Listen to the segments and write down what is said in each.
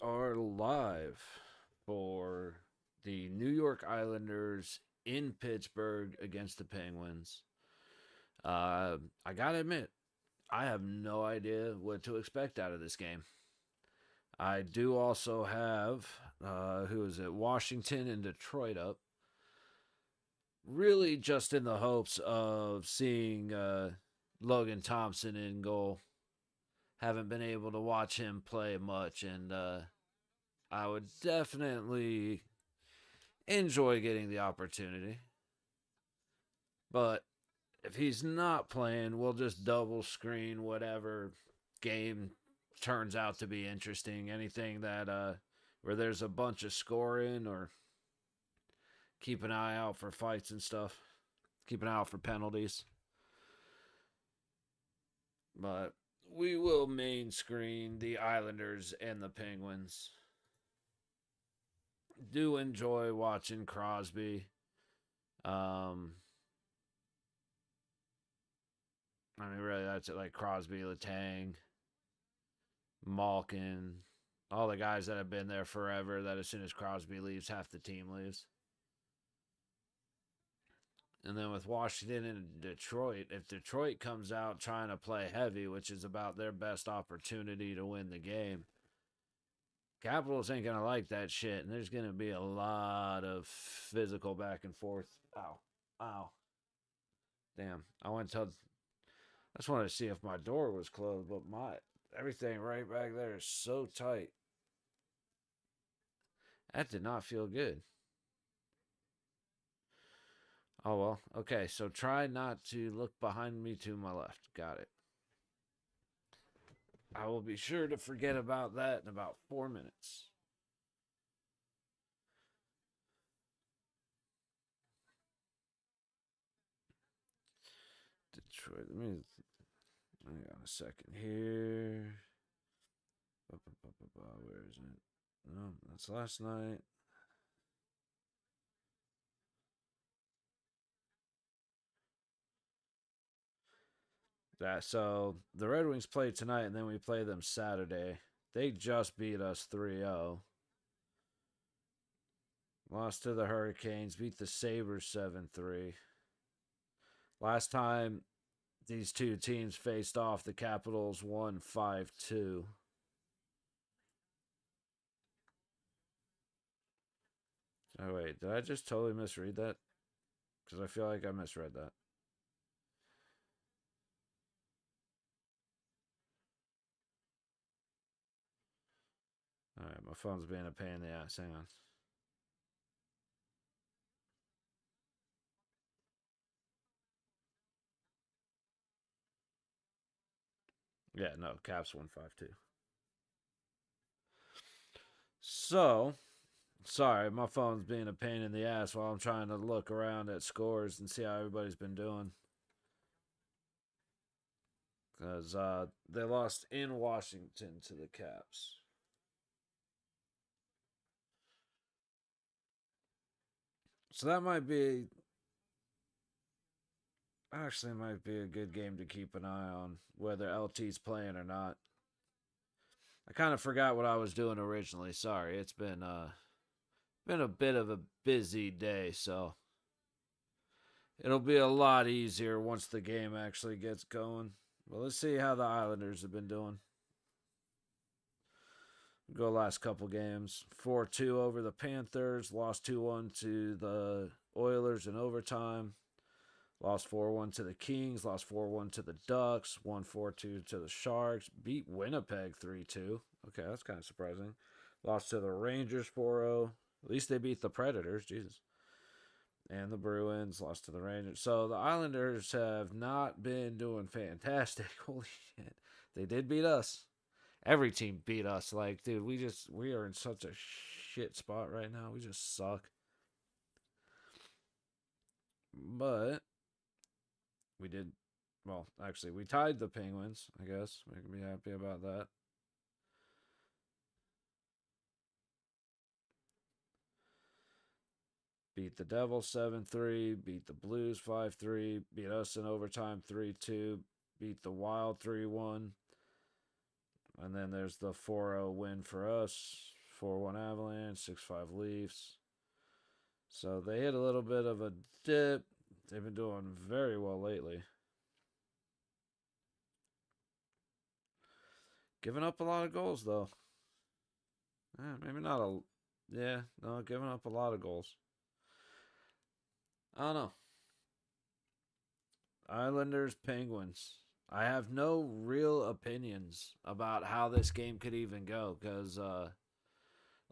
are live for the New York Islanders in Pittsburgh against the Penguins. I gotta admit, I have no idea what to expect out of this game. I do also have, who is it, Washington and Detroit up. Really just in the hopes of seeing Logan Thompson in goal. Haven't been able to watch him play much, and I would definitely enjoy getting the opportunity. But if he's not playing, we'll just double screen whatever game turns out to be interesting. Anything that where there's a bunch of scoring, or keep an eye out for fights and stuff. Keep an eye out for penalties. But we will main screen the Islanders and the Penguins. Do enjoy watching Crosby. Um, I mean, really, that's it. Like Crosby, Letang, Malkin, all the guys that have been there forever. That as soon as Crosby leaves, half the team leaves. And then with Washington and Detroit, if Detroit comes out trying to play heavy, which is about their best opportunity to win the game, Capitals ain't going to like that shit. And there's going to be a lot of physical back and forth. Ow. Ow. Damn. I just wanted to see if my door was closed, but everything right back there is so tight. That did not feel good. Oh, well. Okay, so try not to look behind me to my left. Got it. I will be sure to forget about that in about 4 minutes. Detroit. Hang on a second here. Where is it? No, that's last night. So the Red Wings play tonight, and then we play them Saturday. They just beat us 3-0. Lost to the Hurricanes, beat the Sabres 7-3. Last time these two teams faced off, the Capitals won 5-2. Oh, wait, did I just totally misread that? Because I feel like I misread that. Alright, my phone's being a pain in the ass. Hang on. Yeah, no, Caps won 5-2. So, sorry, my phone's being a pain in the ass while I'm trying to look around at scores and see how everybody's been doing. Because they lost in Washington to the Caps. So that might be a good game to keep an eye on, whether LT's playing or not. I kind of forgot what I was doing originally. Sorry, it's been a bit of a busy day, so it'll be a lot easier once the game actually gets going. Well, let's see how the Islanders have been doing. Go last couple games. 4-2 over the Panthers. Lost 2-1 to the Oilers in overtime. Lost 4-1 to the Kings. Lost 4-1 to the Ducks. Won 4-2 to the Sharks. Beat Winnipeg 3-2. Okay, that's kind of surprising. Lost to the Rangers 4-0. At least they beat the Predators. Jesus. And the Bruins lost to the Rangers. So the Islanders have not been doing fantastic. Holy shit. They did beat us. Every team beat us. Like, dude, we are in such a shit spot right now. We just suck. But we did, well, actually, we tied the Penguins, I guess. We can be happy about that. Beat the Devils 7-3, beat the Blues 5-3, beat us in overtime 3-2, beat the Wild 3-1. And then there's the 4-0 win for us, 4-1 Avalanche, 6-5 Leafs. So they hit a little bit of a dip. They've been doing very well lately. Giving up a lot of goals, though. Maybe not a... Yeah, no, giving up a lot of goals. I don't know. Islanders, Penguins. I have no real opinions about how this game could even go because,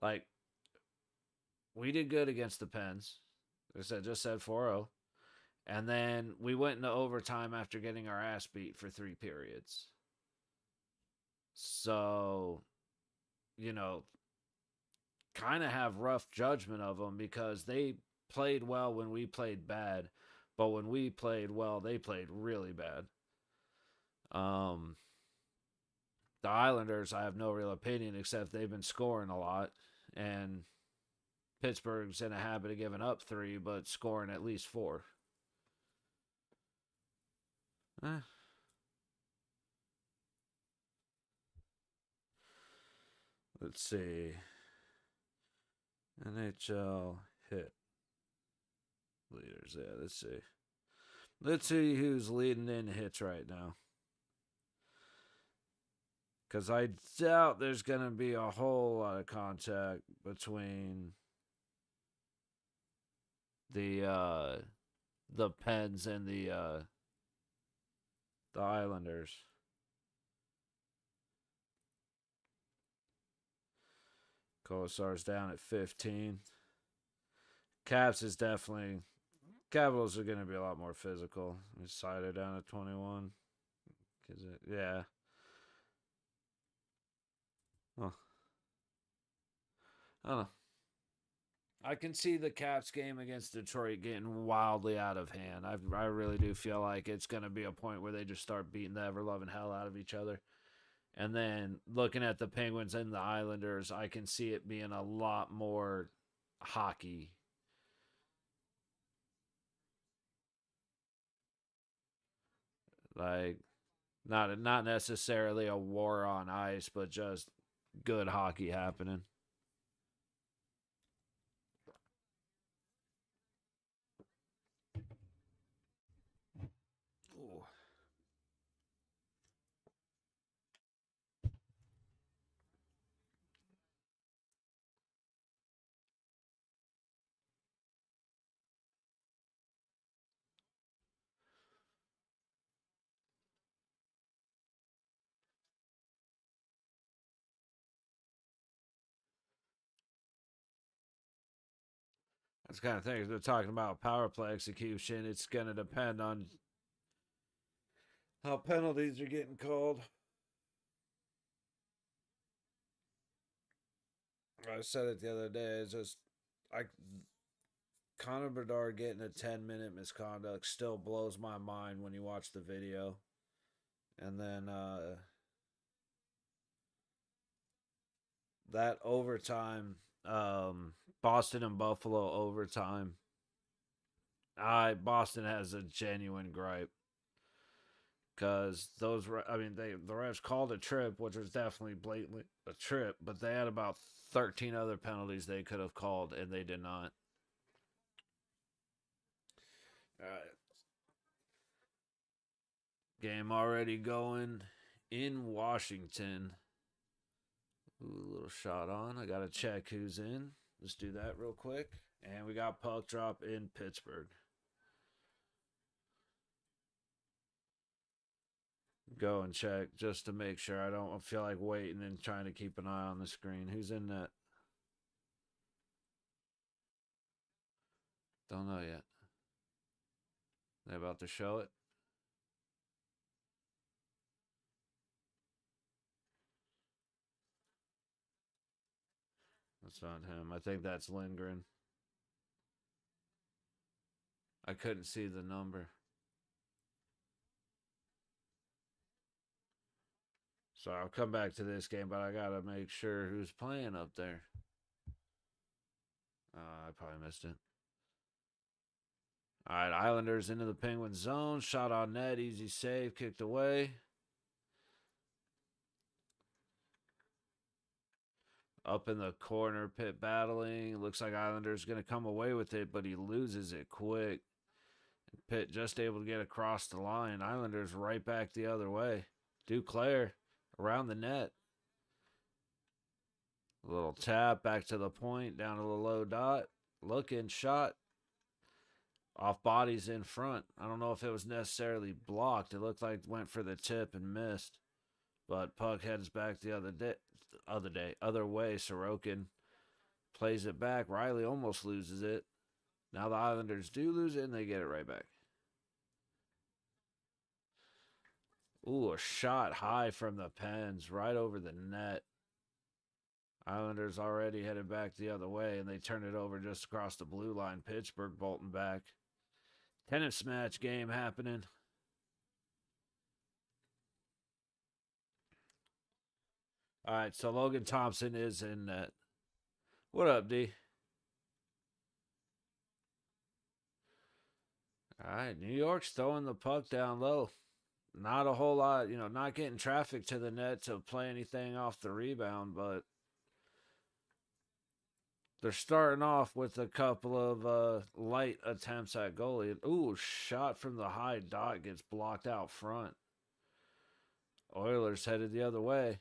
like, we did good against the Pens. I just said 4-0. And then we went into overtime after getting our ass beat for 3 periods. So, you know, kind of have rough judgment of them because they played well when we played bad. But when we played well, they played really bad. The Islanders, I have no real opinion except they've been scoring a lot. And Pittsburgh's in a habit of giving up 3, but scoring at least 4. Let's see. NHL hit leaders. Yeah, let's see. Let's see who's leading in hits right now. Because I doubt there's going to be a whole lot of contact between the Pens and the Islanders. Colasar's down at 15. Caps is definitely... Capitals are going to be a lot more physical. Cider down at 21. Yeah. Oh. I don't know. I can see the Caps game against Detroit getting wildly out of hand. I really do feel like it's going to be a point where they just start beating the ever-loving hell out of each other. And then looking at the Penguins and the Islanders, I can see it being a lot more hockey. Like, not necessarily a war on ice, but just good hockey happening. Ooh. That's the kind of thing. They're talking about power play execution. It's going to depend on how penalties are getting called. I said it the other day. It's just Connor Bedard getting a 10-minute misconduct still blows my mind when you watch the video. And then that overtime, Boston and Buffalo overtime. Boston has a genuine gripe because the refs called a trip, which was definitely blatantly a trip, but they had about 13 other penalties they could have called, and they did not. All right. Game already going in Washington. Ooh, a little shot on. I got to check who's in. Let's do that real quick. And we got puck drop in Pittsburgh. Go and check just to make sure. I don't feel like waiting and trying to keep an eye on the screen. Who's in net? Don't know yet. They about to show it? That's not him. I think that's Lindgren. I couldn't see the number. So I'll come back to this game, but I gotta make sure who's playing up there. I probably missed it. All right, Islanders into the Penguin zone. Shot on net, easy save, kicked away. Up in the corner, Pitt battling. Looks like Islanders going to come away with it, but he loses it quick. Pitt just able to get across the line. Islanders right back the other way. Duclair around the net. A little tap back to the point, down to the low dot. Looking, shot. Off bodies in front. I don't know if it was necessarily blocked. It looked like it went for the tip and missed. But puck heads back the other way. Sorokin plays it back. Riley almost loses it. Now the Islanders do lose it, and they get it right back. Ooh, a shot high from the Pens, right over the net. Islanders already headed back the other way, and they turn it over just across the blue line. Pittsburgh bolting back. Tennis match game happening. All right, so Logan Thompson is in net. What up, D? All right, New York's throwing the puck down low. Not a whole lot, not getting traffic to the net to play anything off the rebound, but they're starting off with a couple of light attempts at goalie. Ooh, shot from the high dot gets blocked out front. Oilers headed the other way.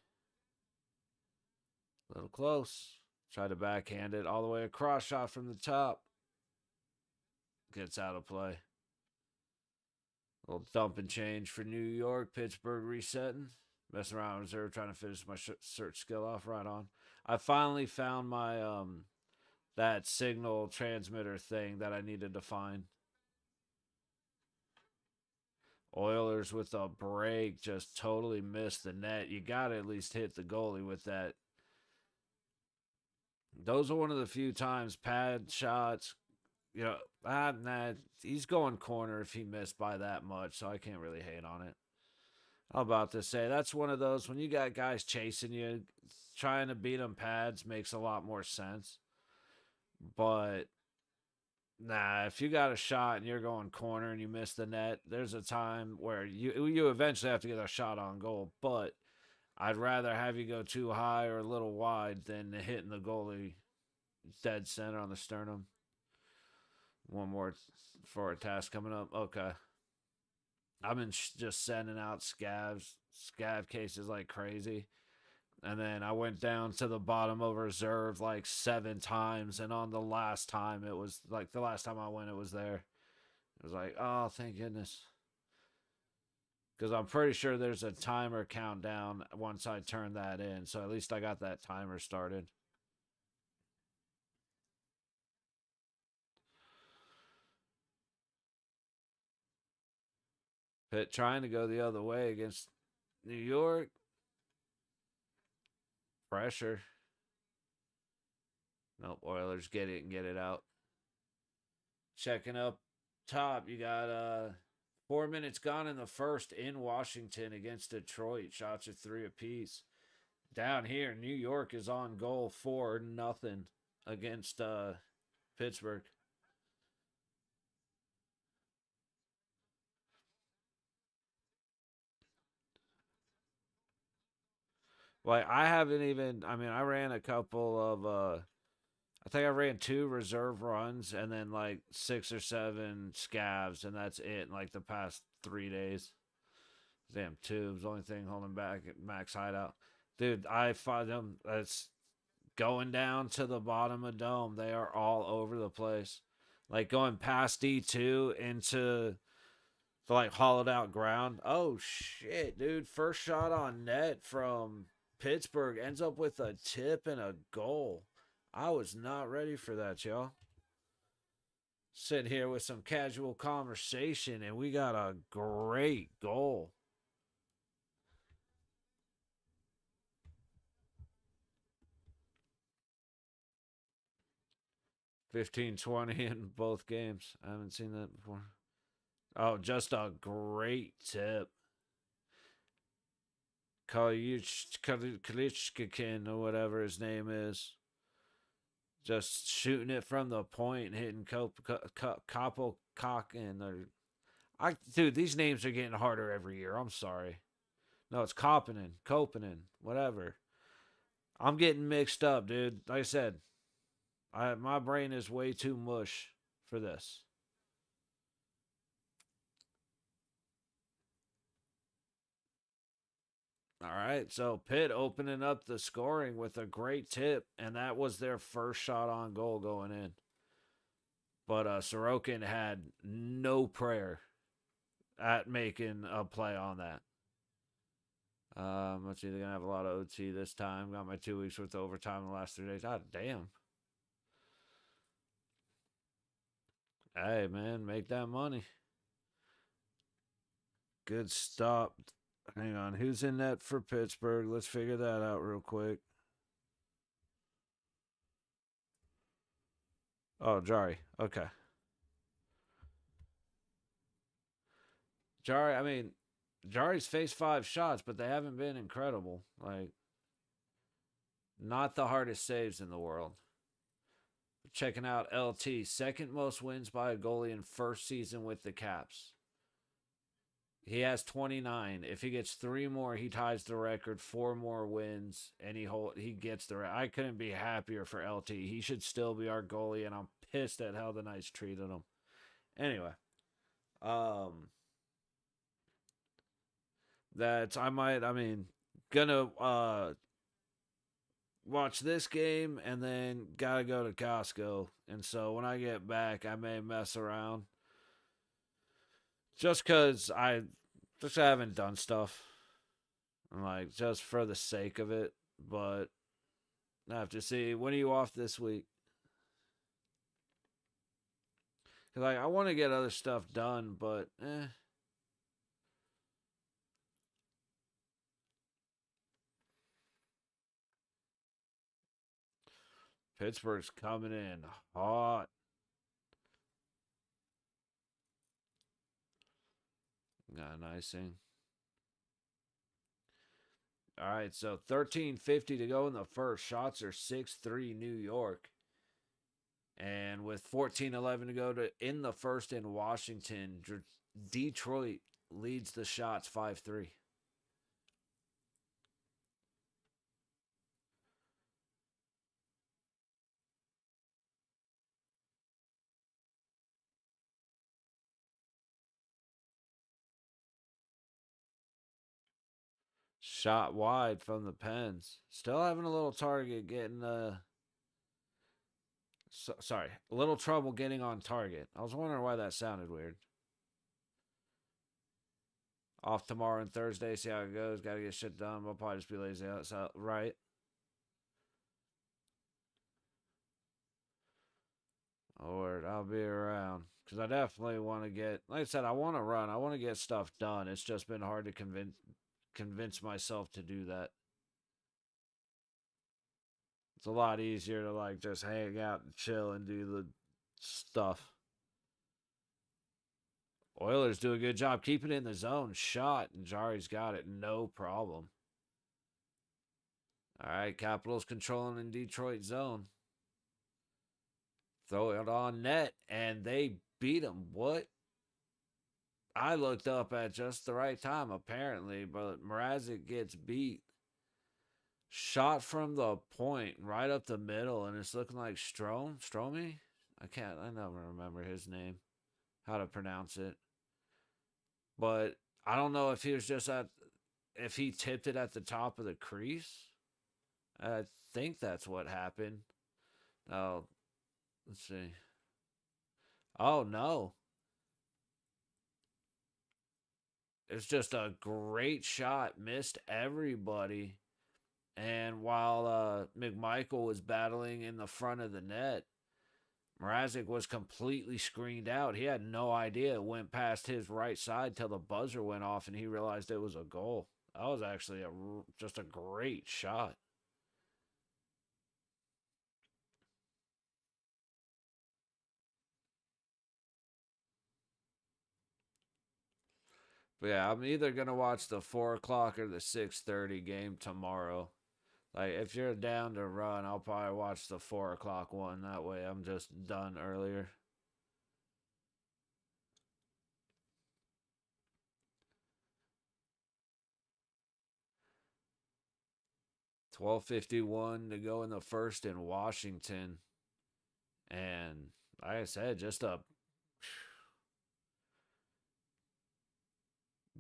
A little close. Try to backhand it all the way across. Shot from the top. Gets out of play. A little dump and change for New York. Pittsburgh resetting. Messing around in reserve, trying to finish my search skill off. Right on. I finally found my that signal transmitter thing that I needed to find. Oilers with a break just totally missed the net. You got to at least hit the goalie with that. Those are one of the few times pad shots, he's going corner if he missed by that much, so I can't really hate on it. I'm about to say, that's one of those, when you got guys chasing you, trying to beat them pads makes a lot more sense. But, if you got a shot and you're going corner and you miss the net, there's a time where you eventually have to get a shot on goal. But I'd rather have you go too high or a little wide than hitting the goalie dead center on the sternum. One more for a task coming up. Okay. I've been just sending out scav cases like crazy. And then I went down to the bottom of reserve like 7 times. And on the last time, it was like the last time I went, it was there. It was like, oh, thank goodness. Because I'm pretty sure there's a timer countdown once I turn that in. So at least I got that timer started. Pitt trying to go the other way against New York. Pressure. Nope, Oilers get it and get it out. Checking up top, you got 4 minutes gone in the first in Washington against Detroit. Shots are 3 apiece. Down here, New York is on goal 4-0 against Pittsburgh. Like, I ran a couple of, I think I ran 2 reserve runs and then like 6 or 7 scavs, and that's it in like the past 3 days. Damn, 2 was the only thing holding back at max hideout. Dude, I find them, it's going down to the bottom of Dome. They are all over the place. Like going past D2 into the like hollowed out ground. Oh shit, dude. First shot on net from Pittsburgh ends up with a tip and a goal. I was not ready for that, y'all. Sitting here with some casual conversation, and we got a great goal. $15-20 in both games. I haven't seen that before. Oh, just a great tip. Kalichkin or whatever his name is. Just shooting it from the point and hitting Koppel Cock and dude, these names are getting harder every year. I'm sorry. No, it's Koppinen, whatever. I'm getting mixed up, dude. Like I said, my brain is way too mush for this. All right, so Pitt opening up the scoring with a great tip, and that was their first shot on goal going in. But Sorokin had no prayer at making a play on that. Let's see, they're gonna have a lot of OT this time. Got my 2 weeks worth of overtime in the last 3 days. God damn. Hey man, make that money. Good stop. Hang on, who's in net for Pittsburgh? Let's figure that out real quick. Oh, Jari. Okay. Jari's faced 5 shots, but they haven't been incredible. Like, not the hardest saves in the world. Checking out LT, second most wins by a goalie in first season with the Caps. He has 29. If he gets 3 more, he ties the record. 4 more wins, and he gets the. I couldn't be happier for LT. He should still be our goalie, and I'm pissed at how the Knights treated him. Anyway, um, that's I might. I mean, gonna watch this game and then gotta go to Costco. And so when I get back, I may mess around just because I just haven't done stuff. Like, just for the sake of it. But I have to see. When are you off this week? Cause like I want to get other stuff done, but Pittsburgh's coming in hot. Got an icing. All right, so 13:50 to go in the first. Shots are 6-3 New York. And with 14:11 to go in the first in Washington, Detroit leads the shots 5-3. Shot wide from the Pens. Still having a little target getting sorry, a little trouble getting on target. I was wondering why that sounded weird. Off tomorrow and Thursday, see how it goes. Got to get shit done. I'll probably just be lazy. That's right. Or I'll be around because I definitely want to get. Like I said, I want to run. I want to get stuff done. It's just been hard to convince myself to do that. It's a lot easier to like just hang out and chill and do the stuff. Oilers do a good job keeping it in the zone. Shot, and Jari's got it. No problem. All right, Capitals controlling in Detroit zone. Throw it on net, and they beat them. What? I looked up at just the right time, apparently, but Mrazek gets beat. Shot from the point, right up the middle, and it's looking like Stromey? I never remember his name, how to pronounce it. But I don't know if he was just if he tipped it at the top of the crease. I think that's what happened. Oh, let's see. Oh, no. It's just a great shot. Missed everybody. And while McMichael was battling in the front of the net, Mrazek was completely screened out. He had no idea it went past his right side till the buzzer went off and he realized it was a goal. That was actually just a great shot. But yeah, I'm either gonna watch the 4 o'clock or the 6:30 game tomorrow. Like if you're down to run, I'll probably watch the 4 o'clock one. That way, I'm just done earlier. 12:51 to go in the first in Washington. And like I said, just a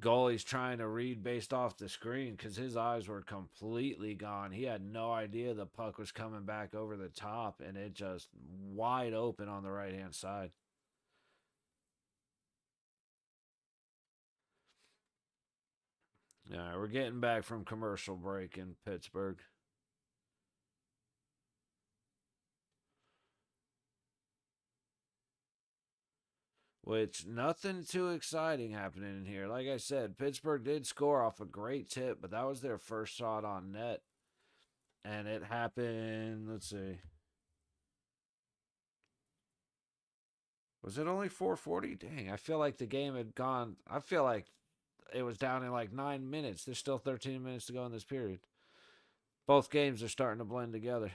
goalie's trying to read based off the screen because his eyes were completely gone. He had no idea the puck was coming back over the top, and it just wide open on the right-hand side. All right, we're getting back from commercial break in Pittsburgh. Which, nothing too exciting happening in here. Like I said, Pittsburgh did score off a great tip, but that was their first shot on net. And it happened, let's see. Was it only 4:40? Dang, I feel like the game had gone. I feel like it was down in like 9 minutes. There's still 13 minutes to go in this period. Both games are starting to blend together.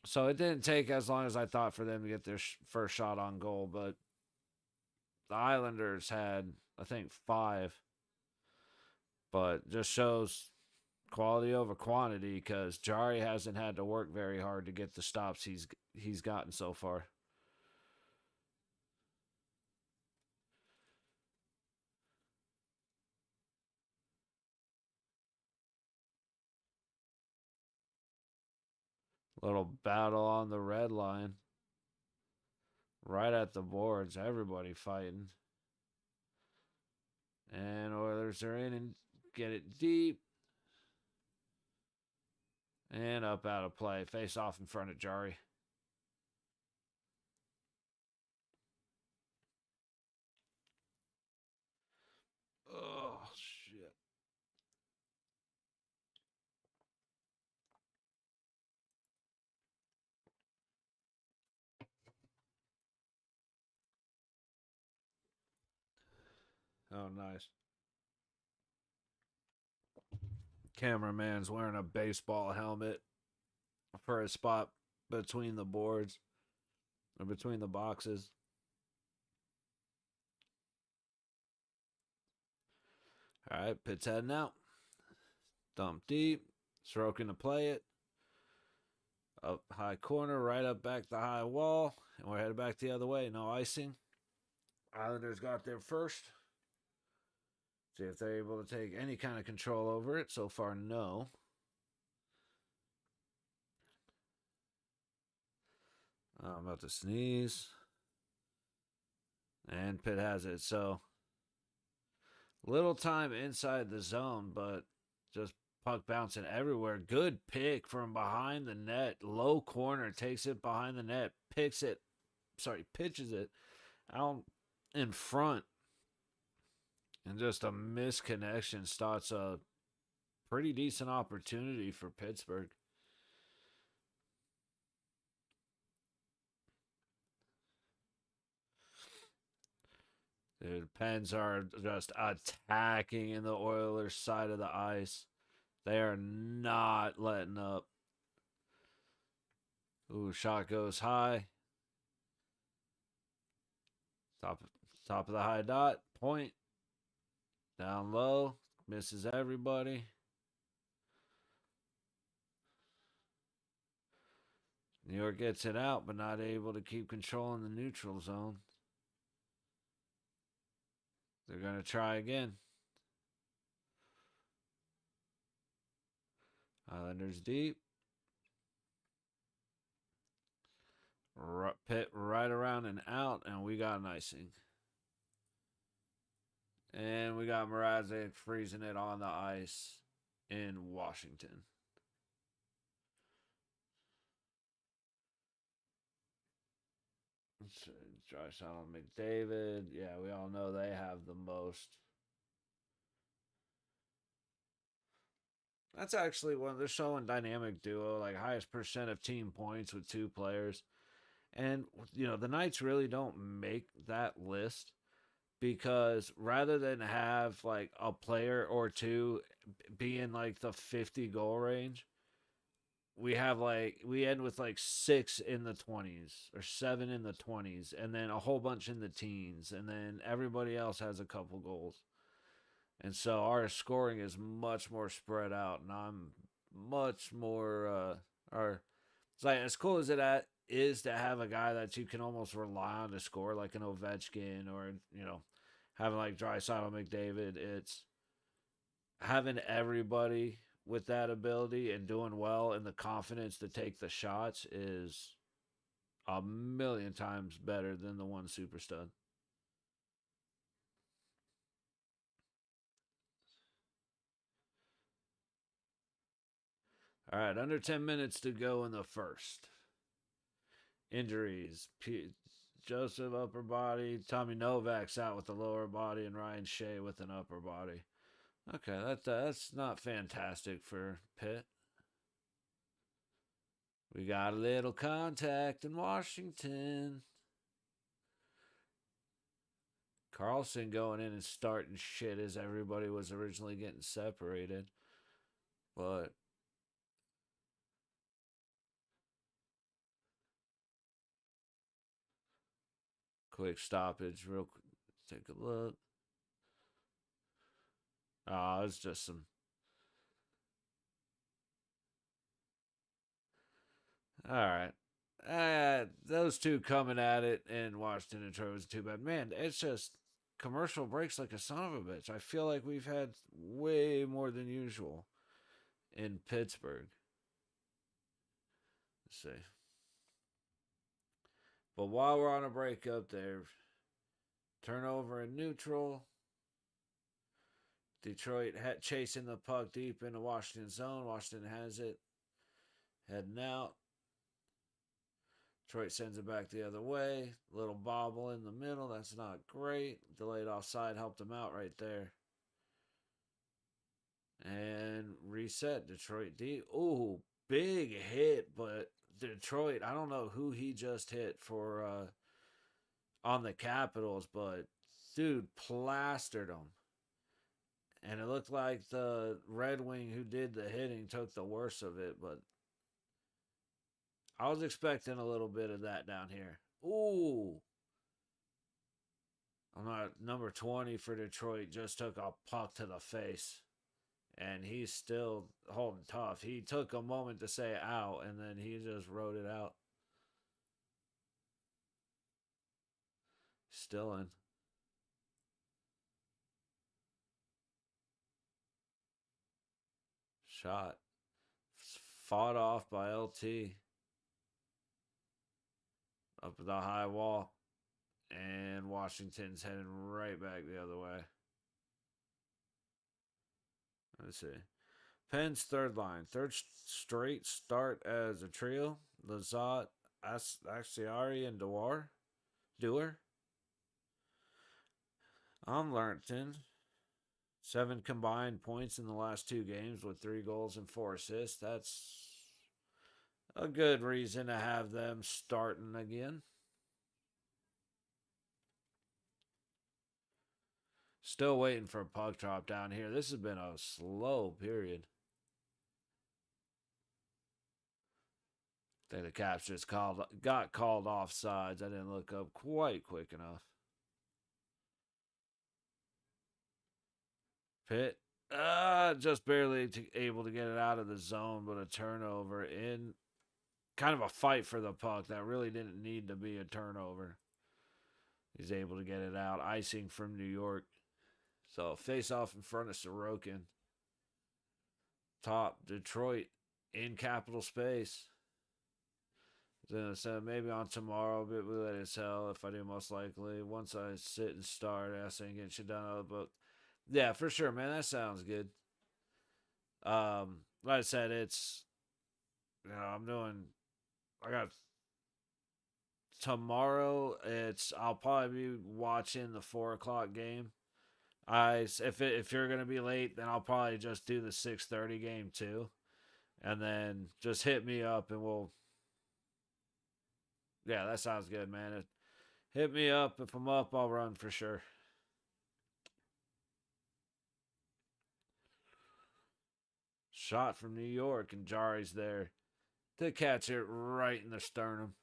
So it didn't take as long as I thought for them to get their first shot on goal, but the Islanders had, I think, 5. But just shows quality over quantity because Jari hasn't had to work very hard to get the stops he's gotten so far. Little battle on the red line. Right at the boards. Everybody fighting. And Oilers are in and get it deep. And up out of play. Face off in front of Jari. Oh, shit. Oh, nice. Cameraman's wearing a baseball helmet for a spot between the boards or between the boxes. All right, Pitt's heading out. Dump deep. Sorokin to play it. Up high corner, right up back the high wall. And we're headed back the other way. No icing. Islanders got there first. See if they're able to take any kind of control over it. So far, no. I'm about to sneeze. And Pitt has it. So, little time inside the zone, but just puck bouncing everywhere. Good pick from behind the net. Low corner. Takes it behind the net. Pitches it out in front. And just a misconnection starts a pretty decent opportunity for Pittsburgh. Dude, Pens are just attacking in the Oilers' side of the ice. They are not letting up. Ooh, shot goes high. Top of the high dot. Point. Down low. Misses everybody. New York gets it out, but not able to keep control in the neutral zone. They're going to try again. Islanders deep. Pitt right around and out, and we got an icing. And we got Mrazek freezing it on the ice in Washington. Josh Allen McDavid. Yeah, we all know they have the most. That's actually one. They're showing dynamic duo, like highest percent of team points with 2 players. And, the Knights really don't make that list because rather than have like a player or 2 be in like the 50 goal range, we end with like 6 in the 20s or 7 in the 20s and then a whole bunch in the teens and then everybody else has a couple goals. And so our scoring is much more spread out, and I'm much more, or it's like as cool as is to have a guy that you can almost rely on to score, like an Ovechkin or, having like Draisaitl, McDavid. It's having everybody with that ability and doing well and the confidence to take the shots is a million times better than the one super stud. All right, under 10 minutes to go in the first. Injuries. Joseph upper body. Tommy Novak's out with the lower body, and Ryan Shea with an upper body. Okay, that's not fantastic for Pitt. We got a little contact in Washington. Carlson going in and starting shit as everybody was originally getting separated. But quick stoppage, real quick. Take a look. Oh, it's just some. All right. Those two coming at it in Washington and Detroit was too bad. Man, it's just commercial breaks like a son of a bitch. I feel like we've had way more than usual in Pittsburgh. Let's see. But while we're on a break up there, turnover in neutral. Detroit chasing the puck deep into Washington zone. Washington has it. Heading out. Detroit sends it back the other way. Little bobble in the middle. That's not great. Delayed offside helped them out right there. And reset. Detroit D. Ooh, big hit, but Detroit, I don't know who he just hit for on the Capitals, but dude plastered them. And it looked like the Red Wing who did the hitting took the worst of it, but I was expecting a little bit of that down here. Ooh. I'm not number 20 for Detroit just took a puck to the face. And he's still holding tough. He took a moment to say out and then he just wrote it out. Still in. Shot. Fought off by LT. Up the high wall. And Washington's heading right back the other way. Let's see. Penn's third line. Third straight start as a trio. Lazat, Axiari, and Dewar. On Larnton. 7 combined points in the last 2 games with 3 goals and 4 assists. That's a good reason to have them starting again. Still waiting for a puck drop down here. This has been a slow period. I think the Caps just got called offsides. I didn't look up quite quick enough. Pitt, just barely able to get it out of the zone, but a turnover in kind of a fight for the puck that really didn't need to be a turnover. He's able to get it out. Icing from New York. So face off in front of Sorokin. Top Detroit in capital space. So maybe on tomorrow, but we let it sell if I do, most likely. Once I sit and start, I ain't getting shit done. But yeah, for sure, man. That sounds good. Like I said, it's, I got tomorrow. I'll probably be watching the 4 o'clock game. If you're gonna be late, then I'll probably just do the 6:30 game too, and then just hit me up and we'll. Yeah, that sounds good, man. Hit me up. If I'm up, I'll run for sure. Shot from New York, and Jari's there to catch it right in the sternum.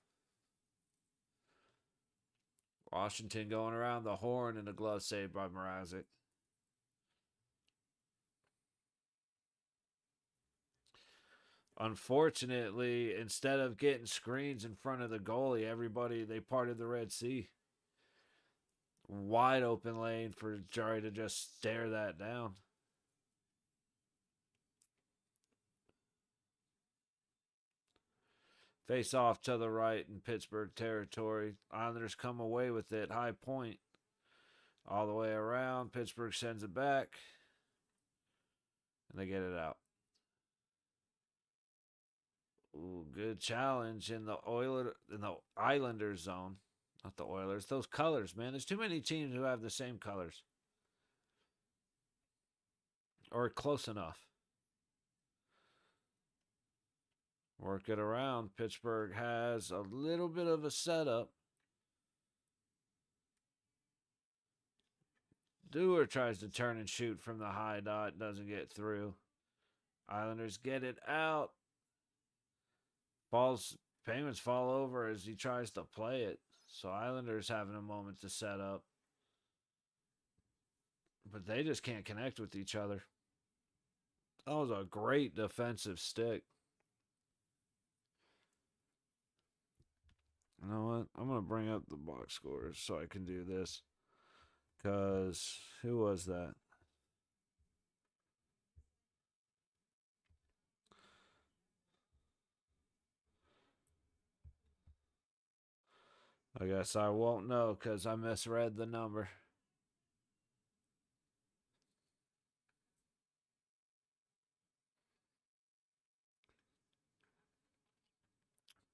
Washington going around the horn, and a glove save by Mrazek. Unfortunately, instead of getting screens in front of the goalie, they parted the Red Sea. Wide open lane for Jari to just stare that down. Face off to the right in Pittsburgh territory. Islanders come away with it. High point. All the way around. Pittsburgh sends it back. And they get it out. Ooh, good challenge in the Islanders zone. Not the Oilers. Those colors, man. There's too many teams who have the same colors. Or close enough. Work it around. Pittsburgh has a little bit of a setup. Dewar tries to turn and shoot from the high dot. Doesn't get through. Islanders get it out. Payments fall over as he tries to play it. So Islanders having a moment to set up. But they just can't connect with each other. That was a great defensive stick. You know what? I'm going to bring up the box scores so I can do this. Because who was that? I guess I won't know because I misread the number.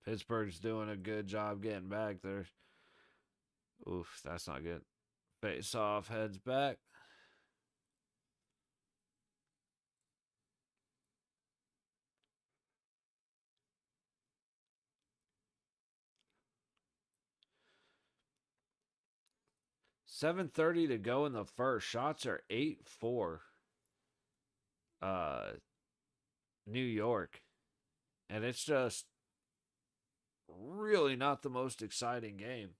Pittsburgh's doing a good job getting back there. Oof, that's not good. Face off, heads back. $7:30 to go in the first. Shots are 8-4. New York. And it's just really not the most exciting game.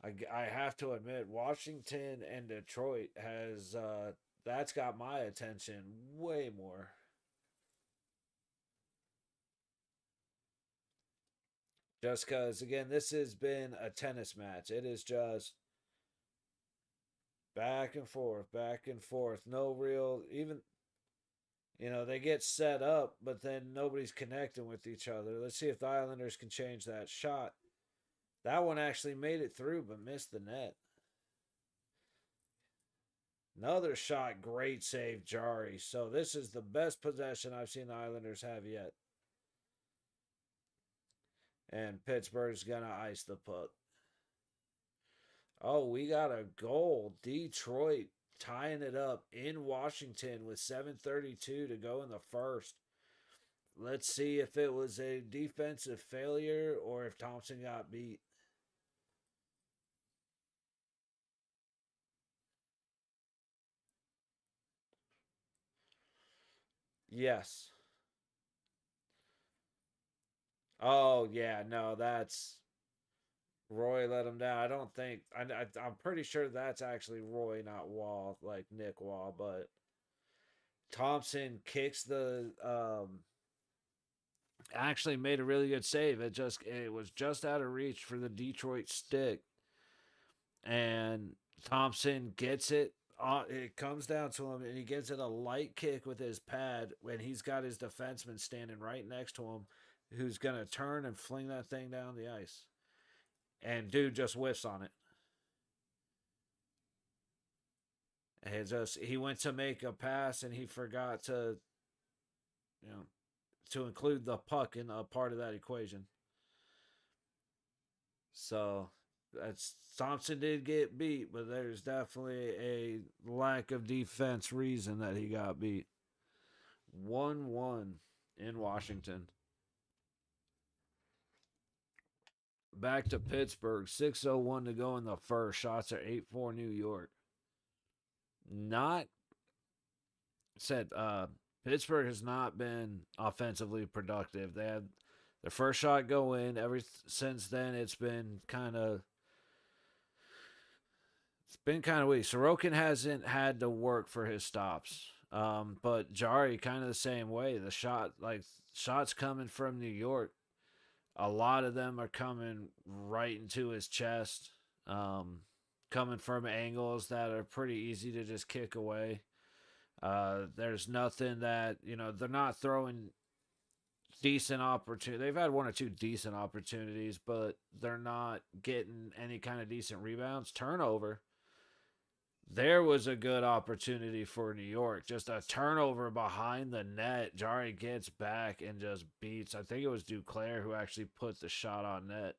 I have to admit, Washington and Detroit has that's got my attention way more. Just because, again, this has been a tennis match. It is just back and forth, back and forth. No real, even, they get set up, but then nobody's connecting with each other. Let's see if the Islanders can change that shot. That one actually made it through, but missed the net. Another shot, great save, Jari. So this is the best possession I've seen the Islanders have yet. And Pittsburgh's going to ice the puck. Oh, we got a goal. Detroit tying it up in Washington with 7:32 to go in the first. Let's see if it was a defensive failure or if Thompson got beat. Yes. Oh, yeah, no, that's Roy let him down. I don't think I'm pretty sure that's actually Roy, not Wall, like Nick Wall, but Thompson kicks the actually made a really good save. It was just out of reach for the Detroit stick. And Thompson gets it. It comes down to him, and he gets it a light kick with his pad when he's got his defenseman standing right next to him, who's gonna turn and fling that thing down the ice. And dude just whiffs on it. He went to make a pass and he forgot to, you know, to include the puck in a part of that equation. So that's Thompson did get beat, but there's definitely a lack of defense reason that he got beat. 1-1 in Washington. Back to Pittsburgh. 6:01 to go in the first. Shots are 8-4 New York. Not said Pittsburgh has not been offensively productive. They had their first shot go in. Since then it's been kind of weak. Sorokin hasn't had to work for his stops. But Jari kind of the same way. The shots coming from New York, a lot of them are coming right into his chest, coming from angles that are pretty easy to just kick away. There's nothing that, they're not throwing decent opportunity. They've had one or two decent opportunities, but they're not getting any kind of decent rebounds. Turnover. There was a good opportunity for New York. Just a turnover behind the net. Jari gets back and just beats. I think it was Duclair who actually put the shot on net.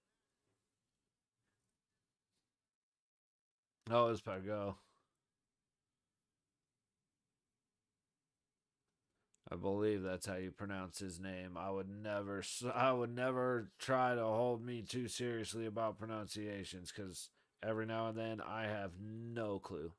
Oh, it was Pago. I believe that's how you pronounce his name. I would never try to hold me too seriously about pronunciations because every now and then I have no clue.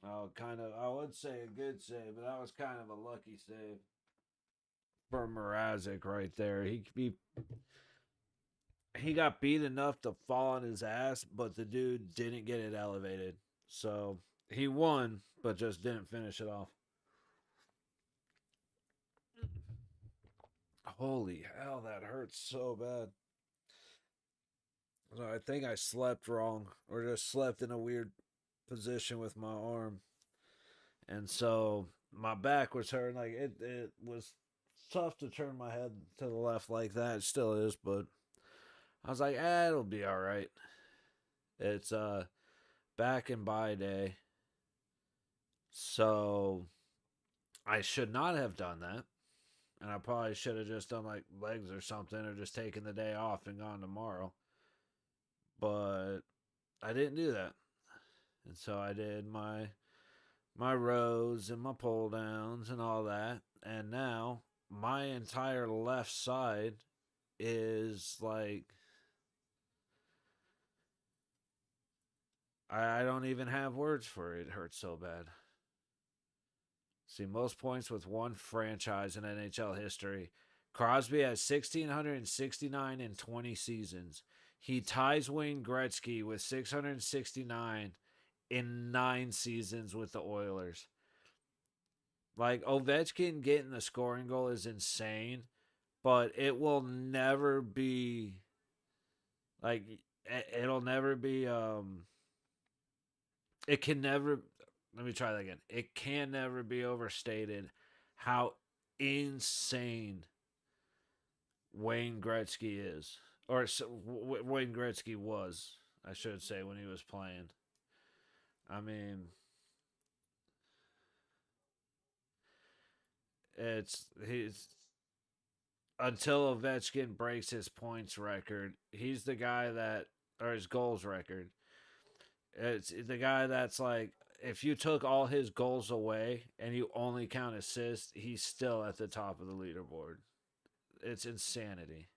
Oh, kind of. I would say a good save, but that was kind of a lucky save for Mrazek right there. He got beat enough to fall on his ass, but the dude didn't get it elevated. So he won, but just didn't finish it off. Holy hell, that hurts so bad. So I think I slept wrong or just slept in a weird position with my arm. And so my back was hurting. Like it was tough to turn my head to the left like that. It still is, but I was like, it'll be all right. It's back and by day. So I should not have done that. And I probably should have just done like legs or something or just taken the day off and gone tomorrow. But I didn't do that. And so I did my rows and my pull downs and all that. And now my entire left side is like I don't even have words for it. It hurts so bad. See, most points with one franchise in NHL history. Crosby has 1,669 in 20 seasons. He ties Wayne Gretzky with 669 in 9 seasons with the Oilers. Like, Ovechkin getting the scoring goal is insane, but it will never be, like, it'll never be, it can never, let me try that again. It can never be overstated how insane Wayne Gretzky is. Or Wayne Gretzky was, I should say, when he was playing. I mean, he's until Ovechkin breaks his points record, he's the guy that, or his goals record. It's the guy that's like, if you took all his goals away and you only count assists, he's still at the top of the leaderboard. It's insanity.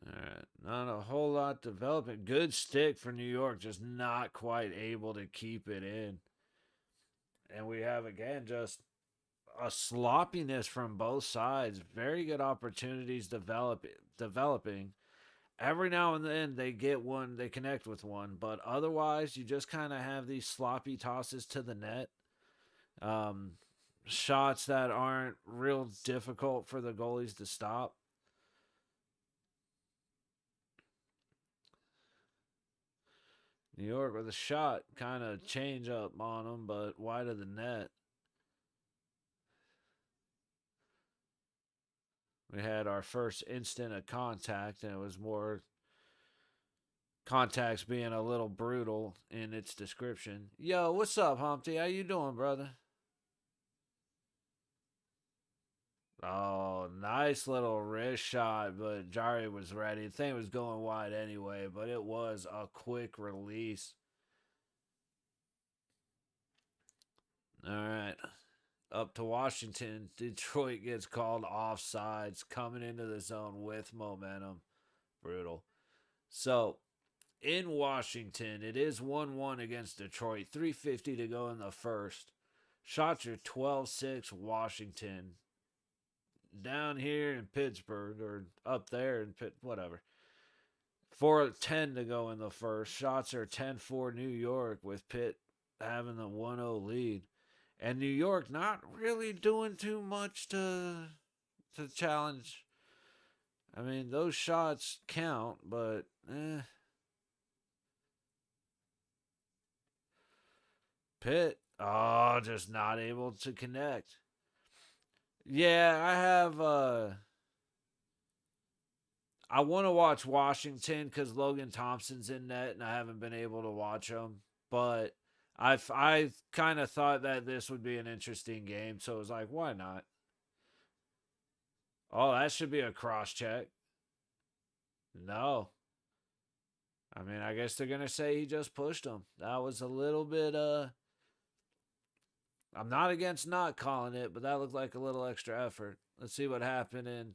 All right. Not a whole lot developing. Good stick for New York, just not quite able to keep it in. And we have, again, just a sloppiness from both sides. Very good opportunities developing. Every now and then they get one, they connect with one, but otherwise you just kind of have these sloppy tosses to the net. Um, Shots that aren't real difficult for the goalies to stop. New York with a shot, kind of change up on them, but wide of the net. We had our first instant of contact, and it was more contacts being a little brutal in its description. Yo, what's up, Humpty? How you doing, brother? Oh, nice little wrist shot, but Jari was ready. The thing was going wide anyway, but it was a quick release. All right. Up to Washington. Detroit gets called offsides coming into the zone with momentum. Brutal. So, in Washington, it is 1-1 against Detroit. 3:50 to go in the first. Shots are 12-6 Washington. Down here in Pittsburgh, or up there in Pitt, whatever. 4:10 to go in the first. Shots are 10-4 New York, with Pitt having the 1-0 lead. And New York not really doing too much to challenge. I mean, those shots count, but Pitt, oh, just not able to connect. Yeah, I want to watch Washington because Logan Thompson's in net, and I haven't been able to watch him. But I kind of thought that this would be an interesting game, so it was like, why not? Oh, that should be a cross check. No. I mean, I guess they're going to say he just pushed him. That was a little bit, I'm not against not calling it, but that looked like a little extra effort. Let's see what happened. And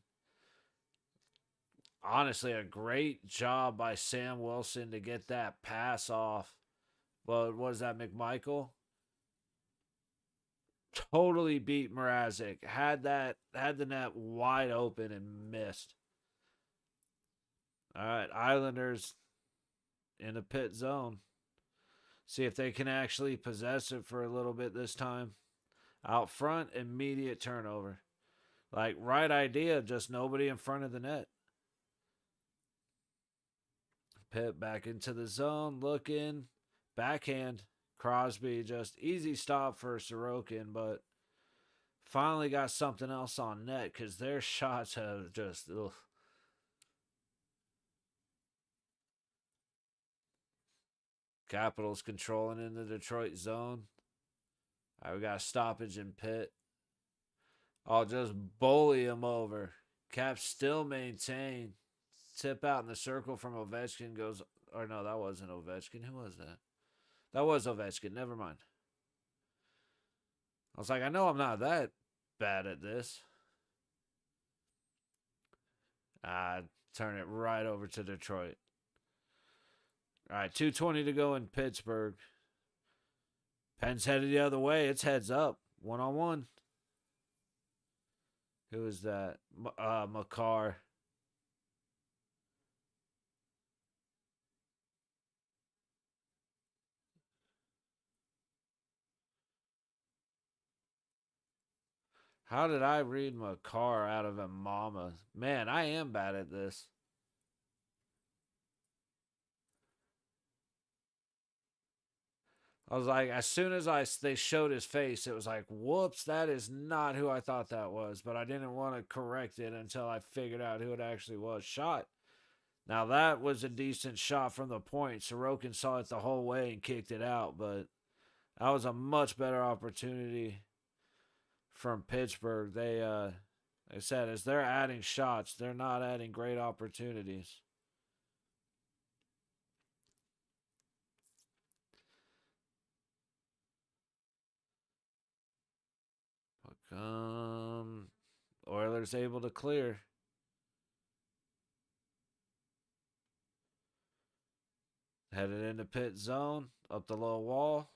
honestly, a great job by Sam Wilson to get that pass off. Well, what is that, McMichael? Totally beat Mrazek. Had the net wide open and missed. All right, Islanders in the pit zone. See if they can actually possess it for a little bit this time. Out front, immediate turnover. Like, right idea, just nobody in front of the net. Pitt back into the zone, looking. Backhand. Crosby, just easy stop for Sorokin, but finally got something else on net because their shots have just, ugh. Capitals controlling in the Detroit zone. All right, we got a stoppage in Pitt. I'll just bully him over. Caps still maintain. Tip out in the circle from Ovechkin goes. Or no, that wasn't Ovechkin. Who was that? That was Ovechkin. Never mind. I was like, I know I'm not that bad at this. Turn it right over to Detroit. All right, 2:20 to go in Pittsburgh. Penn's headed the other way. It's heads up. 1-on-1. Who is that? Makar. How did I read Makar out of a mama? Man, I am bad at this. I was like, as soon as they showed his face, it was like, whoops, that is not who I thought that was. But I didn't want to correct it until I figured out who it actually was. Shot. Now that was a decent shot from the point. Sorokin saw it the whole way and kicked it out, but that was a much better opportunity from Pittsburgh. They said as they're adding shots, they're not adding great opportunities. Oilers able to clear. Headed into pit zone, up the low wall.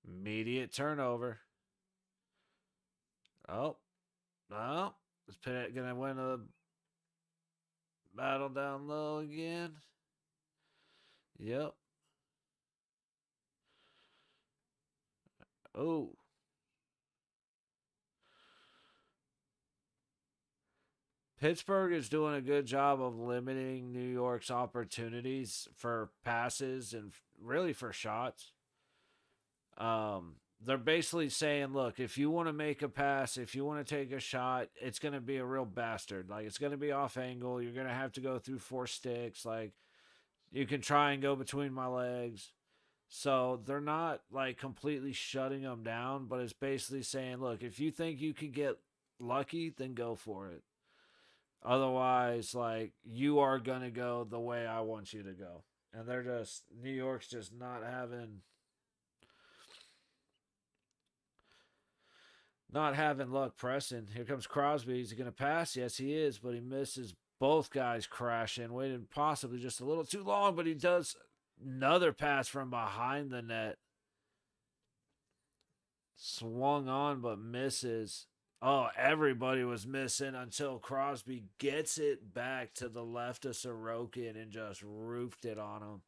Immediate turnover. Oh, no. Is Pitt going to win a battle down low again? Yep. Oh. Pittsburgh is doing a good job of limiting New York's opportunities for passes and really for shots. They're basically saying, look, if you want to make a pass, if you want to take a shot, it's going to be a real bastard. Like, it's going to be off angle. You're going to have to go through 4 sticks. Like, you can try and go between my legs. So they're not, like, completely shutting them down, but it's basically saying, look, if you think you can get lucky, then go for it. Otherwise, like, you are going to go the way I want you to go. And New York's just not having not having luck pressing. Here comes Crosby. Is he going to pass? Yes, he is, but he misses. Both guys crashing. Waited possibly just a little too long, but he does another pass from behind the net. Swung on, but misses. Oh, everybody was missing until Crosby gets it back to the left of Sorokin and just roofed it on him.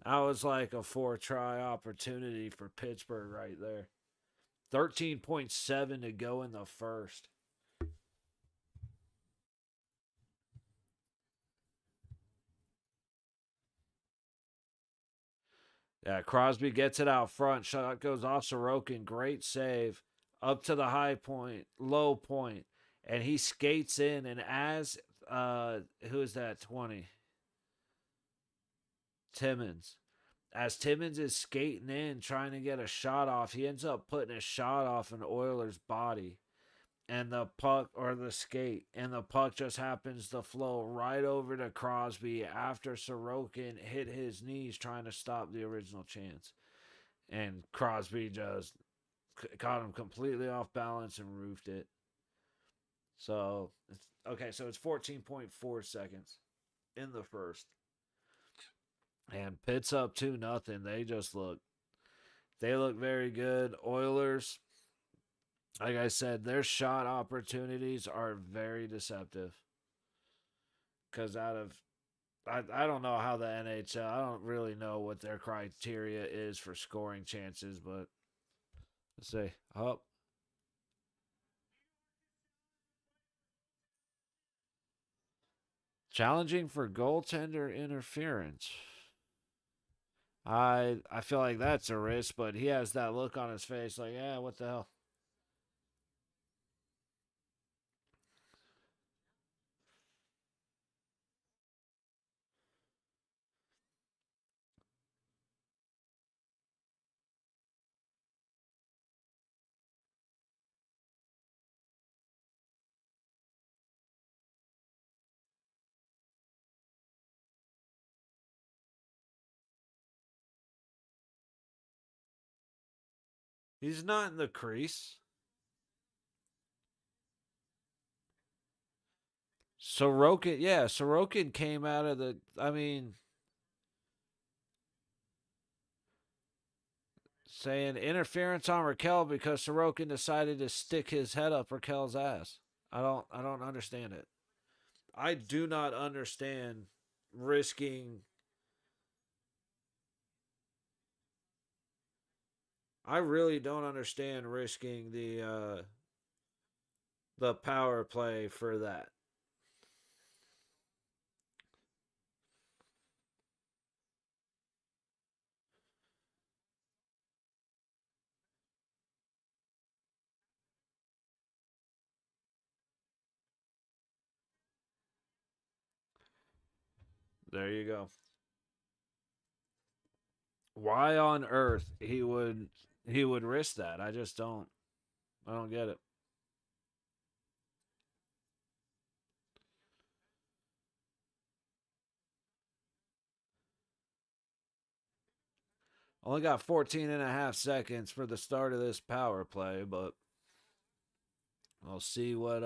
That was like a 4-try opportunity for Pittsburgh right there. 13.7 to go in the first. Yeah, Crosby gets it out front. Shot goes off Sorokin. Great save. Up to the high point, low point. And he skates in. And as, who is that, 20? Timmins. As Timmins is skating in, trying to get a shot off, he ends up putting a shot off an Oilers' body. And the puck, or the skate, and the puck just happens to flow right over to Crosby after Sorokin hit his knees trying to stop the original chance. And Crosby just caught him completely off balance and roofed it. So, so it's 14.4 seconds in the first. And Pitt's up 2-0. They look very good. Oilers, like I said, their shot opportunities are very deceptive. Because I don't know how the NHL, I don't really know what their criteria is for scoring chances, but let's see. Up. Challenging for goaltender interference. I feel like that's a risk, but he has that look on his face like, yeah, what the hell? He's not in the crease. Sorokin came out of the, saying interference on Raquel because Sorokin decided to stick his head up Raquel's ass. I don't understand it. I do not understand risking. I really don't understand risking the power play for that. There you go. Why on earth he would risk that? I don't get it. Only got 14 and a half seconds for the start of this power play, but we'll see what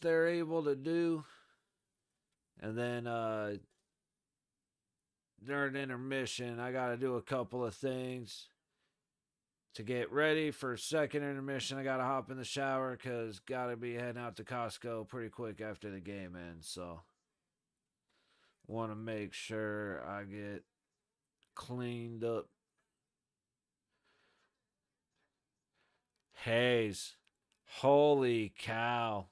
they're able to do. And then during intermission, I got to do a couple of things to get ready for second intermission. I got to hop in the shower because got to be heading out to Costco pretty quick after the game ends. So want to make sure I get cleaned up. Hayes, holy cow.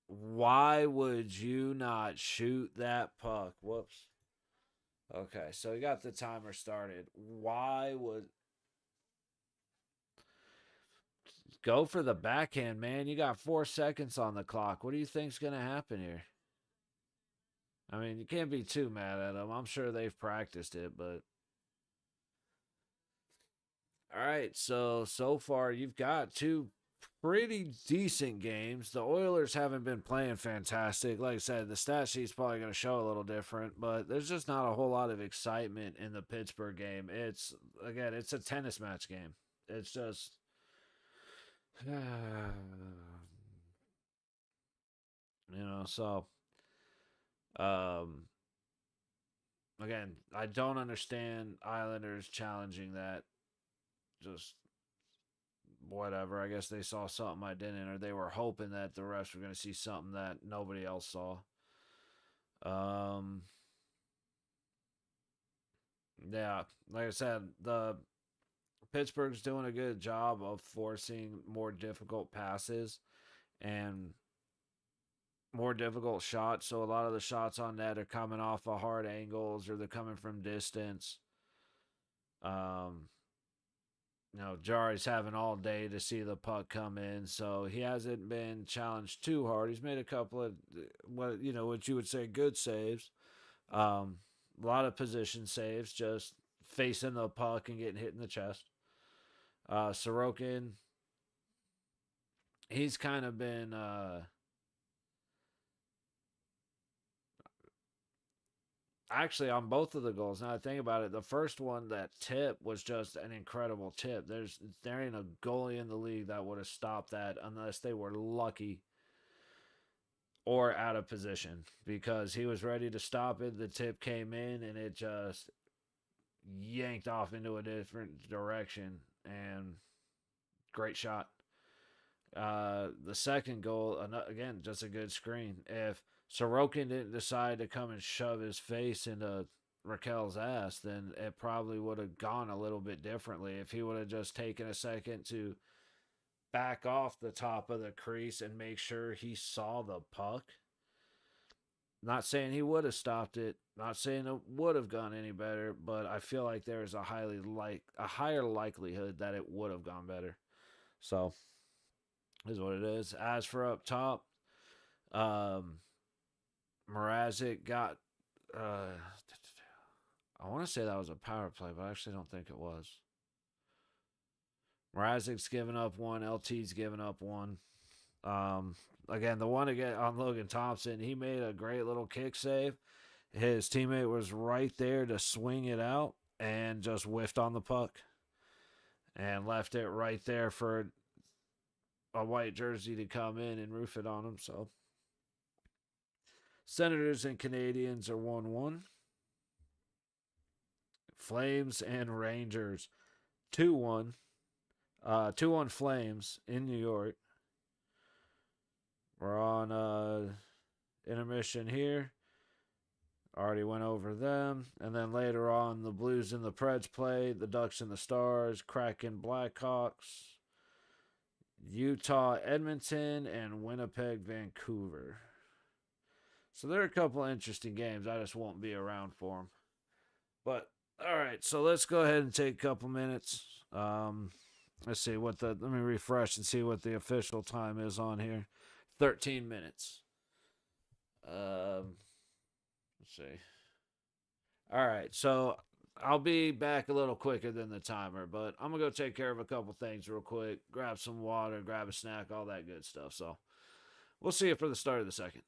Why would you not shoot that puck? Whoops. Okay, so we got the timer started. Why would go for the backhand, man? You got 4 seconds on the clock. What do you think's gonna happen here? I mean, you can't be too mad at them. I'm sure they've practiced it, but all right. So far you've got two pretty decent games. The Oilers haven't been playing fantastic. Like I said, the stat sheet's probably going to show a little different, but there's just not a whole lot of excitement in the Pittsburgh game. It's a tennis match game. it's just, so um, again, I don't understand Islanders challenging that. Just whatever. I guess they saw something I didn't, or they were hoping that the refs were going to see something that nobody else saw. Um, yeah, like I said, the Pittsburgh's doing a good job of forcing more difficult passes and more difficult shots. So a lot of the shots on net are coming off of hard angles or they're coming from distance. Um, Jari's having all day to see the puck come in, so he hasn't been challenged too hard. He's made a couple of what you would say good saves. A lot of position saves, just facing the puck and getting hit in the chest. Sorokin, he's kind of been actually on both of the goals. Now I think about it, the first one, that tip was just an incredible tip. There ain't a goalie in the league that would have stopped that unless they were lucky or out of position, because he was ready to stop it. The tip came in and it just yanked off into a different direction, and great shot. The second goal, again, just a good screen. If Sorokin didn't decide to come and shove his face into Raquel's ass, then it probably would have gone a little bit differently. If he would have just taken a second to back off the top of the crease and make sure he saw the puck. Not saying he would have stopped it, not saying it would have gone any better, but I feel like there is a higher likelihood that it would have gone better. So, is what it is. As for up top, um, Mrazek got. I want to say that was a power play, but I actually don't think it was. Mrazek's given up one. LT's given up one. Um, Again, the one again on Logan Thompson, he made a great little kick save. His teammate was right there to swing it out and just whiffed on the puck and left it right there for a white jersey to come in and roof it on him. So, Senators and Canadians are 1-1. Flames and Rangers 2-1. 2-1 Flames in New York. We're on intermission here. Already went over them. And then later on, the Blues and the Preds played. The Ducks and the Stars, Kraken, Blackhawks, Utah, Edmonton, and Winnipeg, Vancouver. So there are a couple of interesting games. I just won't be around for them. But, all right, so let's go ahead and take a couple minutes. Let's see let me refresh and see what the official time is on here. 13 minutes. Let's see. All right, so I'll be back a little quicker than the timer, but I'm going to go take care of a couple things real quick. Grab some water, grab a snack, all that good stuff. So we'll see you for the start of the second.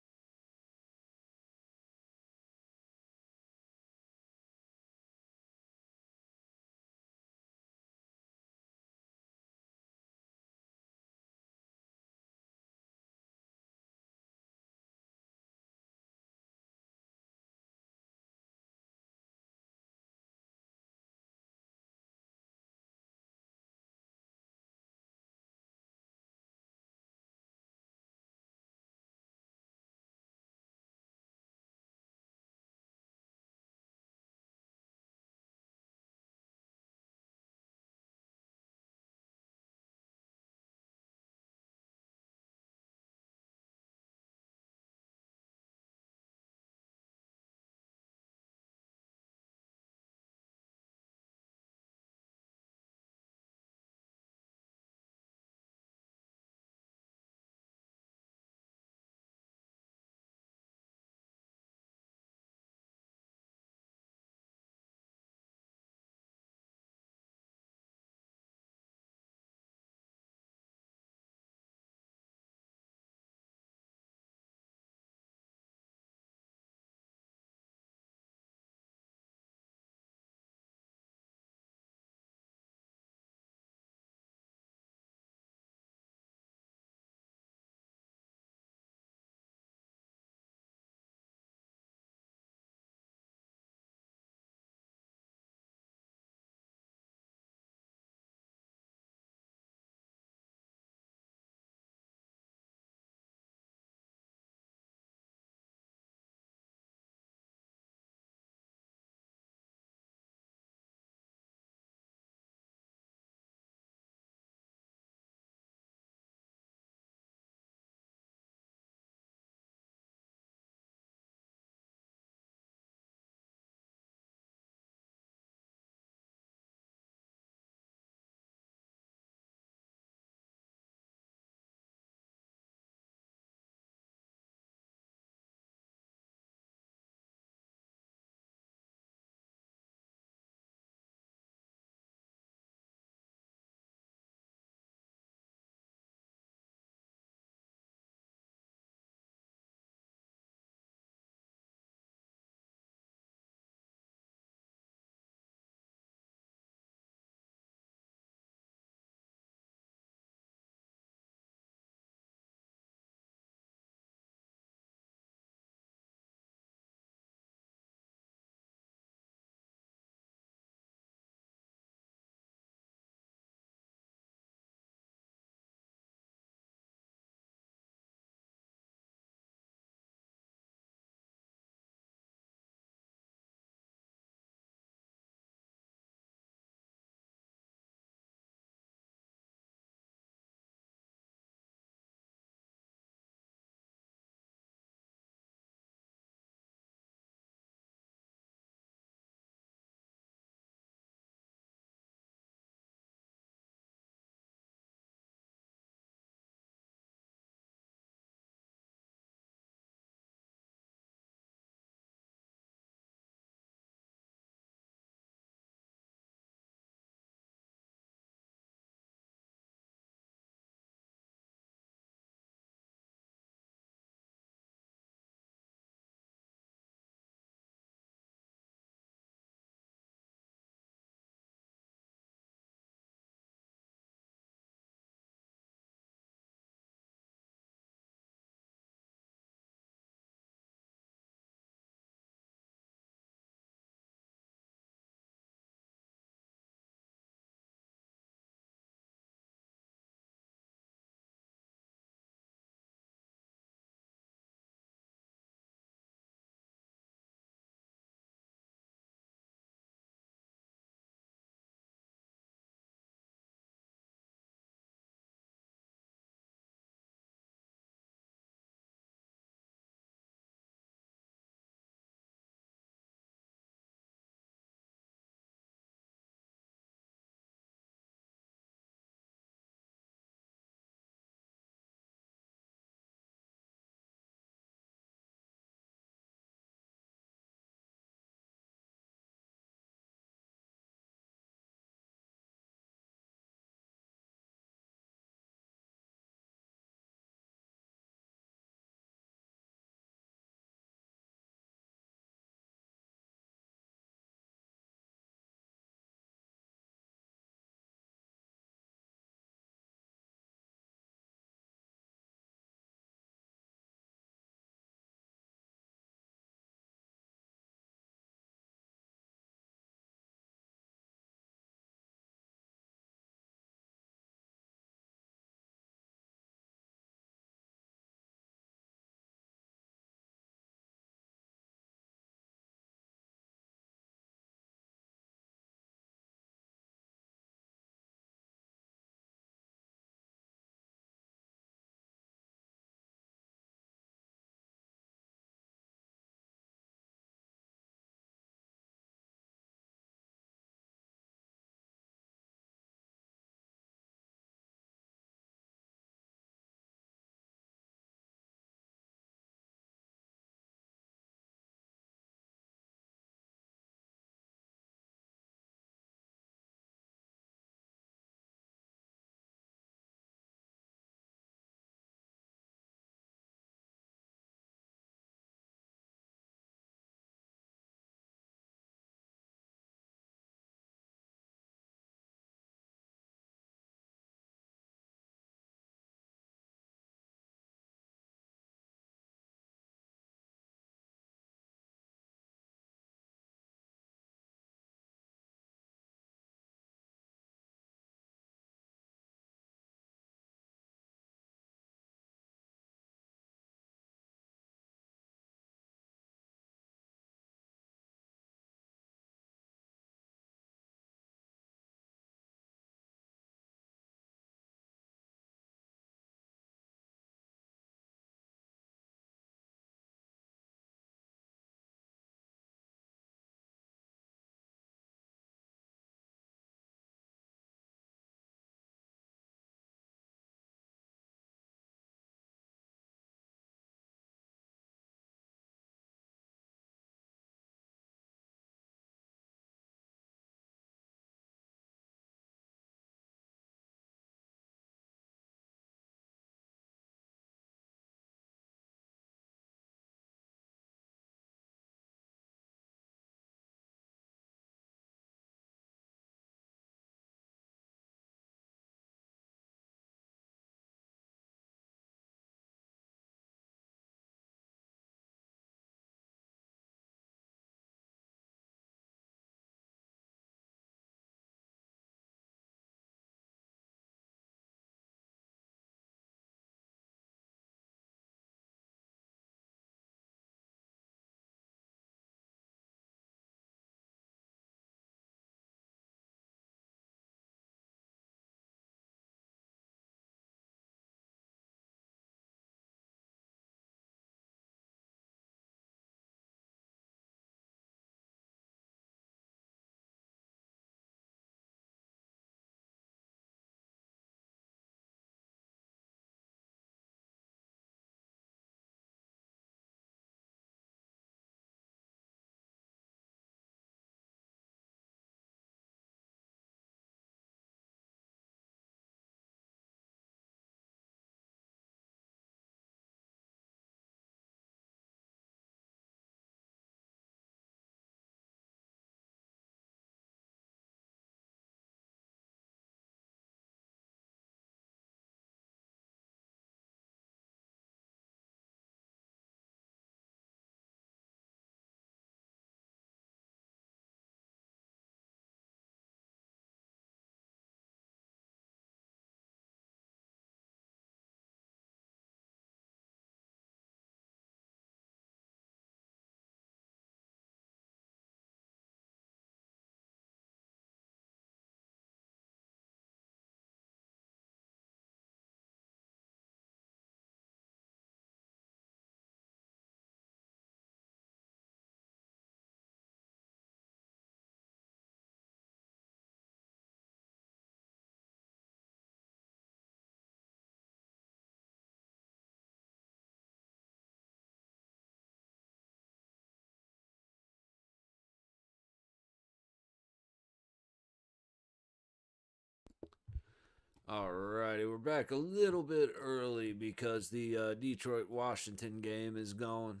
Alrighty, we're back a little bit early because the Detroit Washington game is going.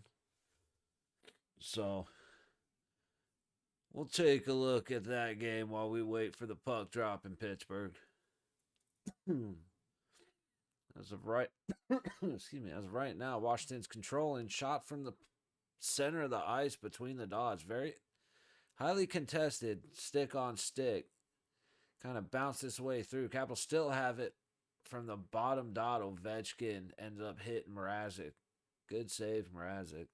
So we'll take a look at that game while we wait for the puck drop in Pittsburgh. As of right, excuse me, as of right now, Washington's controlling shot from the center of the ice between the dots. Very highly contested, stick on stick. Kind of bounced this way through. Capitals still have it from the bottom dot. Ovechkin ended up hitting Mrazek. Good save, Mrazek.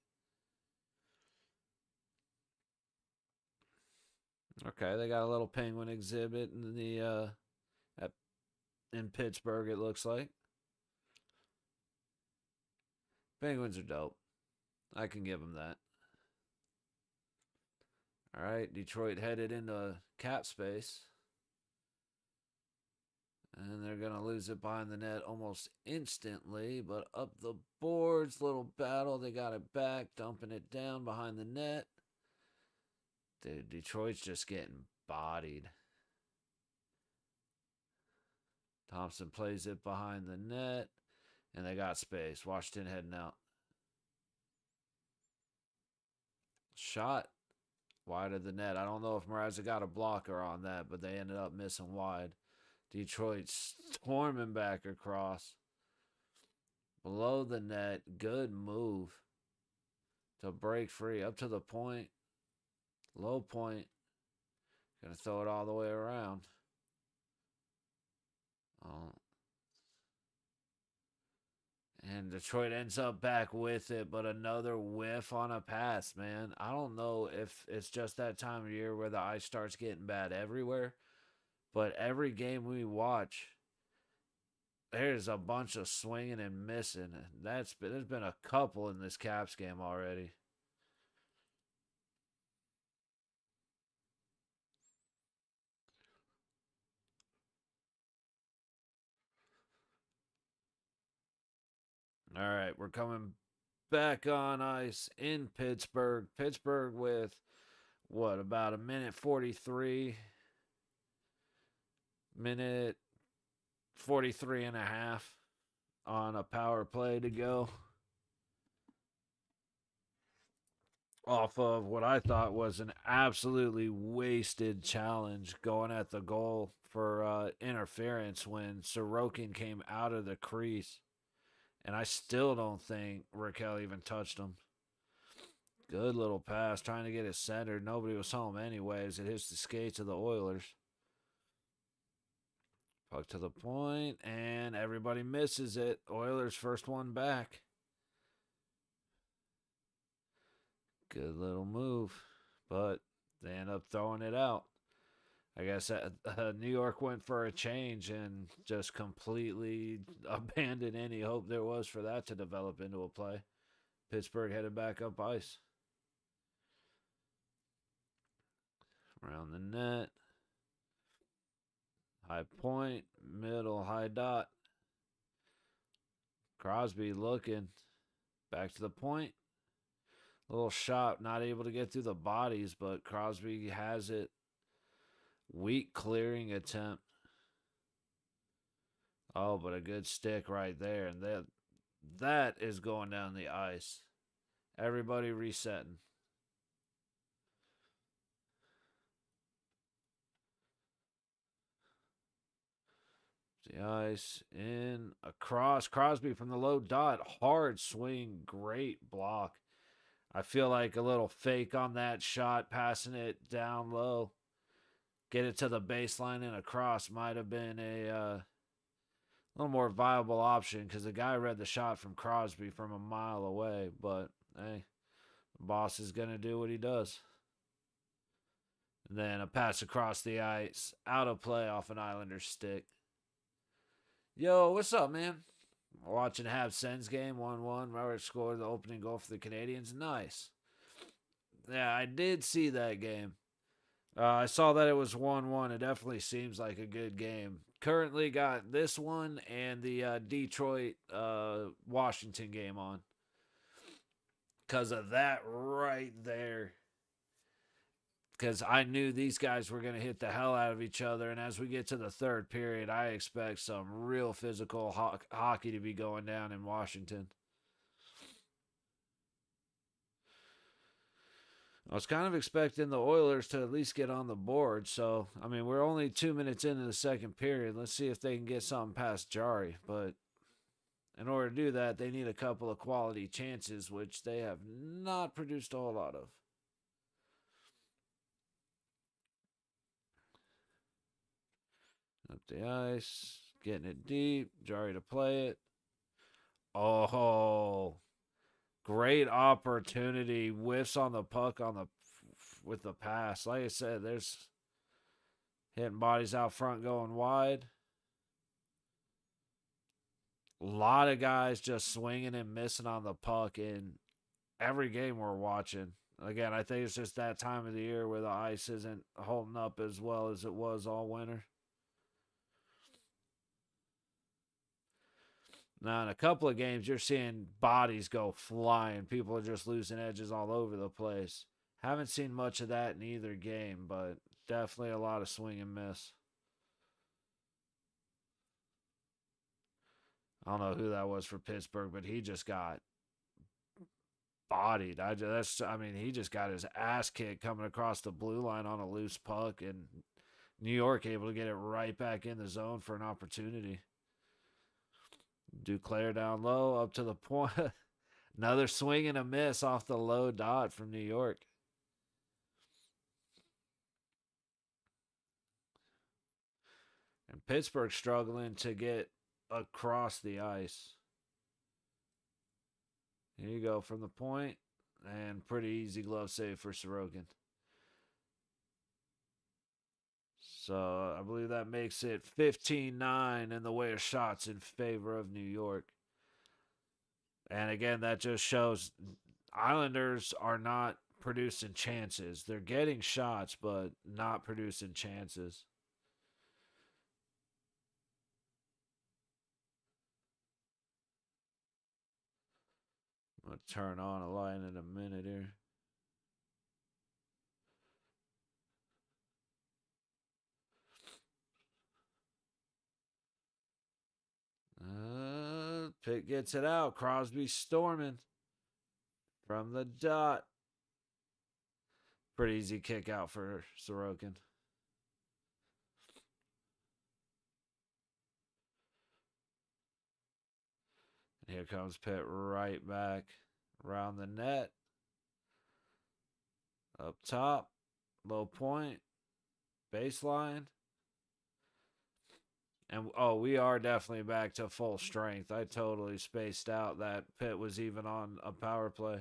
Okay, they got a little penguin exhibit in the in Pittsburgh. It looks like penguins are dope. I can give them that. All right, Detroit headed into cap space. And they're going to lose it behind the net almost instantly. But up the boards, little battle. They got it back, dumping it down behind the net. Dude, Detroit's just getting bodied. Thompson plays it behind the net. And they got space. Washington heading out. Shot wide of the net. I don't know if Mrazek got a blocker on that, but they ended up missing wide. Detroit storming back across. Below the net. Good move to break free. Up to the point. Low point. Gonna throw it all the way around. Oh. And Detroit ends up back with it, but another whiff on a pass, man. I don't know if it's just that time of year where the ice starts getting bad everywhere, but every game we watch, there's a bunch of swinging and missing. There's been a couple in this Caps game already. All right, we're coming back on ice in Pittsburgh. Pittsburgh with what, about a minute 43? Minute 43 and a half on a power play to go. Off of what I thought was an absolutely wasted challenge going at the goal for interference when Sorokin came out of the crease. And I still don't think Raquel even touched him. Good little pass, trying to get it centered. Nobody was home anyways. It hits the skates of the Oilers. Puck to the point, and everybody misses it. Oilers first one back. Good little move, but they end up throwing it out. I guess New York went for a change and just completely abandoned any hope there was for that to develop into a play. Pittsburgh headed back up ice. Around the net. High point, middle, high dot. Crosby looking. Back to the point. Little shot, not able to get through the bodies, but Crosby has it. Weak clearing attempt. Oh, but a good stick right there. And that is going down the ice. Everybody resetting. The ice in across. Crosby from the low dot. Hard swing. Great block. I feel like a little fake on that shot. Passing it down low. Get it to the baseline and across might have been a little more viable option because the guy read the shot from Crosby from a mile away. But, hey, the boss is going to do what he does. And then a pass across the ice. Out of play off an Islanders stick. Yo, what's up, man? Watching Habs Sens game 1-1. Robert scored the opening goal for the Canadians. Nice. Yeah, I did see that game. I saw that it was 1-1. It definitely seems like a good game. Currently got this one and the Detroit Washington game on. Because of that right there. because I knew these guys were going to hit the hell out of each other. And as we get to the third period, I expect some real physical hockey to be going down in Washington. I was kind of expecting the Oilers to at least get on the board. So, I mean, we're only 2 minutes into the second period. Let's see if they can get something past Jari. But in order to do that, they need a couple of quality chances, which they have not produced a whole lot of. Up the ice, getting it deep. Jari to play it. Oh, great opportunity. Whiffs on the puck with the pass. Like I said, there's hitting bodies out front going wide. A lot of guys just swinging and missing on the puck in every game we're watching. Again, I think it's just that time of the year where the ice isn't holding up as well as it was all winter. Now, in a couple of games, you're seeing bodies go flying. People are just losing edges all over the place. Haven't seen much of that in either game, but definitely a lot of swing and miss. I don't know who that was for Pittsburgh, but he just got bodied. He just got his ass kicked coming across the blue line on a loose puck, and New York able to get it right back in the zone for an opportunity. Duclair down low, up to the point. Another swing and a miss off the low dot from New York. And Pittsburgh struggling to get across the ice. Here you go from the point, and pretty easy glove save for Sorokin. So I believe that makes it 15-9 in the way of shots in favor of New York. And again, that just shows Islanders are not producing chances. They're getting shots, but not producing chances. I'm going to turn on a line in a minute here. Pitt gets it out. Crosby storming from the dot. Pretty easy kick out for Sorokin. And here comes Pitt right back around the net. Up top, low point, baseline. And we are definitely back to full strength. I totally spaced out that Pitt was even on a power play.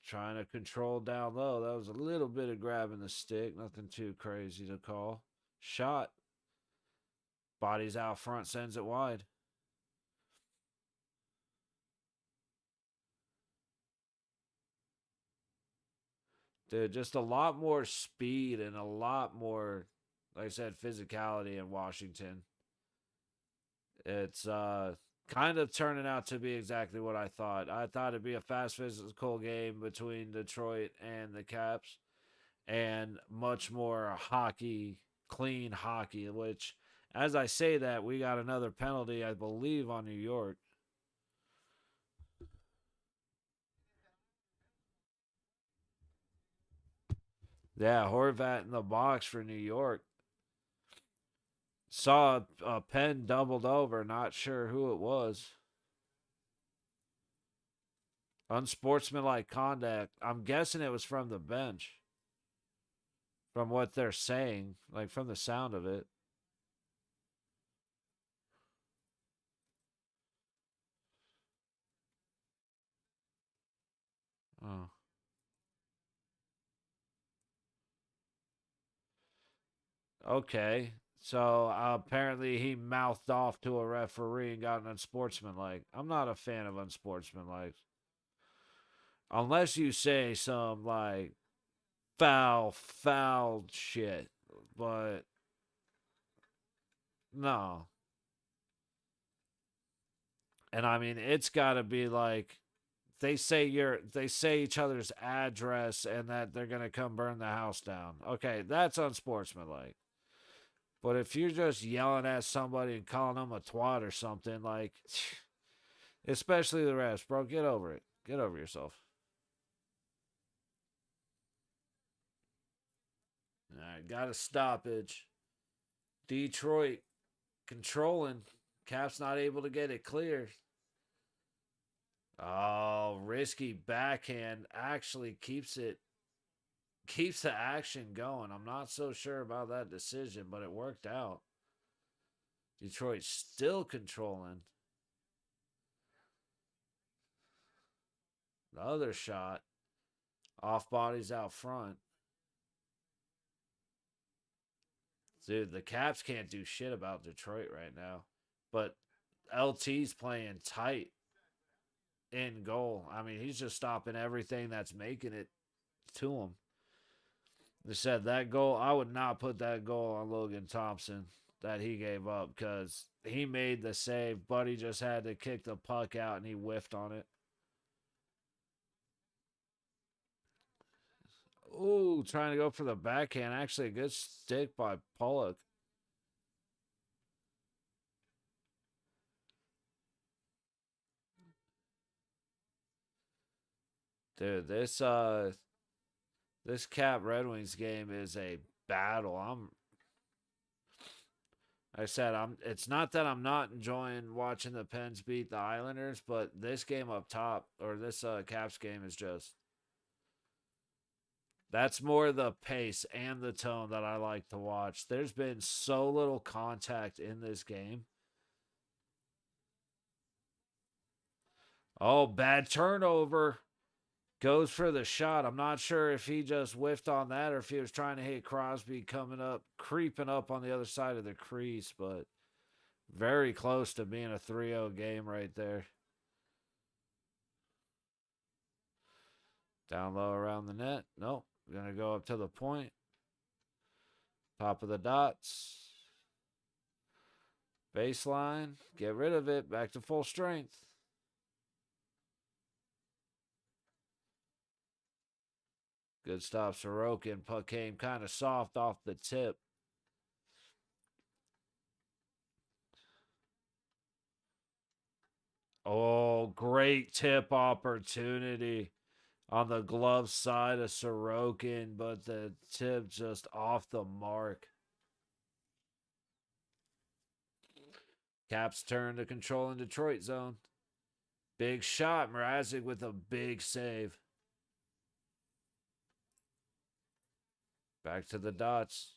Trying to control down low. That was a little bit of grabbing the stick. Nothing too crazy to call. Shot. Bodies out front, sends it wide. Dude, just a lot more speed and a lot more, like I said, physicality in Washington. It's kind of turning out to be exactly what I thought. I thought it'd be a fast, physical game between Detroit and the Caps, and much more hockey, clean hockey, which, as I say that, we got another penalty, I believe, on New York. Yeah, Horvat in the box for New York. Saw a pen doubled over, not sure who it was. Unsportsmanlike conduct. I'm guessing it was from the bench. From what they're saying, like from the sound of it. Oh. Okay. So apparently he mouthed off to a referee and got an unsportsmanlike. I'm not a fan of unsportsmanlike. Unless you say some like foul shit. But no. And I mean, it's got to be like they say each other's address and that they're gonna come burn the house down. Okay, that's unsportsmanlike. But if you're just yelling at somebody and calling them a twat or something, like, especially the refs, bro, get over it. Get over yourself. All right, got a stoppage. Detroit controlling. Cap's not able to get it clear. Oh, risky backhand actually keeps the action going. I'm not so sure about that decision, but it worked out. Detroit still controlling. The other shot, off bodies out front. Dude, the Caps can't do shit about Detroit right now. But LT's playing tight in goal. I mean, he's just stopping everything that's making it to him. They said that goal, I would not put that goal on Logan Thompson that he gave up because he made the save, but he just had to kick the puck out and he whiffed on it. Ooh, trying to go for the backhand. Actually, a good stick by Pollock. Dude, this Cap Red Wings game is a battle. I said it's not that I'm not enjoying watching the Pens beat the Islanders, but this game up top or this Caps game is just that's more the pace and the tone that I like to watch. There's been so little contact in this game. Oh, bad turnover. Goes for the shot. I'm not sure if he just whiffed on that or if he was trying to hit Crosby coming up, creeping up on the other side of the crease, but very close to being a 3-0 game right there. Down low around the net. Nope. Going to go up to the point. Top of the dots. Baseline. Get rid of it. Back to full strength. Good stop, Sorokin. Puck came kind of soft off the tip. Oh, great tip opportunity on the glove side of Sorokin, but the tip just off the mark. Caps turn to control in Detroit zone. Big shot. Mrazek with a big save. Back to the dots.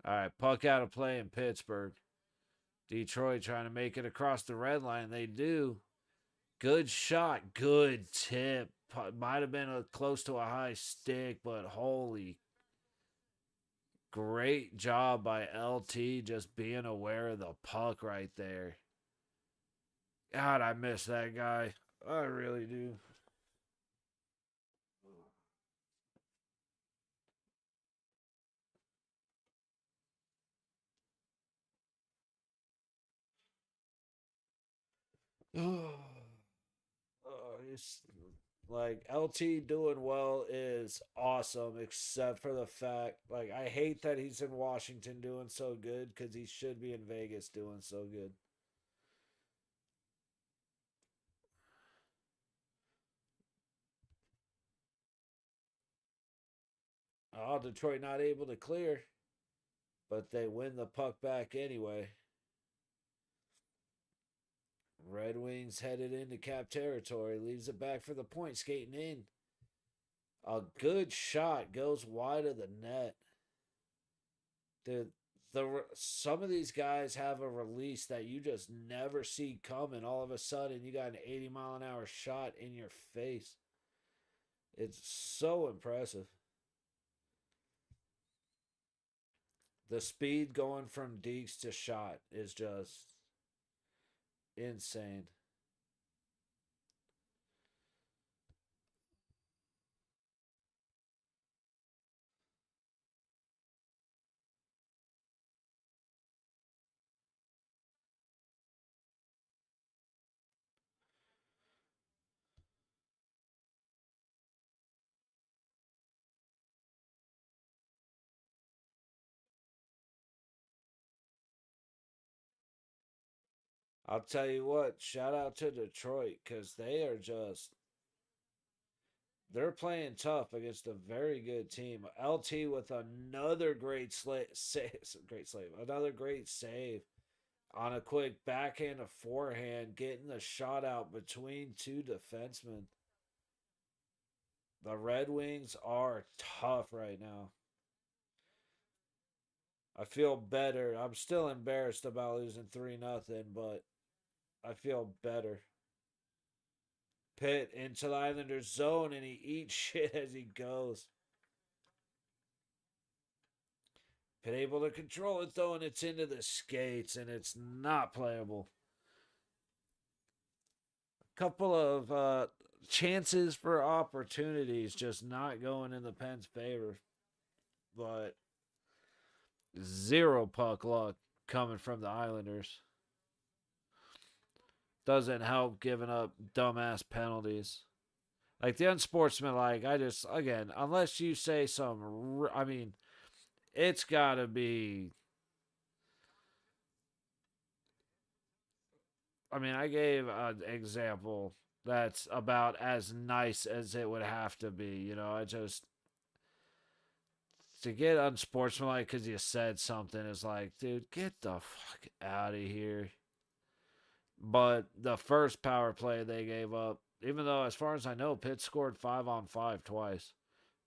All right, puck out of play in Pittsburgh. Detroit trying to make it across the red line. They do. Good shot. Good tip. Might have been close to a high stick, but holy. Great job by LT just being aware of the puck right there. God, I miss that guy. I really do. It's like LT doing well is awesome, except for the fact, like, I hate that he's in Washington doing so good because he should be in Vegas doing so good. Oh, Detroit not able to clear, but they win the puck back anyway. Red Wings headed into Cap territory, leaves it back for the point, skating in. A good shot goes wide of the net. Some of these guys have a release that you just never see coming. All of a sudden, you got an 80-mile-an-hour shot in your face. It's so impressive. The speed going from dekes to shot is just insane. I'll tell you what, shout out to Detroit because they're playing tough against a very good team. LT with another another great save on a quick backhand or forehand, getting the shot out between two defensemen. The Red Wings are tough right now. I feel better. I'm still embarrassed about losing 3-0, but I feel better. Pitt into the Islanders zone and he eats shit as he goes. Pitt able to control it though, and it's into the skates and it's not playable. A couple of chances for opportunities just not going in the Penn's favor. But zero puck luck coming from the Islanders. Doesn't help giving up dumbass penalties. Like the unsportsmanlike, again, unless you say some, I mean, it's got to be. I mean, I gave an example that's about as nice as it would have to be. I just. To get unsportsmanlike because you said something is like, dude, get the fuck out of here. But the first power play they gave up, even though, as far as I know, Pitt scored 5-on-5 twice.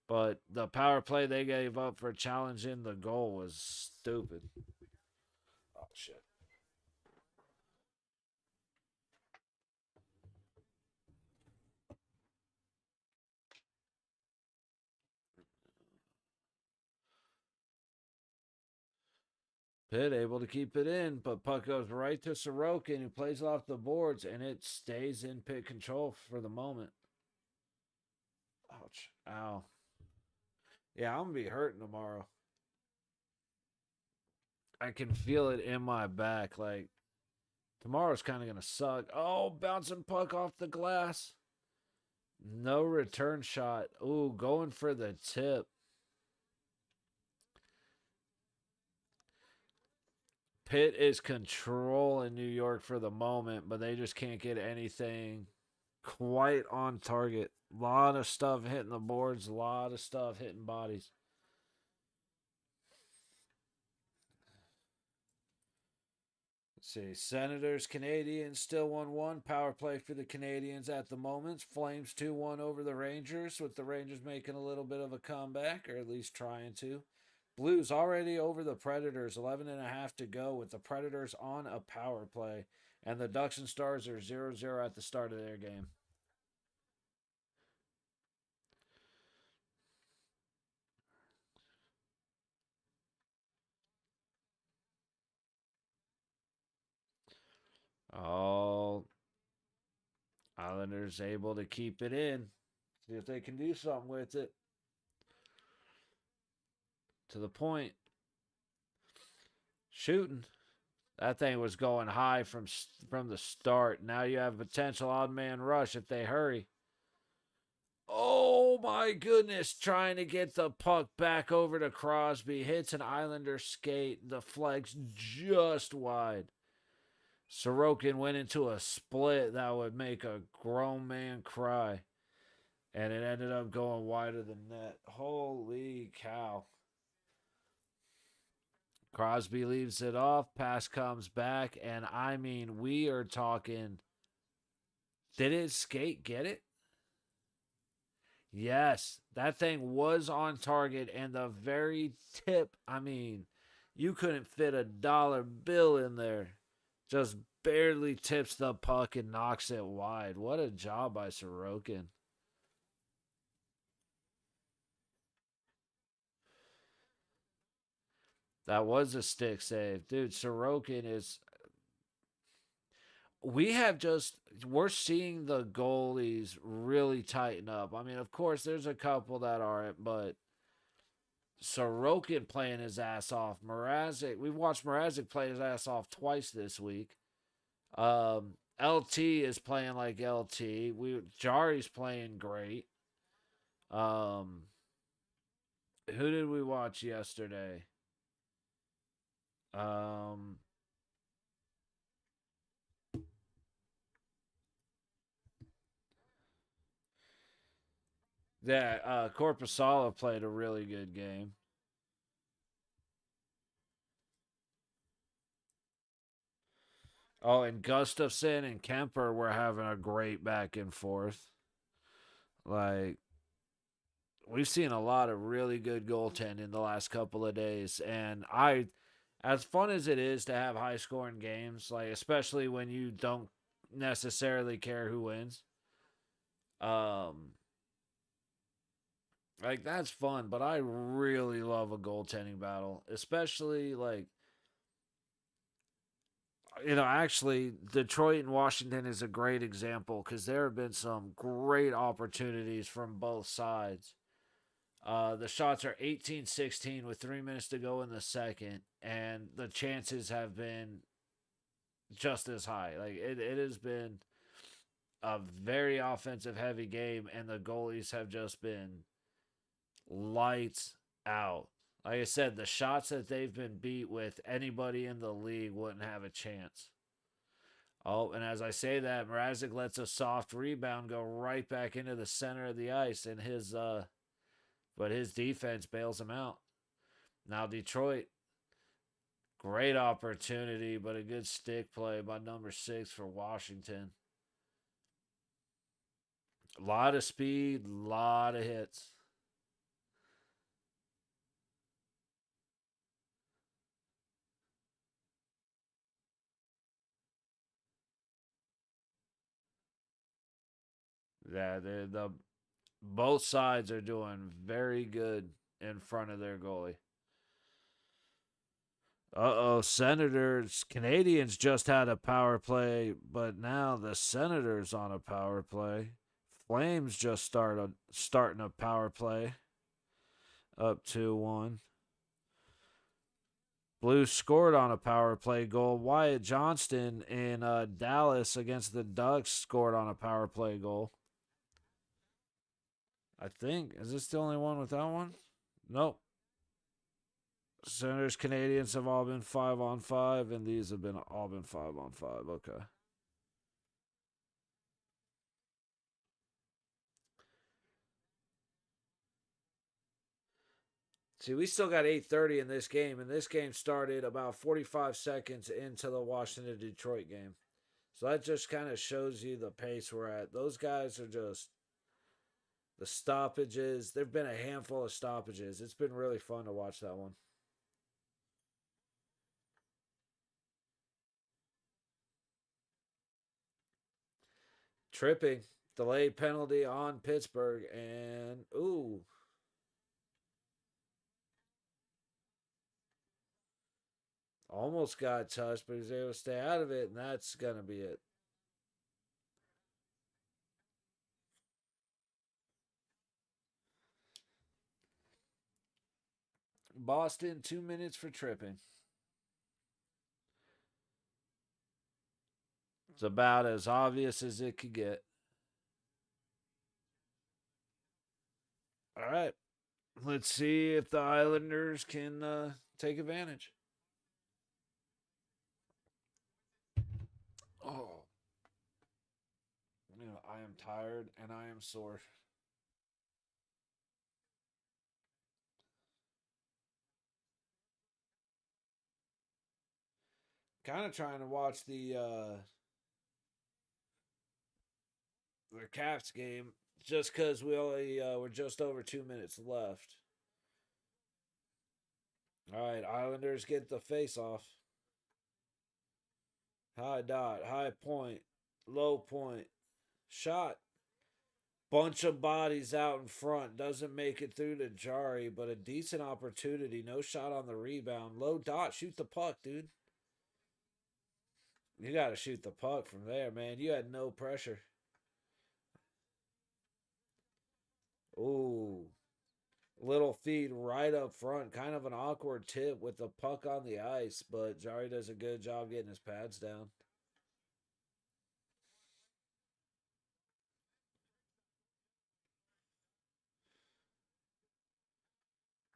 But the power play they gave up for challenging the goal was stupid. Oh, shit. Pitt able to keep it in, but puck goes right to Sorokin, who plays it off the boards, and it stays in Pitt control for the moment. Ouch. Ow. Yeah, I'm going to be hurting tomorrow. I can feel it in my back. Like, tomorrow's kind of going to suck. Oh, bouncing puck off the glass. No return shot. Ooh, going for the tip. Pitt is controlling New York for the moment, but they just can't get anything quite on target. A lot of stuff hitting the boards, a lot of stuff hitting bodies. Let's see. Senators, Canadiens still 1-1. Power play for the Canadiens at the moment. Flames 2-1 over the Rangers, with the Rangers making a little bit of a comeback, or at least trying to. Blues already over the Predators, 11.5 to go, with the Predators on a power play. And the Ducks and Stars are 0-0 at the start of their game. All Islanders able to keep it in. See if they can do something with it. To the point. Shooting. That thing was going high from the start. Now you have a potential odd man rush if they hurry. Oh my goodness, trying to get the puck back over to Crosby. Hits an Islander skate. The flag's just wide. Sorokin went into a split that would make a grown man cry. And it ended up going wider than net. Holy cow. Crosby leaves it off. Pass comes back. And I mean, we are talking. Did his skate get it? Yes. That thing was on target. And the very tip, I mean, you couldn't fit a dollar bill in there. Just barely tips the puck and knocks it wide. What a job by Sorokin. That was a stick save. Dude, Sorokin is. We're seeing the goalies really tighten up. I mean, of course, there's a couple that aren't, but Sorokin playing his ass off. We've watched Mrazek play his ass off twice this week. LT is playing like LT. Jari's playing great. Who did we watch yesterday? Um, Yeah, Corpusala played a really good game. Oh, and Gustafson and Kemper were having a great back and forth. Like, we've seen a lot of really good goaltending the last couple of days. And as fun as it is to have high scoring games, like, especially when you don't necessarily care who wins, um, like, that's fun. But I really love a goaltending battle, especially, like, actually, Detroit and Washington is a great example because there have been some great opportunities from both sides. The shots are 18-16 with 3 minutes to go in the second, and the chances have been just as high. Like, it has been a very offensive heavy game, and the goalies have just been lights out. Like I said, the shots that they've been beat with, anybody in the league wouldn't have a chance. Oh, and as I say that, Mrazek lets a soft rebound go right back into the center of the ice, and but his defense bails him out. Now Detroit, great opportunity, but a good stick play by number 6 for Washington. A lot of speed, a lot of hits. Yeah, the both sides are doing very good in front of their goalie. Senators, Canadians just had a power play, but now the Senators on a power play. Flames just starting a power play, up 2-1. Blues scored on a power play goal. Wyatt Johnston in Dallas against the Ducks scored on a power play goal. I think. Is this the only one with that one? Nope. Senators, Canadians have all been 5-on-5, and these have been all been 5-on-5. Okay. See, we still got 8:30 in this game, and this game started about 45 seconds into the Washington Detroit game. So that just kind of shows you the pace we're at. Those guys are just the stoppages. There've been a handful of stoppages. It's been really fun to watch that one. Tripping, delayed penalty on Pittsburgh, and ooh, almost got touched, but he's able to stay out of it, and that's gonna be it. Boston, 2 minutes for tripping. It's about as obvious as it could get. All right, let's see if the Islanders can take advantage. Oh, I am tired and I am sore. Kind of trying to watch the Caps game just because we only we're just over 2 minutes left. All right, Islanders get the face off. High dot, high point, low point, shot. Bunch of bodies out in front. Doesn't make it through to Jari, but a decent opportunity. No shot on the rebound. Low dot. Shoot the puck, dude. You got to shoot the puck from there, man. You had no pressure. Ooh. Little feed right up front. Kind of an awkward tip with the puck on the ice, but Jari does a good job getting his pads down.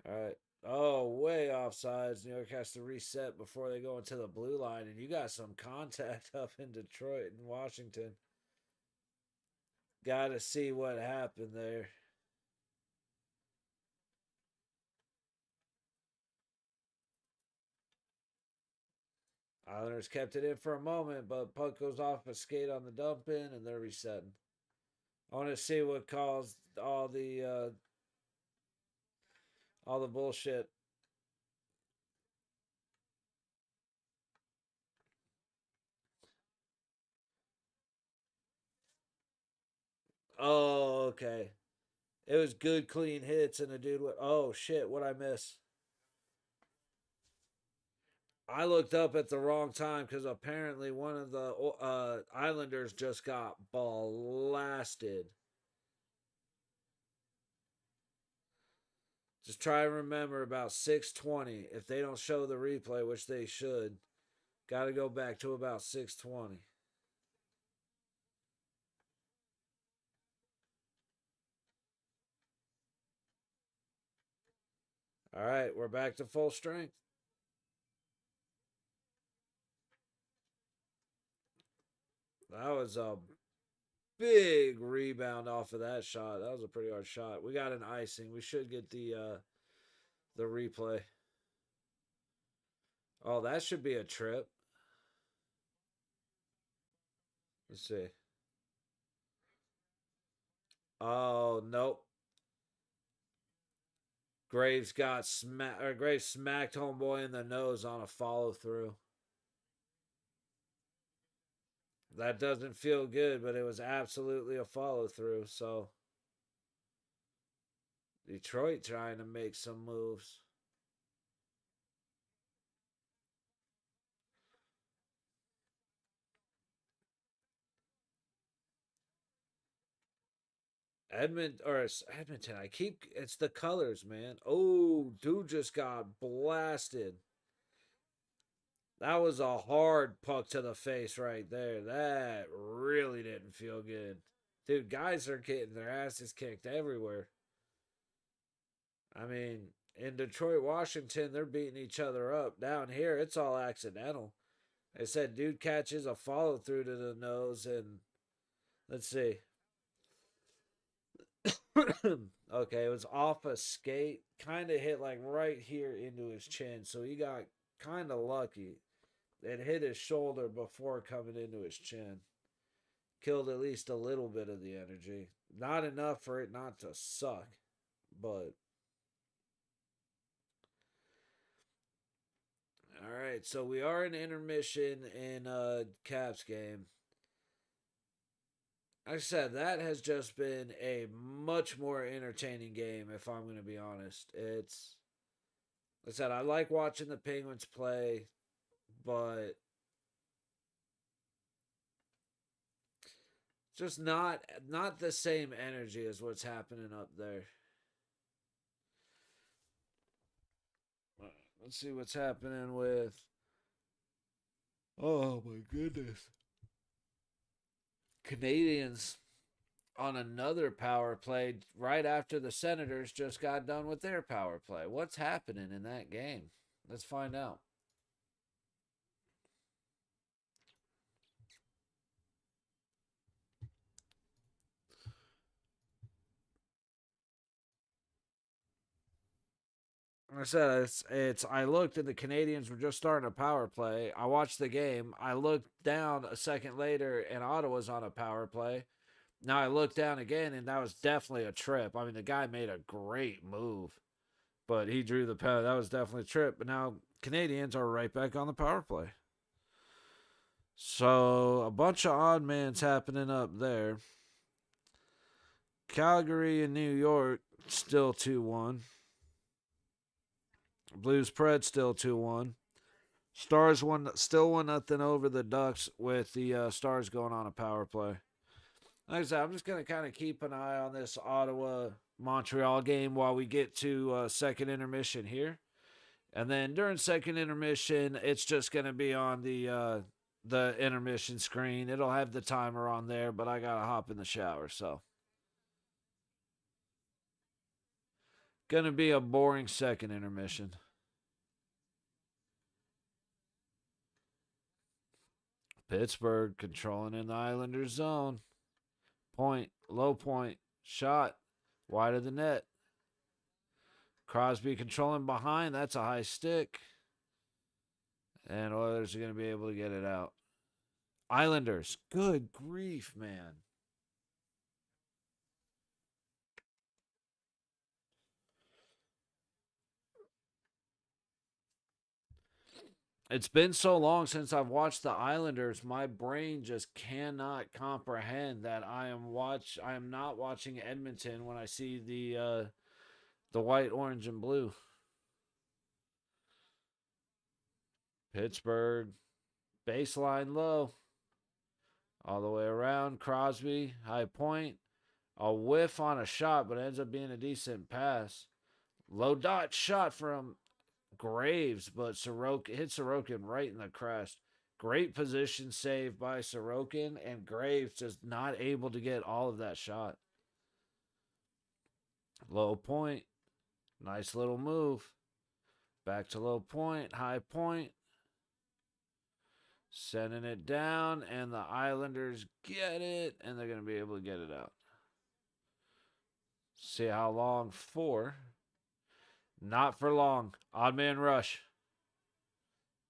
All right. Oh, way offsides. New York has to reset before they go into the blue line, and you got some contact up in Detroit and Washington. Got to see what happened there. Islanders kept it in for a moment, but puck goes off a skate on the dump in, and they're resetting. I want to see what caused all the bullshit. Oh, okay. It was good, clean hits, and the dude went, oh, shit, what I miss? I looked up at the wrong time because apparently one of the Islanders just got blasted. Just try and remember about 6:20. If they don't show the replay, which they should, got to go back to about 6:20. All right, we're back to full strength. That was a big rebound off of that shot. That was a pretty hard shot. We got an icing. We should get the replay. Oh, that should be a trip. Let's see. Oh, nope. Graves smacked homeboy in the nose on a follow through. That doesn't feel good, but it was absolutely a follow through. So Detroit trying to make some moves. Edmonton. It's the colors, man. Oh, dude just got blasted. That was a hard puck to the face right there. That really didn't feel good. Dude, guys are getting their asses kicked everywhere. I mean, in Detroit, Washington, they're beating each other up. Down here, it's all accidental. They said dude catches a follow through to the nose, and let's see. Okay, it was off a skate, kind of hit like right here into his chin, so he got kind of lucky. It hit his shoulder before coming into his chin. Killed at least a little bit of the energy. Not enough for it not to suck, but all right. So we are in intermission in Caps game. Like I said, that has just been a much more entertaining game. If I'm going to be honest, like I said, I like watching the Penguins play, but just not the same energy as what's happening up there. Let's see what's happening with. Oh my goodness. Canadians on another power play right after the Senators just got done with their power play. What's happening in that game? Let's find out. Like I said, it's. I looked and the Canadians were just starting a power play. I watched the game. I looked down a second later and Ottawa's on a power play. Now I looked down again and that was definitely a trip. I mean, the guy made a great move, but he drew the penalty. That was definitely a trip. But now Canadians are right back on the power play. So a bunch of odd mans happening up there. Calgary and New York still 2-1. Blues Pred still 2-1. Stars still 1-0 over the Ducks with the Stars going on a power play. Like I said, I'm just going to kind of keep an eye on this Ottawa Montreal game while we get to second intermission here. And then during second intermission, it's just going to be on the intermission screen. It'll have the timer on there, but I got to hop in the shower, so. Going to be a boring second intermission. Pittsburgh controlling in the Islanders zone. Point, low point, shot, wide of the net. Crosby controlling behind. That's a high stick. And Oilers are going to be able to get it out. Islanders. Good grief, man. It's been so long since I've watched the Islanders. My brain just cannot comprehend that I am not watching Edmonton when I see the white, orange, and blue. Pittsburgh, baseline low, all the way around. Crosby, high point, a whiff on a shot, but it ends up being a decent pass. Low dot shot from Graves, but Sorokin hit Sorokin right in the crest. Great position save by Sorokin, and Graves just not able to get all of that shot. Low point, nice little move. Back to low point, high point. Sending it down, and the Islanders get it, and they're going to be able to get it out. See how long for. Not for long. Odd man rush.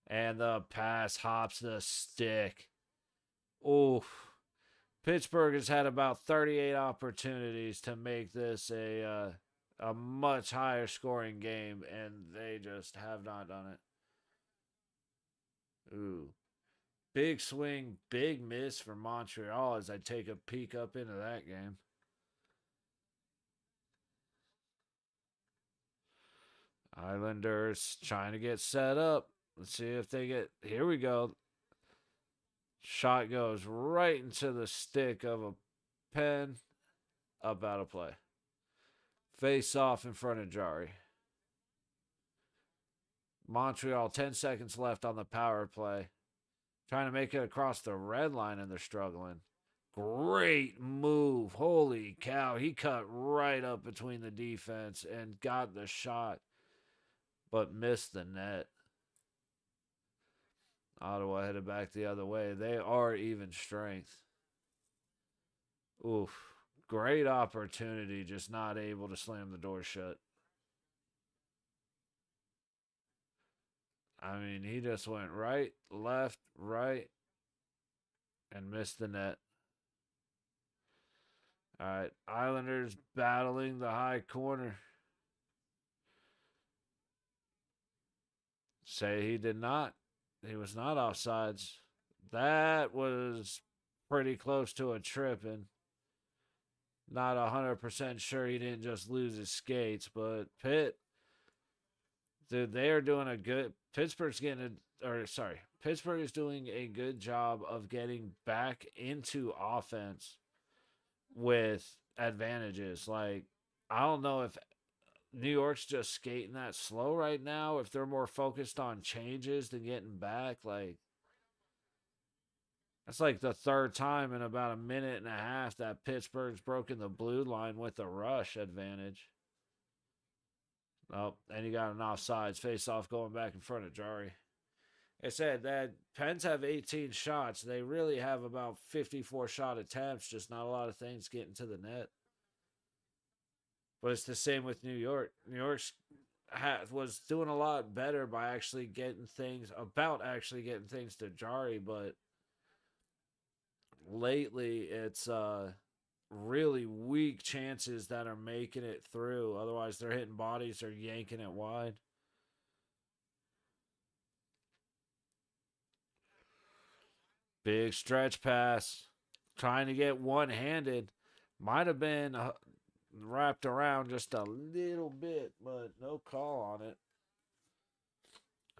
And the pass hops the stick. Oof. Pittsburgh has had about 38 opportunities to make this a much higher scoring game, and they just have not done it. Ooh. Big swing, big miss for Montreal as I take a peek up into that game. Islanders trying to get set up. Let's see if they get. Here we go. Shot goes right into the stick of a pen. Up out of play. Face off in front of Jari. Montreal, 10 seconds left on the power play. Trying to make it across the red line, and they're struggling. Great move. Holy cow. He cut right up between the defense and got the shot, but missed the net. Ottawa headed back the other way. They are even strength. Oof. Great opportunity, just not able to slam the door shut. I mean, he just went right, left, right, and missed the net. All right, Islanders battling the high corner. Say he did not. He was not offsides. That was pretty close to a tripping. Not 100% sure he didn't just lose his skates, but Pitt, dude, they are doing a good. Pittsburgh is doing a good job of getting back into offense with advantages. Like, I don't know if New York's just skating that slow right now, if they're more focused on changes than getting back. Like, that's like the third time in about a minute and a half that Pittsburgh's broken the blue line with a rush advantage. Oh, and you got an offsides face off going back in front of Jari. I said that Pens have 18 shots. They really have about 54 shot attempts, just not a lot of things getting to the net. But it's the same with New York. New York was doing a lot better by actually getting things to Jari, but lately it's really weak chances that are making it through. Otherwise, they're hitting bodies or yanking it wide. Big stretch pass. Trying to get one-handed. Might have been wrapped around just a little bit, but no call on it.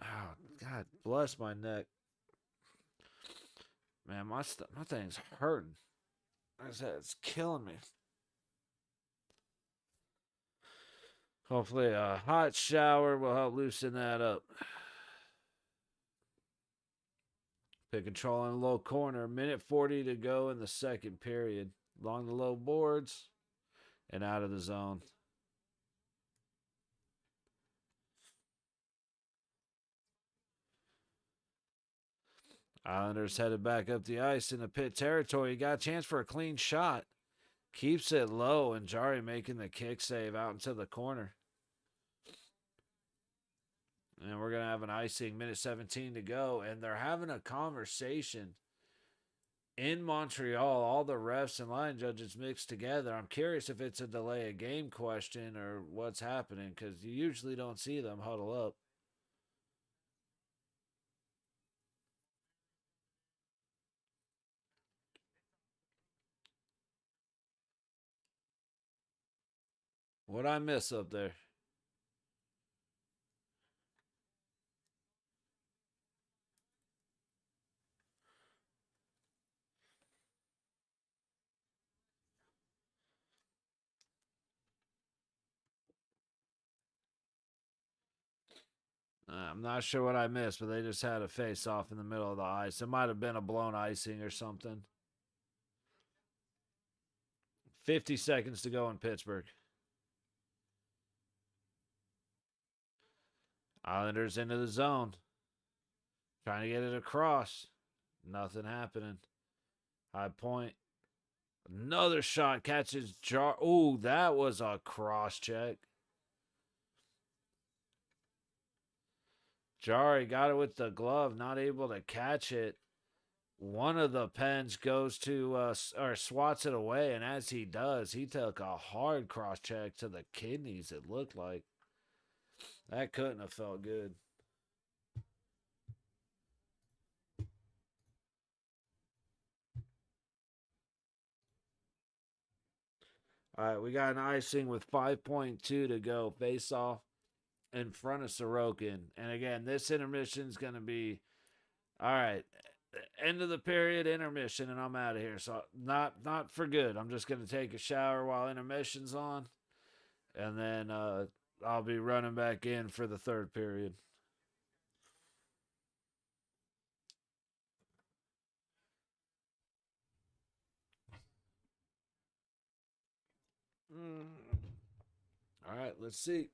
Oh, God bless my neck. Man, my thing's hurting. I said, it's killing me. Hopefully a hot shower will help loosen that up. Pick control in the low corner. Minute 40 to go in the second period. Along the low boards and out of the zone. Islanders headed back up the ice in the Pitt territory. Got a chance for a clean shot. Keeps it low, and Jari making the kick save out into the corner. And we're going to have an icing, minute 17 to go. And they're having a conversation in Montreal. All the refs and line judges mixed together. I'm curious if it's a delay of game question or what's happening, because you usually don't see them huddle up. What'd I miss up there? I'm not sure what I missed, but they just had a face off in the middle of the ice. It might have been a blown icing or something. 50 seconds to go in Pittsburgh. Islanders into the zone. Trying to get it across. Nothing happening. High point. Another shot catches Jar. Ooh, that was a cross check. Jari got it with the glove, not able to catch it. One of the Pens goes to, or swats it away, and as he does, he took a hard cross check to the kidneys, it looked like. That couldn't have felt good. All right, we got an icing with 5.2 to go. Face off in front of Sorokin. And again, this intermission is going to be, all right, end of the period, intermission, and I'm out of here. So not for good. I'm just going to take a shower while intermission's on, and then I'll be running back in for the third period. All right, let's see.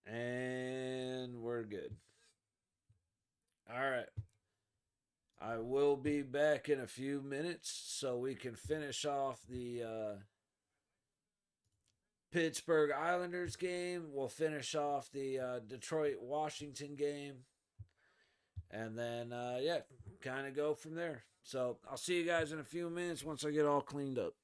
And we're good. All right. I will be back in a few minutes so we can finish off the Pittsburgh Islanders game. We'll finish off the Detroit Washington game. And then, yeah, kind of go from there. So I'll see you guys in a few minutes once I get all cleaned up.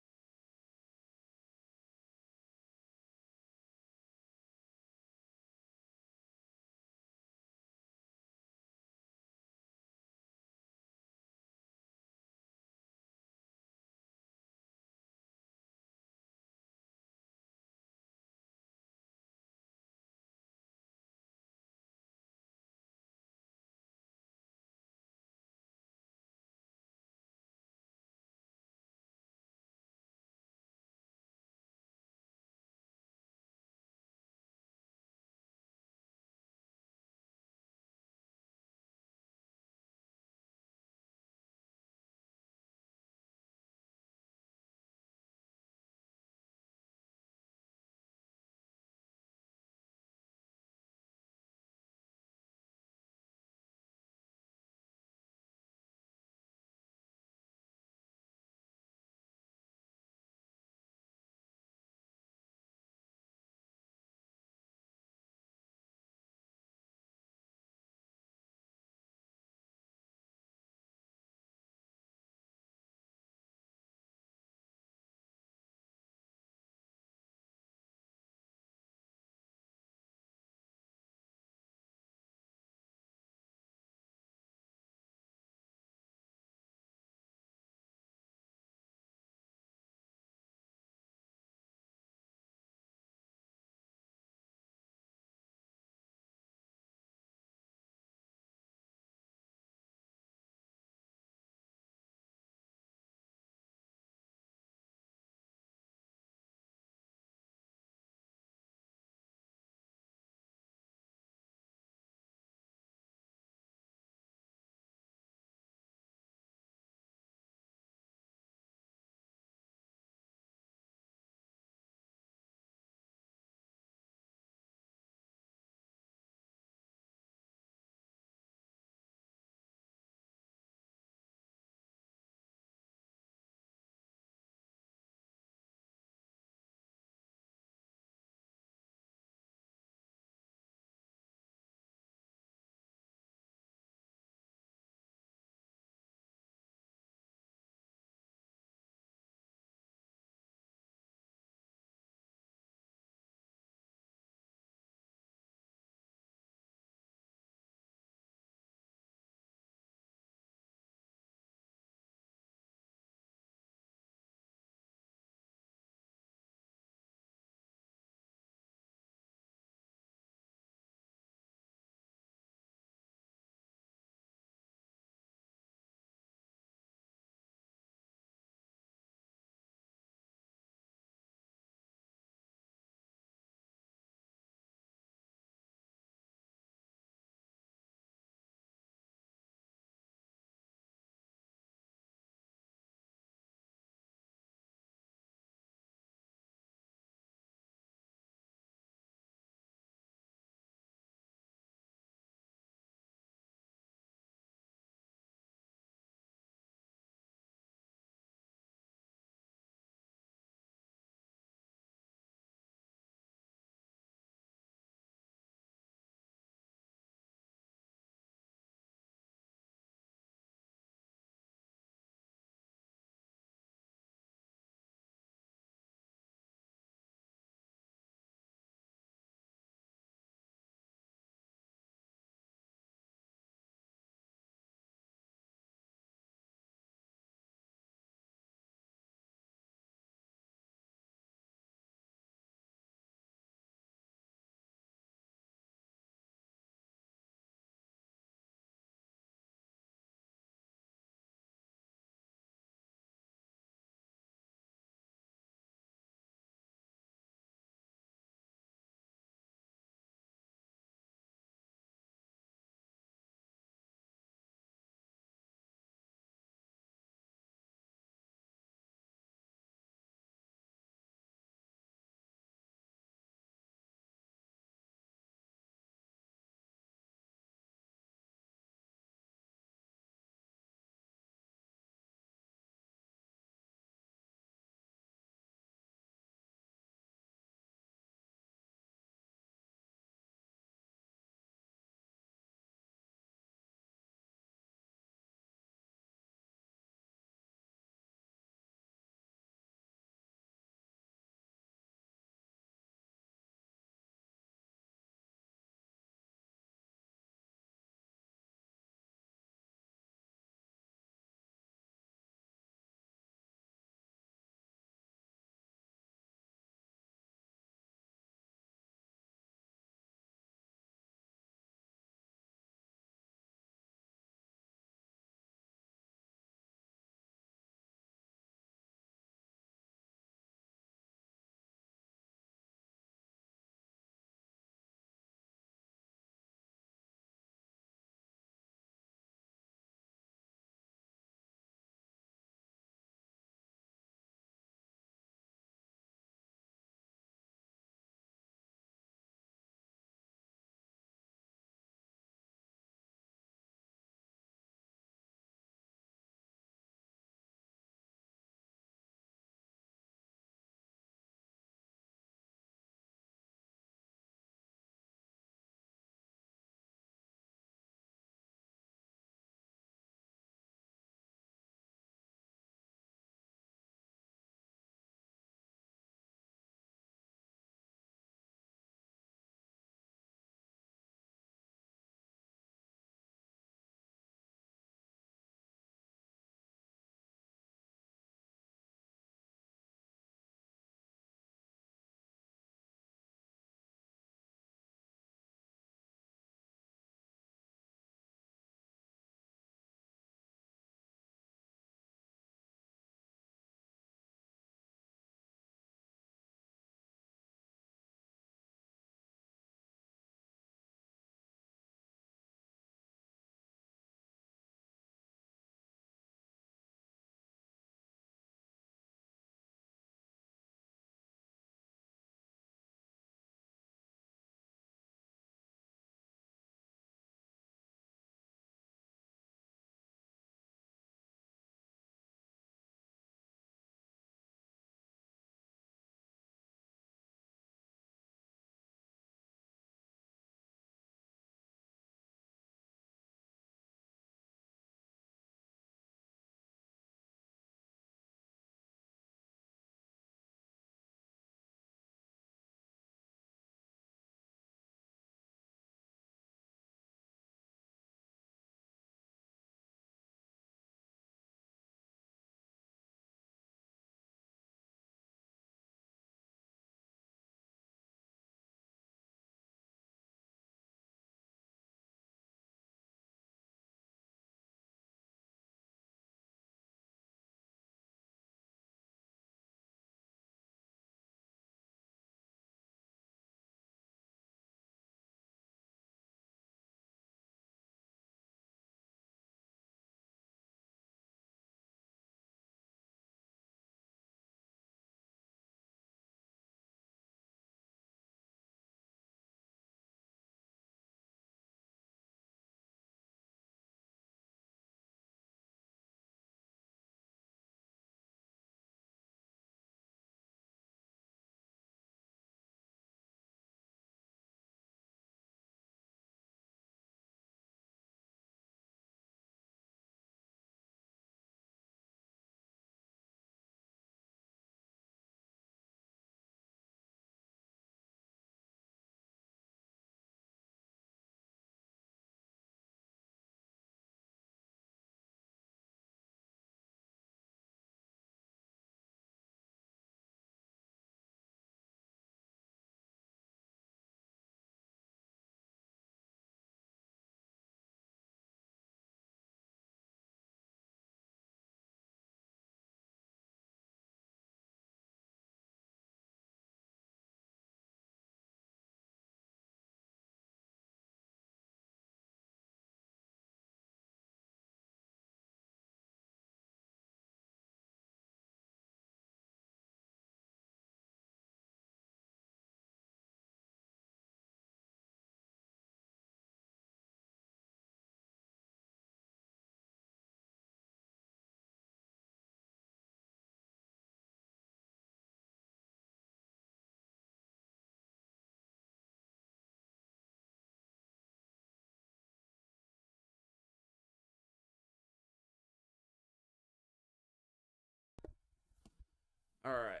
All right.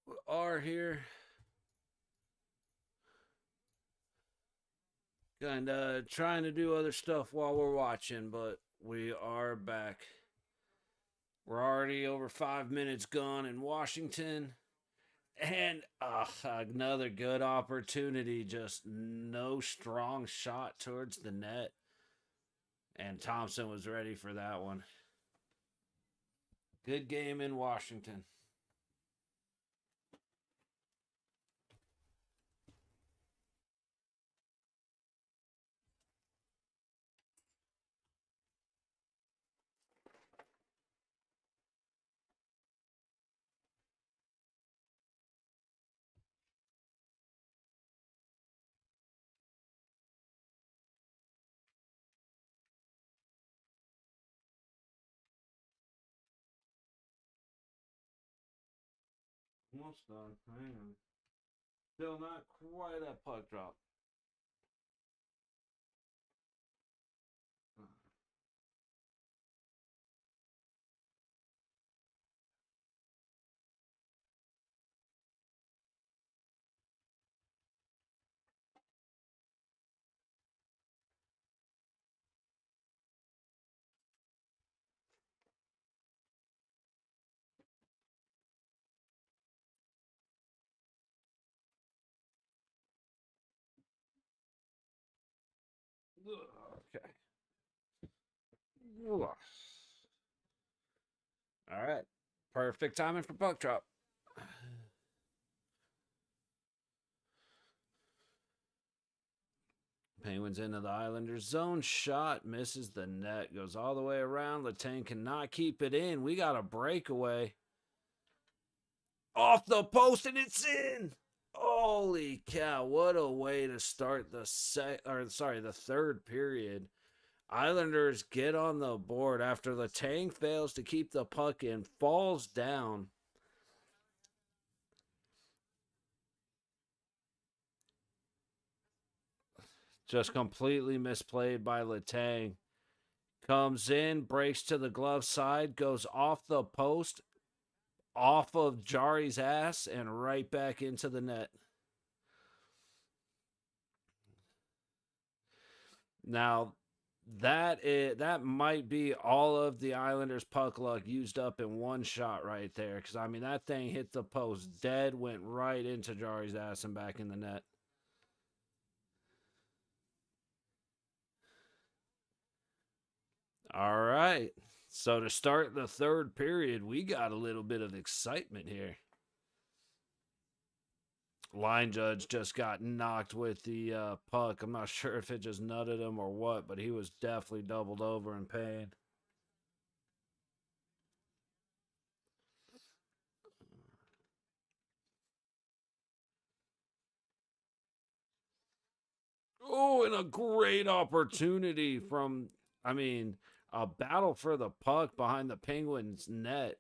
We are here. Kind of trying to do other stuff while we're watching, but we are back. We're already over 5 minutes gone in Washington. And another good opportunity. Just no strong shot towards the net. And Thompson was ready for that one. Good game in Washington. Almost done. Hang on. Still not quite a puck drop. Okay. All right. Perfect timing for puck drop. Penguins into the Islanders zone. Shot misses the net. Goes all the way around. Letang cannot keep it in. We got a breakaway. Off the post and it's in. Holy cow! What a way to start the third period. Islanders get on the board after Letang fails to keep the puck in, falls down. Just completely misplayed by Letang. Comes in, breaks to the glove side, goes off the post, off of Jari's ass, and right back into the net. Now, that might be all of the Islanders' puck luck used up in one shot right there. Because, I mean, that thing hit the post dead, went right into Jari's ass and back in the net. All right. So to start the third period, we got a little bit of excitement here. Line judge just got knocked with the puck. I'm not sure if it just nutted him or what, but he was definitely doubled over in pain. Oh, and a great opportunity from, I mean, a battle for the puck behind the Penguins' net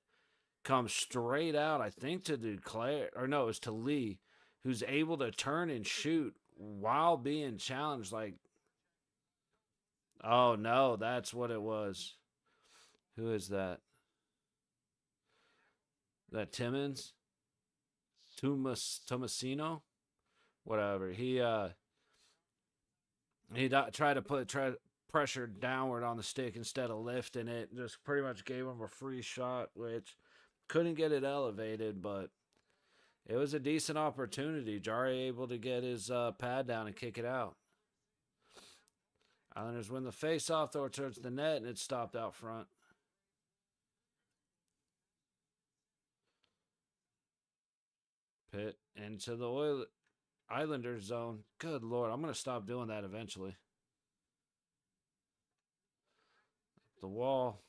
comes straight out, I think, to Duclair, or no, it's to Lee, who's able to turn and shoot while being challenged. Like, oh no, that's what it was. Who is that? That Timmons? Tomasino? Whatever. He tried to put pressure downward on the stick instead of lifting it. Just pretty much gave him a free shot, which couldn't get it elevated, but it was a decent opportunity. Jari able to get his pad down and kick it out. Islanders win the face-off, throw it towards the net, and it stopped out front. Pitt into the Islanders zone. Good Lord, I'm going to stop doing that eventually. The wall.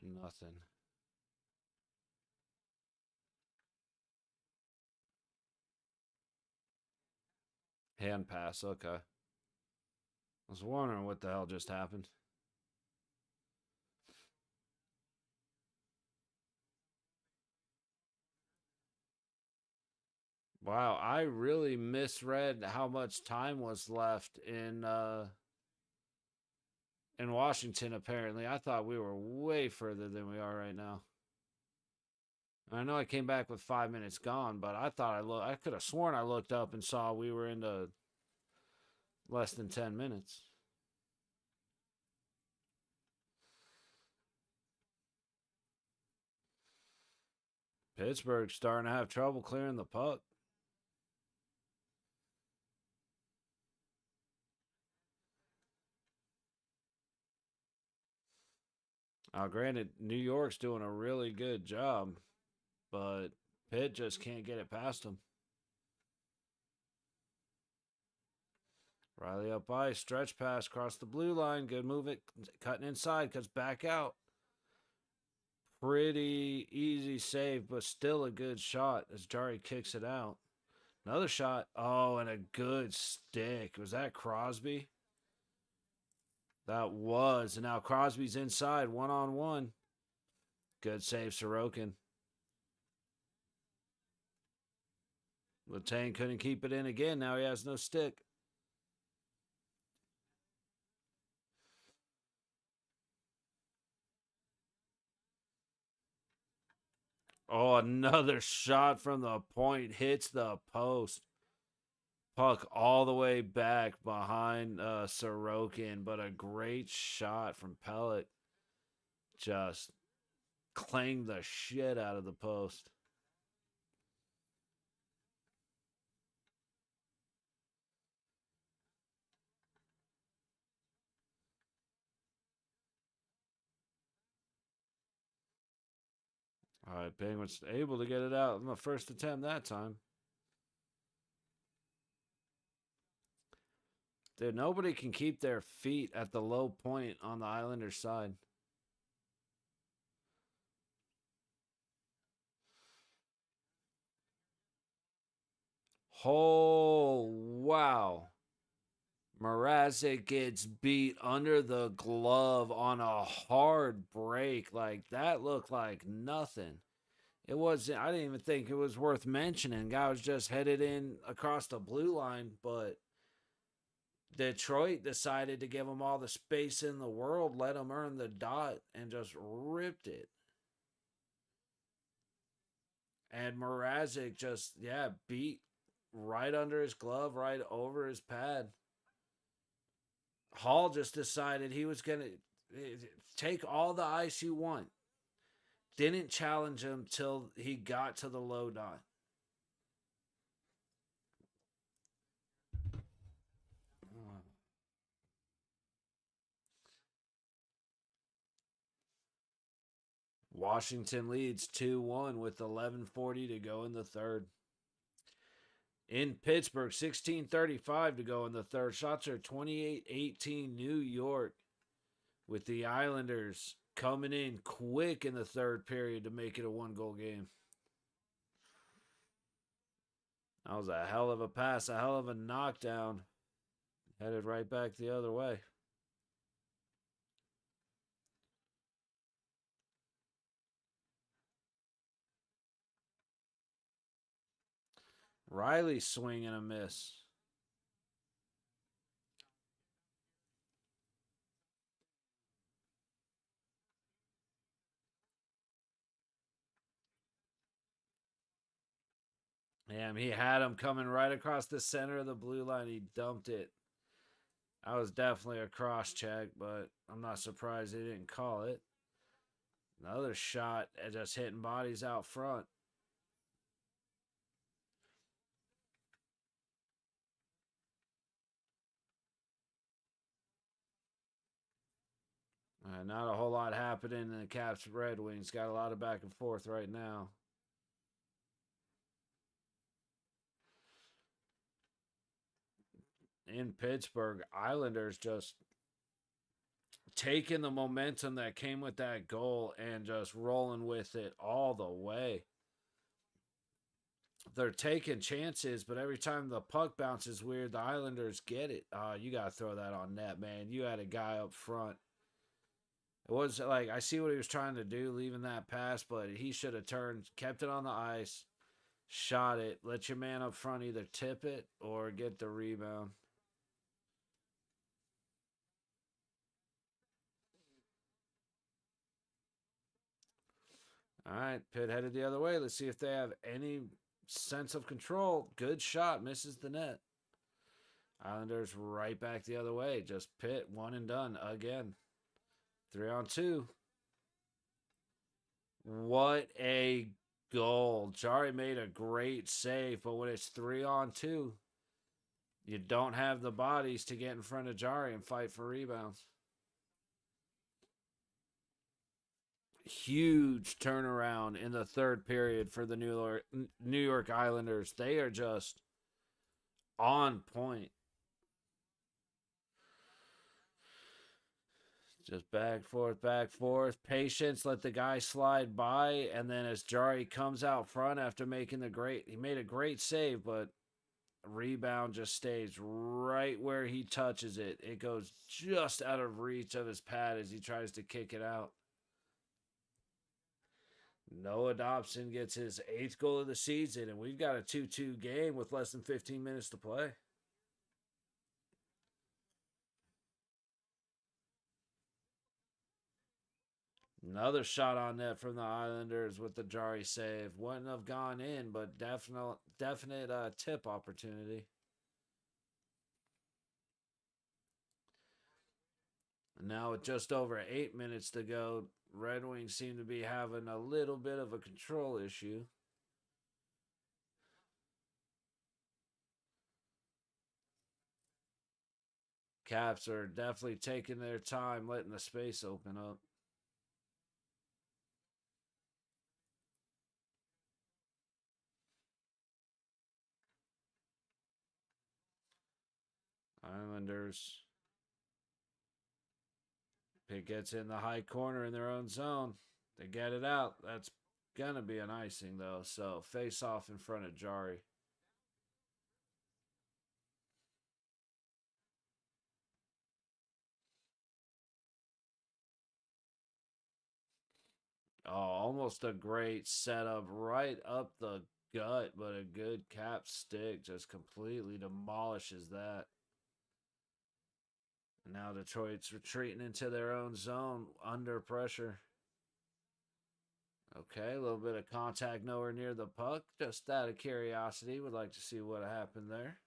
Nothing. Hand pass. Okay. I was wondering what the hell just happened. Wow, I really misread how much time was left in Washington apparently. I thought we were way further than we are right now. I know I came back with 5 minutes gone, but I thought I could have sworn I looked up and saw we were into less than 10 minutes. Pittsburgh's starting to have trouble clearing the puck. Granted, New York's doing a really good job, but Pitt just can't get it past them. Riley up ice, stretch pass across the blue line. Good move it, cutting inside, cuts back out. Pretty easy save, but still a good shot as Jari kicks it out. Another shot. Oh, and a good stick. Was that Crosby? That was. And now Crosby's inside, 1-on-1. Good save, Sorokin. Letang couldn't keep it in again. Now he has no stick. Oh, another shot from the point. Hits the post. Puck all the way back behind Sorokin. But a great shot from Pellet. Just clanged the shit out of the post. All right, Penguins able to get it out in the first attempt that time. Dude, nobody can keep their feet at the low point on the Islanders side. Oh, wow. Mrazek gets beat under the glove on a hard break. Like, that looked like nothing. It wasn't, I didn't even think it was worth mentioning. Guy was just headed in across the blue line, but Detroit decided to give him all the space in the world, let him earn the dot, and just ripped it. And Mrazek just, beat right under his glove, right over his pad. Hall just decided he was going to take all the ice you want. Didn't challenge him till he got to the low dot. Washington leads 2-1 with 11:40 to go in the third. In Pittsburgh, 16:35 to go in the third. Shots are 28-18 New York, with the Islanders coming in quick in the third period to make it a one-goal game. That was a hell of a pass, a hell of a knockdown. Headed right back the other way. Riley swing and a miss. Damn, he had him coming right across the center of the blue line. He dumped it. That was definitely a cross check, but I'm not surprised they didn't call it. Another shot at just hitting bodies out front. Not a whole lot happening in the Caps Red Wings. Got a lot of back and forth right now. In Pittsburgh, Islanders just taking the momentum that came with that goal and just rolling with it all the way. They're taking chances, but every time the puck bounces weird, the Islanders get it. You got to throw that on net, man. You had a guy up front. It was like, I see what he was trying to do, leaving that pass, but he should have turned, kept it on the ice, shot it, let your man up front either tip it or get the rebound. All right, Pitt headed the other way. Let's see if they have any sense of control. Good shot, misses the net. Islanders right back the other way. Just Pitt, one and done again. 3-on-2. What a goal. Jari made a great save, but when it's 3-on-2, you don't have the bodies to get in front of Jari and fight for rebounds. Huge turnaround in the third period for the New York Islanders. They are just on point. Just back, forth. Patience, let the guy slide by. And then as Jari comes out front after making he made a great save, but rebound just stays right where he touches it. It goes just out of reach of his pad as he tries to kick it out. Noah Dobson gets his 8th goal of the season, and we've got a 2-2 game with less than 15 minutes to play. Another shot on net from the Islanders with the Jari save. Wouldn't have gone in, but definite tip opportunity. And now with just over 8 minutes to go, Red Wings seem to be having a little bit of a control issue. Caps are definitely taking their time, letting the space open up. Islanders. Pitt gets in the high corner in their own zone. They get it out. That's going to be an icing, though. So face off in front of Jari. Oh, almost a great setup right up the gut, but a good cap stick just completely demolishes that. Now Detroit's retreating into their own zone under pressure. Okay, a little bit of contact nowhere near the puck. Just out of curiosity, would like to see what happened there.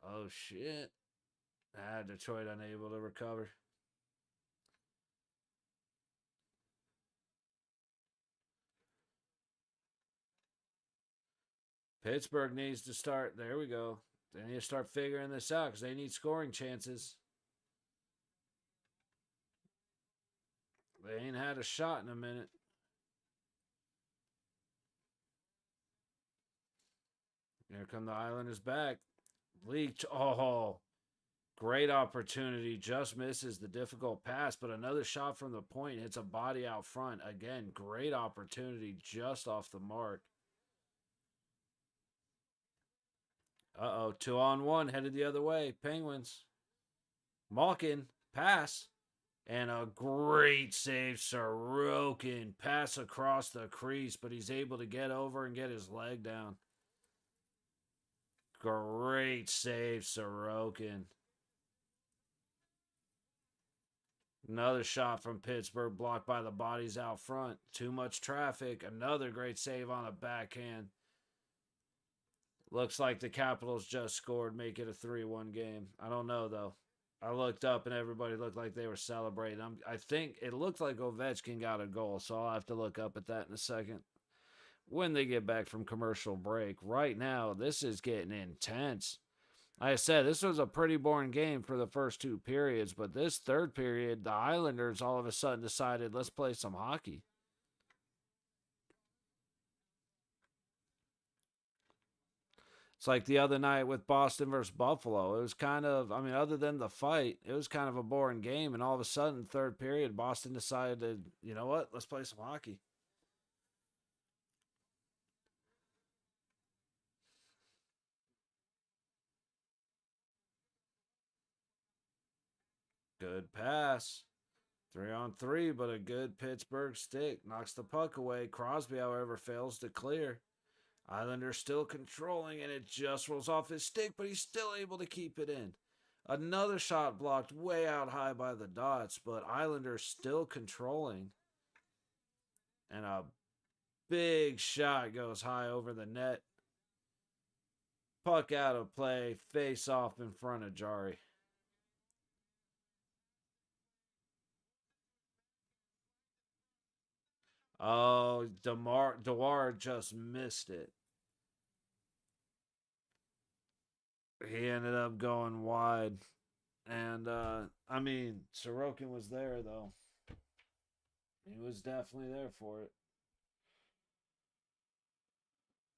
Oh, shit. Detroit unable to recover. Pittsburgh needs to start. There we go. They need to start figuring this out because they need scoring chances. They ain't had a shot in a minute. Here come the Islanders back. Leaked. Oh, great opportunity. Just misses the difficult pass, but another shot from the point hits a body out front. Again, great opportunity just off the mark. 2-on-1 headed the other way. Penguins. Malkin. Pass. And a great save. Sorokin. Pass across the crease, but he's able to get over and get his leg down. Great save, Sorokin. Another shot from Pittsburgh blocked by the bodies out front. Too much traffic. Another great save on a backhand. Looks like the Capitals just scored, make it a 3-1 game. I don't know, though. I looked up and everybody looked like they were celebrating. I think it looked like Ovechkin got a goal, so I'll have to look up at that in a second when they get back from commercial break. Right now, this is getting intense. Like I said, this was a pretty boring game for the first 2 periods, but this third period, the Islanders all of a sudden decided, let's play some hockey. It's like the other night with Boston versus Buffalo. It was kind of, other than the fight, it was kind of a boring game. And all of a sudden, third period, Boston decided, you know what, let's play some hockey. Good pass. 3-on-3, but a good Pittsburgh stick. Knocks the puck away. Crosby, however, fails to clear. Islanders still controlling, and it just rolls off his stick, but he's still able to keep it in. Another shot blocked way out high by the Dots, but Islanders still controlling. And a big shot goes high over the net. Puck out of play, face off in front of Jari. Oh, Dewar just missed it. He ended up going wide. And, I mean, Sorokin was there, though. He was definitely there for it.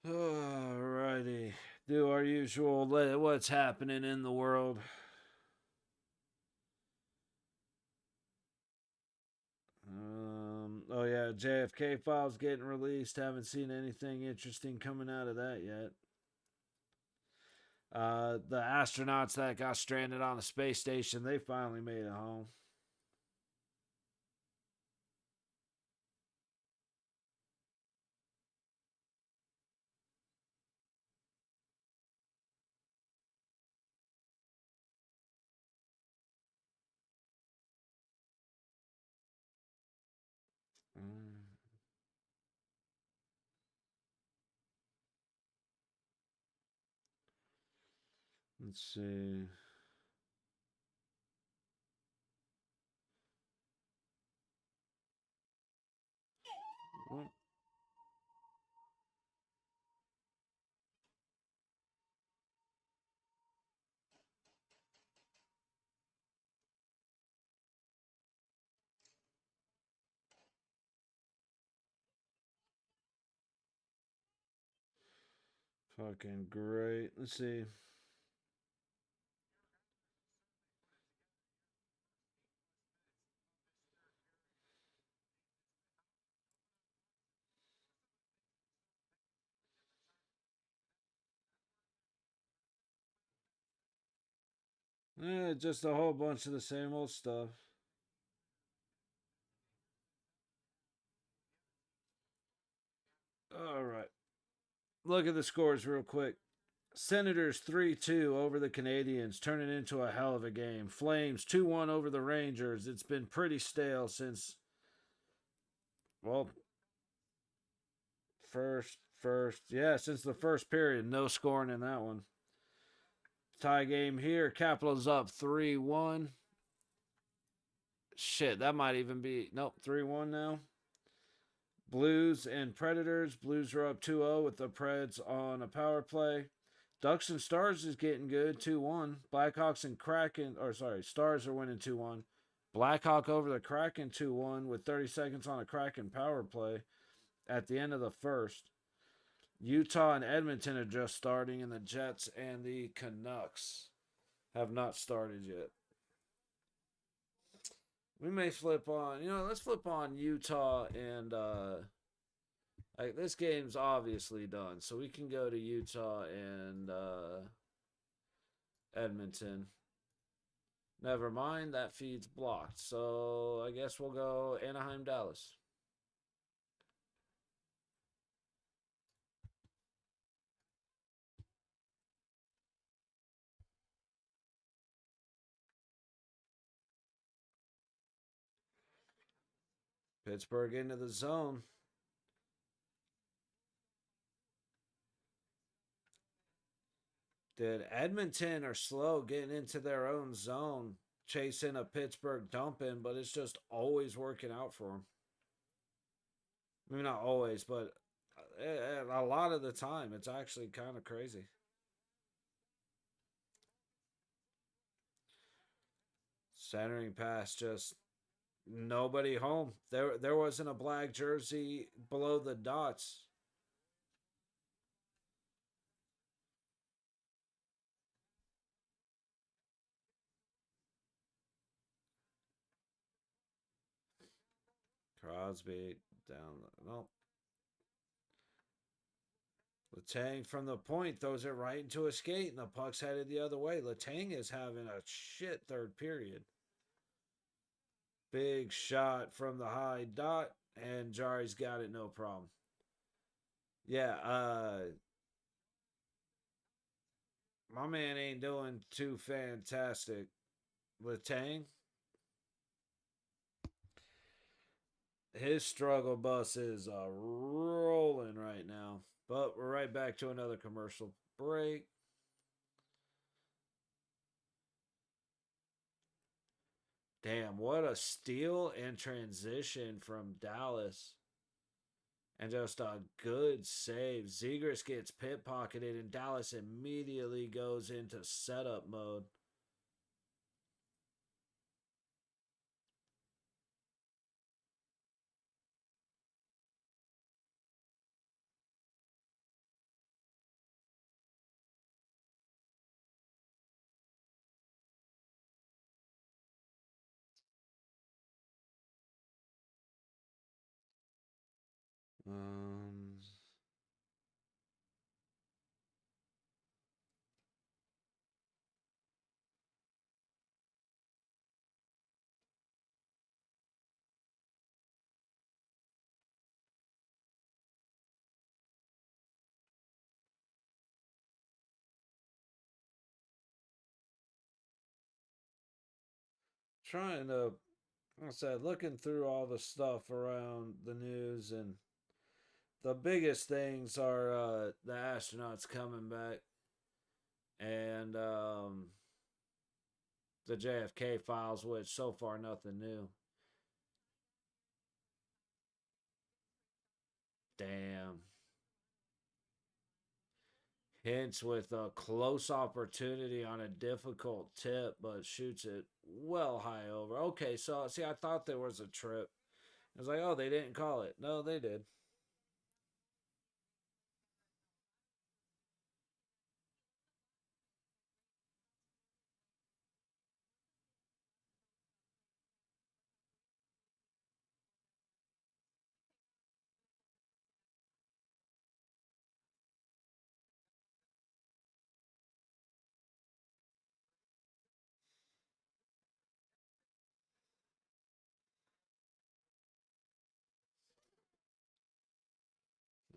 Alrighty. Do our usual, what's happening in the world. Oh yeah, JFK files getting released. Haven't seen anything interesting coming out of that yet. The astronauts that got stranded on the space station, they finally made it home. Mm, let's see. What? Fucking great. Let's see. Just a whole bunch of the same old stuff. All right. Look at the scores real quick. Senators 3-2 over the Canadians, turning into a hell of a game. Flames 2-1 over the Rangers. It's been pretty stale since, well, since the first period. No scoring in that one. Tie game here. Capitals up 3-1. Shit, that might even be, nope, 3-1 now. Blues and Predators. Blues are up 2-0 with the Preds on a power play. Ducks and Stars is getting good, 2-1. Blackhawks and Kraken, Stars are winning 2-1. Blackhawk over the Kraken 2-1 with 30 seconds on a Kraken power play at the end of the first. Utah and Edmonton are just starting, and the Jets and the Canucks have not started yet. We may flip on, let's flip on Utah and this game's obviously done, so we can go to Utah and Edmonton. Never mind, that feed's blocked. So I guess we'll go Anaheim, Dallas. Pittsburgh into the zone. Dude, Edmonton are slow getting into their own zone, chasing a Pittsburgh dumping, but it's just always working out for them. Maybe not always, but a lot of the time, it's actually kind of crazy. Centering pass, just nobody home. There wasn't a black jersey below the dots. Crosby down. No. Letang from the point throws it right into a skate, and the puck's headed the other way. Letang is having a shit third period. Big shot from the high dot, and Jari's got it, no problem. Yeah, My man ain't doing too fantastic. Letang, his struggle bus is rolling right now. But we're right back to another commercial break. Damn, what a steal and transition from Dallas. And just a good save. Zegras gets pit pocketed, and Dallas immediately goes into setup mode. Um, trying to, like I said, looking through all the stuff around the news, and the biggest things are the astronauts coming back and the JFK files, which so far nothing new. Damn. Hence with a close opportunity on a difficult tip, but shoots it well high over. Okay, so see, I thought there was a trip. I was like, oh, they didn't call it. No, they did.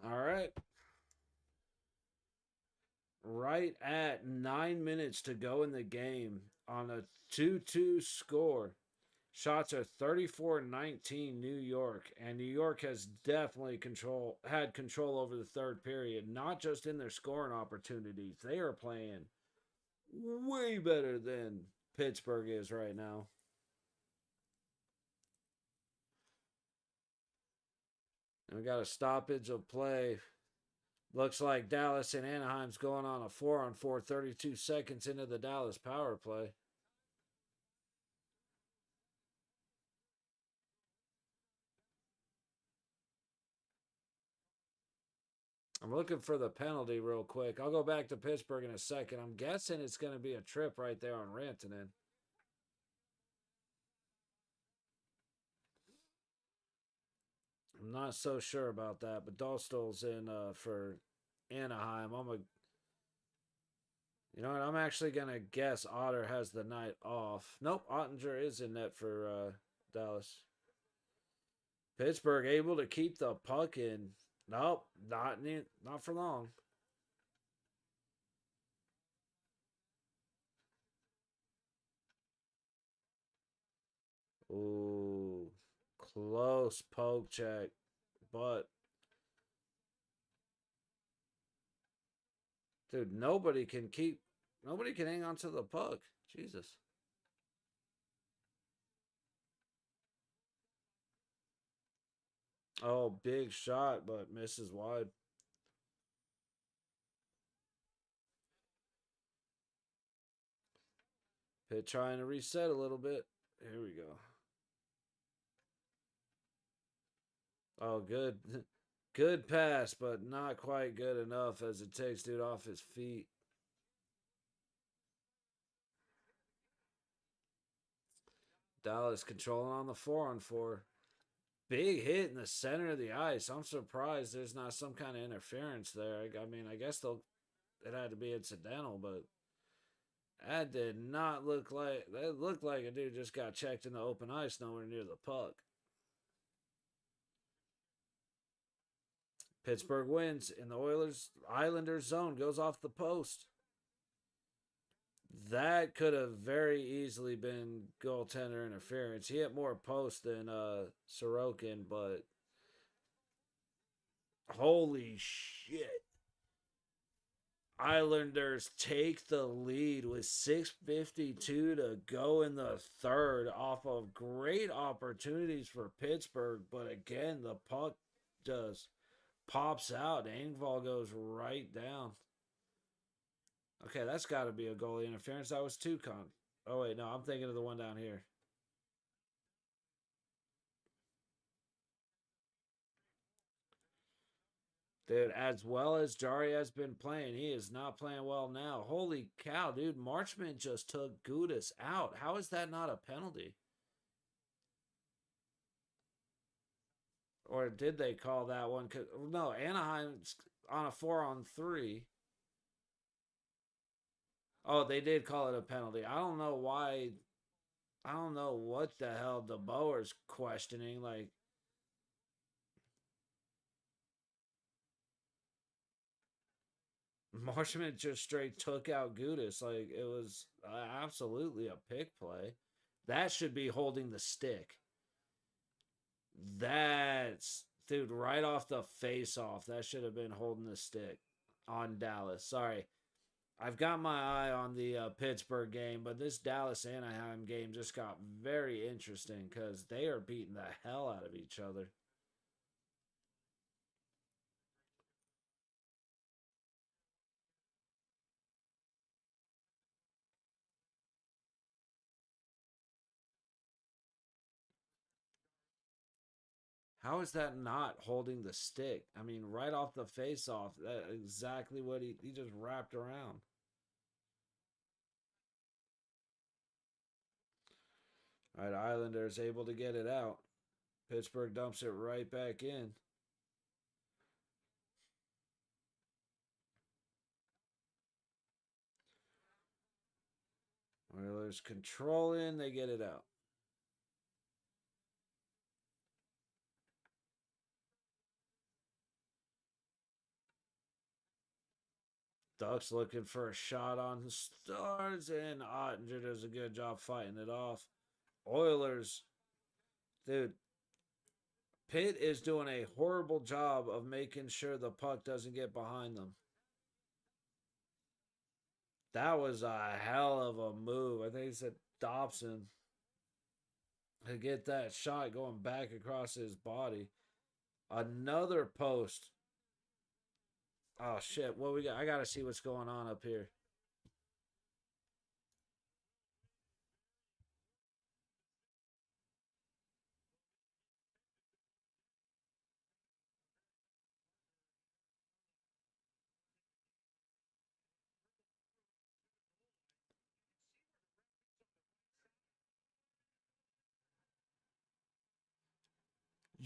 All right. Right at 9 minutes to go in the game on a 2-2 score. Shots are 34-19 New York, and New York has definitely had control over the third period, not just in their scoring opportunities. They are playing way better than Pittsburgh is right now. And we got a stoppage of play. Looks like Dallas and Anaheim's going on a 4-on-4, 32 seconds into the Dallas power play. I'm looking for the penalty real quick. I'll go back to Pittsburgh in a second. I'm guessing it's going to be a trip right there on Rantanen. I'm not so sure about that, but Dahlstol's in for Anaheim. You know what? I'm actually gonna guess Otter has the night off. Nope, Ottinger is in net for Dallas. Pittsburgh able to keep the puck in. Nope, not for long. Ooh, close poke check, but dude, nobody can hang on to the puck. Jesus. Oh, big shot, but misses wide. Pitt trying to reset a little bit. Here we go. Oh, good. Good pass, but not quite good enough as it takes dude off his feet. Dallas controlling on the 4-on-4. Big hit in the center of the ice. I'm surprised there's not some kind of interference there. I mean, I guess it had to be incidental, but that did not look like that looked like a dude just got checked in the open ice nowhere near the puck. Pittsburgh wins, and the Islanders zone goes off the post. That could have very easily been goaltender interference. He hit more post than Sorokin, but holy shit. Islanders take the lead with 6:52 to go in the third off of great opportunities for Pittsburgh. But again, the puck just pops out. Engvall goes right down. Okay, that's got to be a goalie interference. That was two con. Oh, wait, no, I'm thinking of the one down here. Dude, as well as Jari has been playing, he is not playing well now. Holy cow, dude. Marchman just took Gudis out. How is that not a penalty? Or did they call that one? Cause, no, Anaheim's on a 4-on-3. Oh, they did call it a penalty. I don't know why. I don't know what the hell DeBoer's questioning. Like, Marshman just straight took out Gudis. Like, it was absolutely a pick play. That should be holding the stick. That's, dude, right off the face off. That should have been holding the stick on Dallas. Sorry. I've got my eye on the Pittsburgh game, but this Dallas Anaheim game just got very interesting because they are beating the hell out of each other. How is that not holding the stick? I mean, right off the face off, that exactly what he just wrapped around. All right, Islanders able to get it out. Pittsburgh dumps it right back in. Oilers controlling, they get it out. Ducks looking for a shot on the Stars, and Ottinger does a good job fighting it off. Oilers, dude, Pitt is doing a horrible job of making sure the puck doesn't get behind them. That was a hell of a move. I think he said Dobson to get that shot going back across his body. Another post. Oh shit! What we got? I gotta see what's going on up here.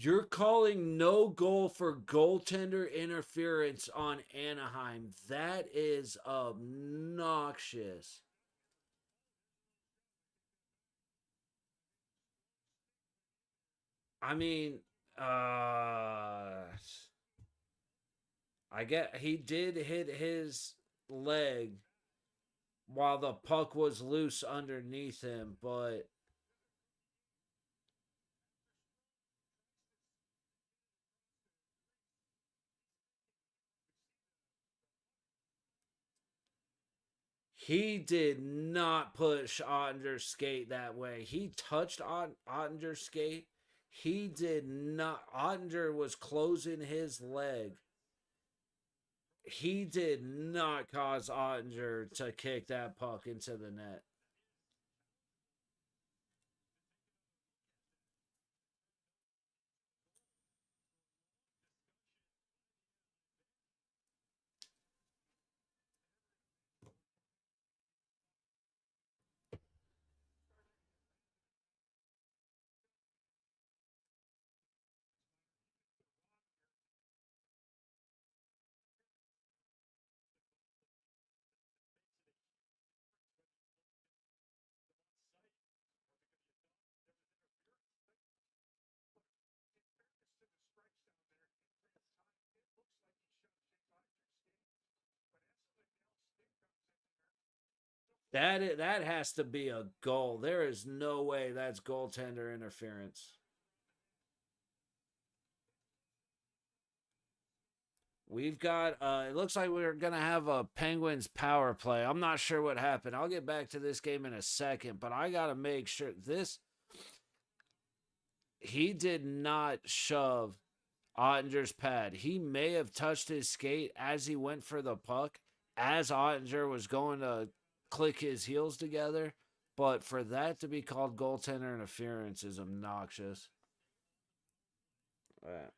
You're calling no goal for goaltender interference on Anaheim. That is obnoxious. I mean, I get he did hit his leg while the puck was loose underneath him, but he did not push Ottinger's skate that way. He touched Ottinger's skate. He did not. Ottinger was closing his leg. He did not cause Ottinger to kick that puck into the net. That has to be a goal. There is no way that's goaltender interference. We've got it looks like we're going to have a Penguins power play. I'm not sure what happened. I'll get back to this game in a second, but I got to make sure this he did not shove Ottinger's pad. He may have touched his skate as he went for the puck, as Ottinger was going to click his heels together. But for that to be called goaltender interference is obnoxious. All right.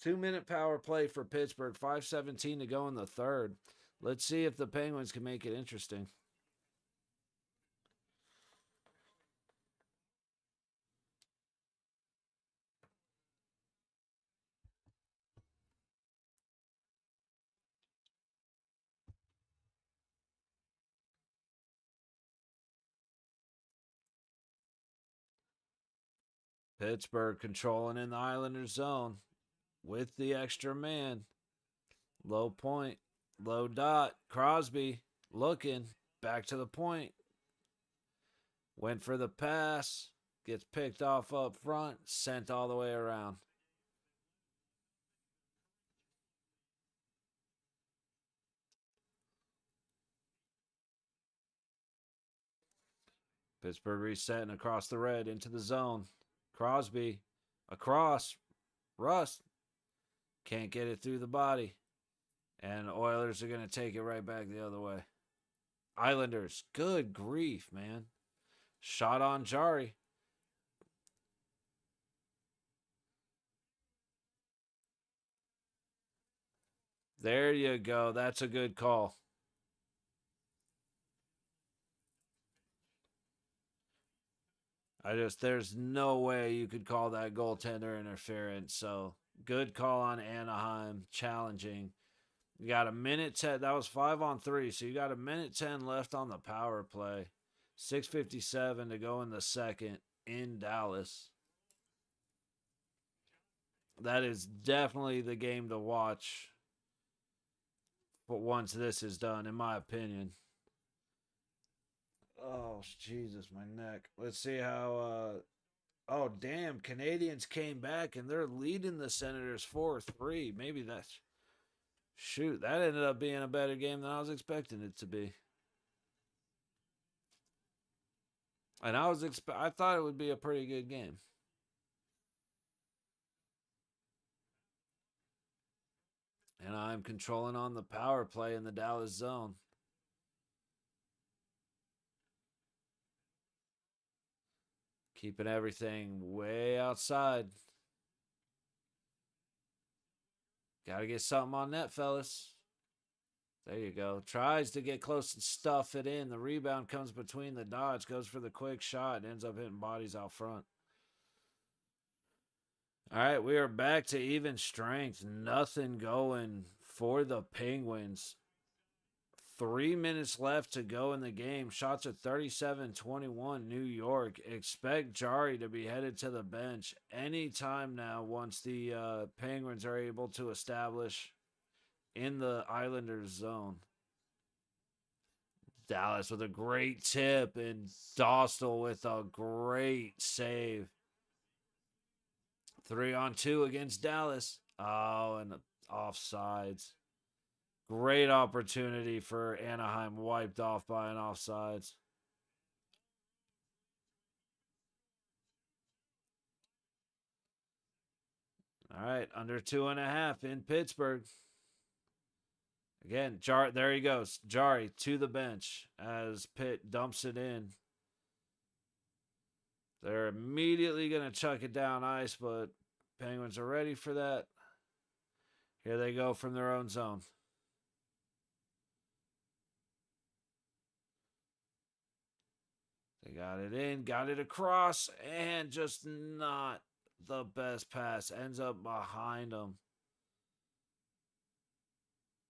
2-minute power play for Pittsburgh. 5:17 to go in the third. Let's see if the Penguins can make it interesting. Pittsburgh controlling in the Islanders zone with the extra man. Low point, low dot. Crosby looking back to the point. Went for the pass. Gets picked off up front. Sent all the way around. Pittsburgh resetting across the red into the zone. Crosby across. Rust can't get it through the body. And Oilers are going to take it right back the other way. Islanders, good grief, man. Shot on Jari. There you go. That's a good call. There's no way you could call that goaltender interference. So good call on Anaheim, challenging. You got a minute 10. That was 5-on-3. So you got a minute 10 left on the power play. 6:57 to go in the second in Dallas. That is definitely the game to watch. But once this is done, in my opinion. Oh, Jesus, my neck. Let's see how. Oh, damn. Canadians came back and they're leading the Senators 4-3. Maybe that's. Shoot, that ended up being a better game than I was expecting it to be. And I thought it would be a pretty good game. And I'm controlling on the power play in the Dallas zone. Keeping everything way outside. Got to get something on net, fellas. There you go. Tries to get close and stuff it in. The rebound comes between the dots, goes for the quick shot, and ends up hitting bodies out front. All right, we are back to even strength. Nothing going for the Penguins. 3 minutes left to go in the game. Shots at 37-21 New York. Expect Jari to be headed to the bench anytime now once the Penguins are able to establish in the Islanders zone. Dallas with a great tip and Dostal with a great save. 3-on-2 against Dallas. Oh, and offsides. Great opportunity for Anaheim, wiped off by an offsides. All right, under 2.5 in Pittsburgh. Again, there he goes. Jari to the bench as Pitt dumps it in. They're immediately going to chuck it down ice, but Penguins are ready for that. Here they go from their own zone. They got it in, got it across, and just not the best pass. Ends up behind them.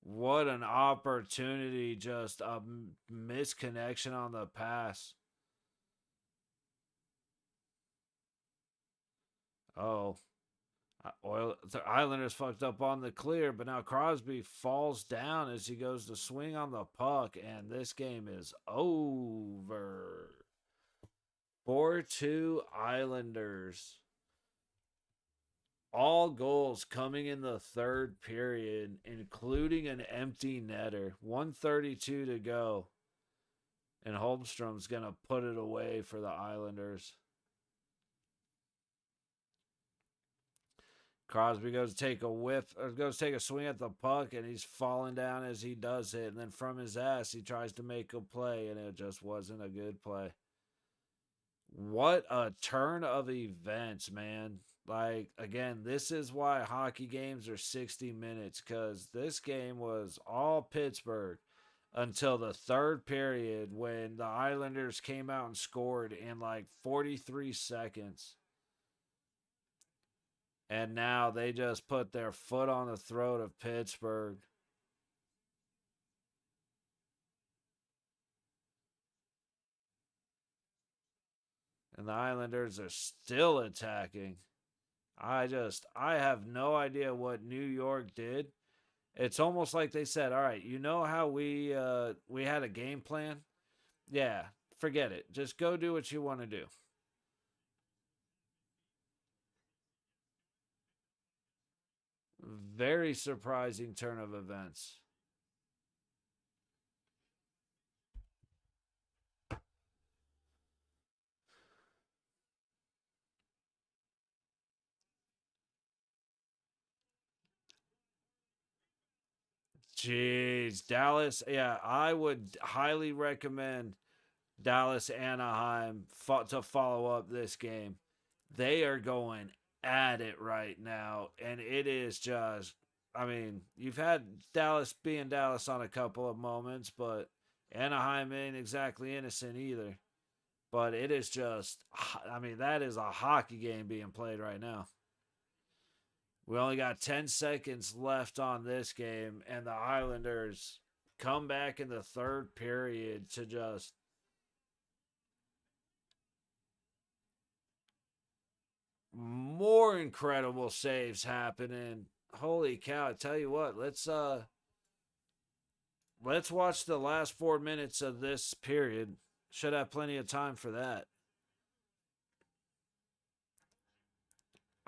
What an opportunity. Just a misconnection on the pass. Oh, The Islanders fucked up on the clear, but now Crosby falls down as he goes to swing on the puck, and this game is over. 4-2 Islanders. All goals coming in the third period, including an empty netter. 132 to go. And Holmstrom's going to put it away for the Islanders. Crosby goes to take a whiff, or goes to take a swing at the puck, and he's falling down as he does it. And then from his ass, he tries to make a play, and it just wasn't a good play. What a turn of events, man. Like, again, this is why hockey games are 60 minutes, because this game was all Pittsburgh until the third period when the Islanders came out and scored in like 43 seconds. And now they just put their foot on the throat of Pittsburgh. And the Islanders are still attacking. I have no idea what New York did. It's almost like they said, all right, you know how we had a game plan? Yeah, forget it. Just go do what you want to do. Very surprising turn of events. Jeez, Dallas. Yeah, I would highly recommend Dallas Anaheim to follow up this game. They are going at it right now, and it is just. I mean, you've had Dallas being Dallas on a couple of moments, but Anaheim ain't exactly innocent either. But it is just. I mean, that is a hockey game being played right now. We only got 10 seconds left on this game, and the Islanders come back in the third period to just. More incredible saves happening. Holy cow, I tell you what, let's watch the last 4 minutes of this period. Should have plenty of time for that.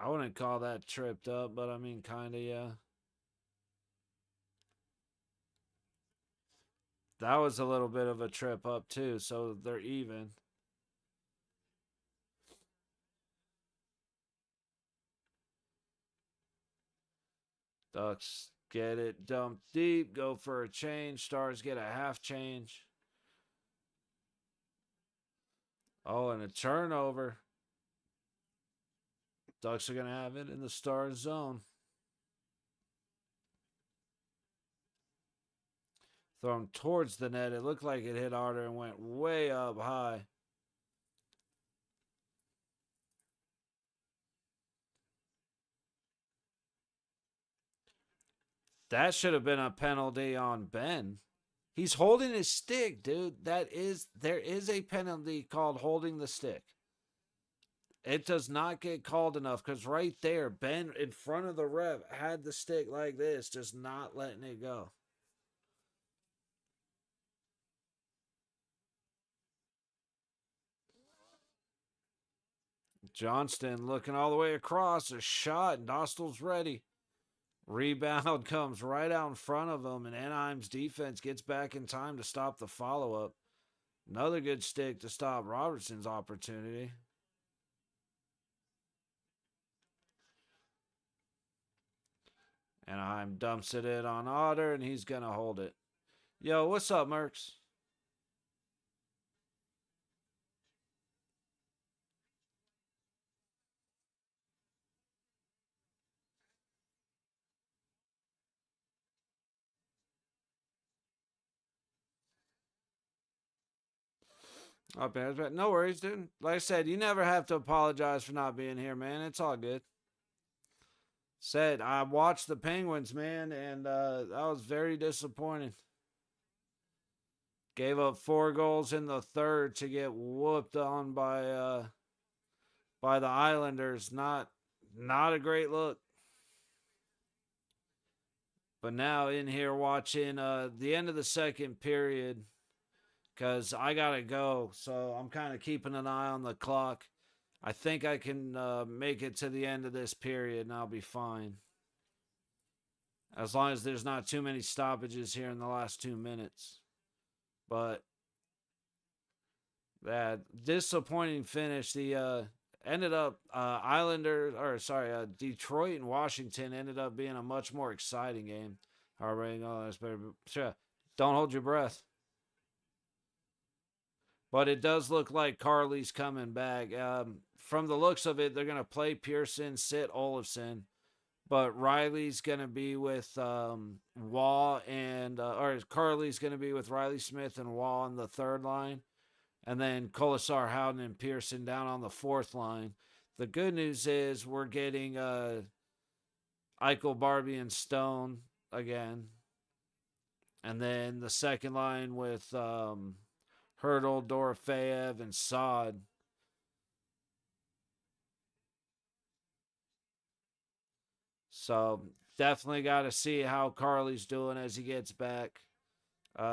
I wouldn't call that tripped up, but I mean, kind of, yeah. That was a little bit of a trip up, too, so they're even. Ducks get it dumped deep, go for a change. Stars get a half change. Oh, and a turnover. Ducks are going to have it in the Stars zone. Thrown towards the net. It looked like it hit harder and went way up high. That should have been a penalty on Ben. He's holding his stick, dude. There is a penalty called holding the stick. It does not get called enough because right there, Ben in front of the ref had the stick like this, just not letting it go. Johnston looking all the way across, a shot, and Dostal's ready. Rebound comes right out in front of him, and Anaheim's defense gets back in time to stop the follow-up. Another good stick to stop Robertson's opportunity. Anaheim dumps it in on Otter, and he's going to hold it. Yo, what's up, Mercs? Oh, but no worries, dude. Like I said, you never have to apologize for not being here, man. It's all good. Said I watched the Penguins, man, and that was very disappointing. Gave up 4 goals in the third to get whooped on by the Islanders. Not a great look. But now in here watching the end of the second period because I gotta go. So I'm kind of keeping an eye on the clock. I think I can make it to the end of this period and I'll be fine. As long as there's not too many stoppages here in the last 2 minutes. But that disappointing finish. The ended up Detroit and Washington ended up being a much more exciting game. All right, no, that's better. Sure. Don't hold your breath. But it does look like Carly's coming back. From the looks of it, they're going to play Pearson, sit Olofsson, but Riley's going to be with Waugh or Carly's going to be with Riley Smith and Waugh on the third line, and then Colasar, Howden, and Pearson down on the fourth line. The good news is we're getting Eichel, Barbie, and Stone again, and then the second line with Hurdle, Dorofeyev, and Saad. So definitely got to see how Carly's doing as he gets back.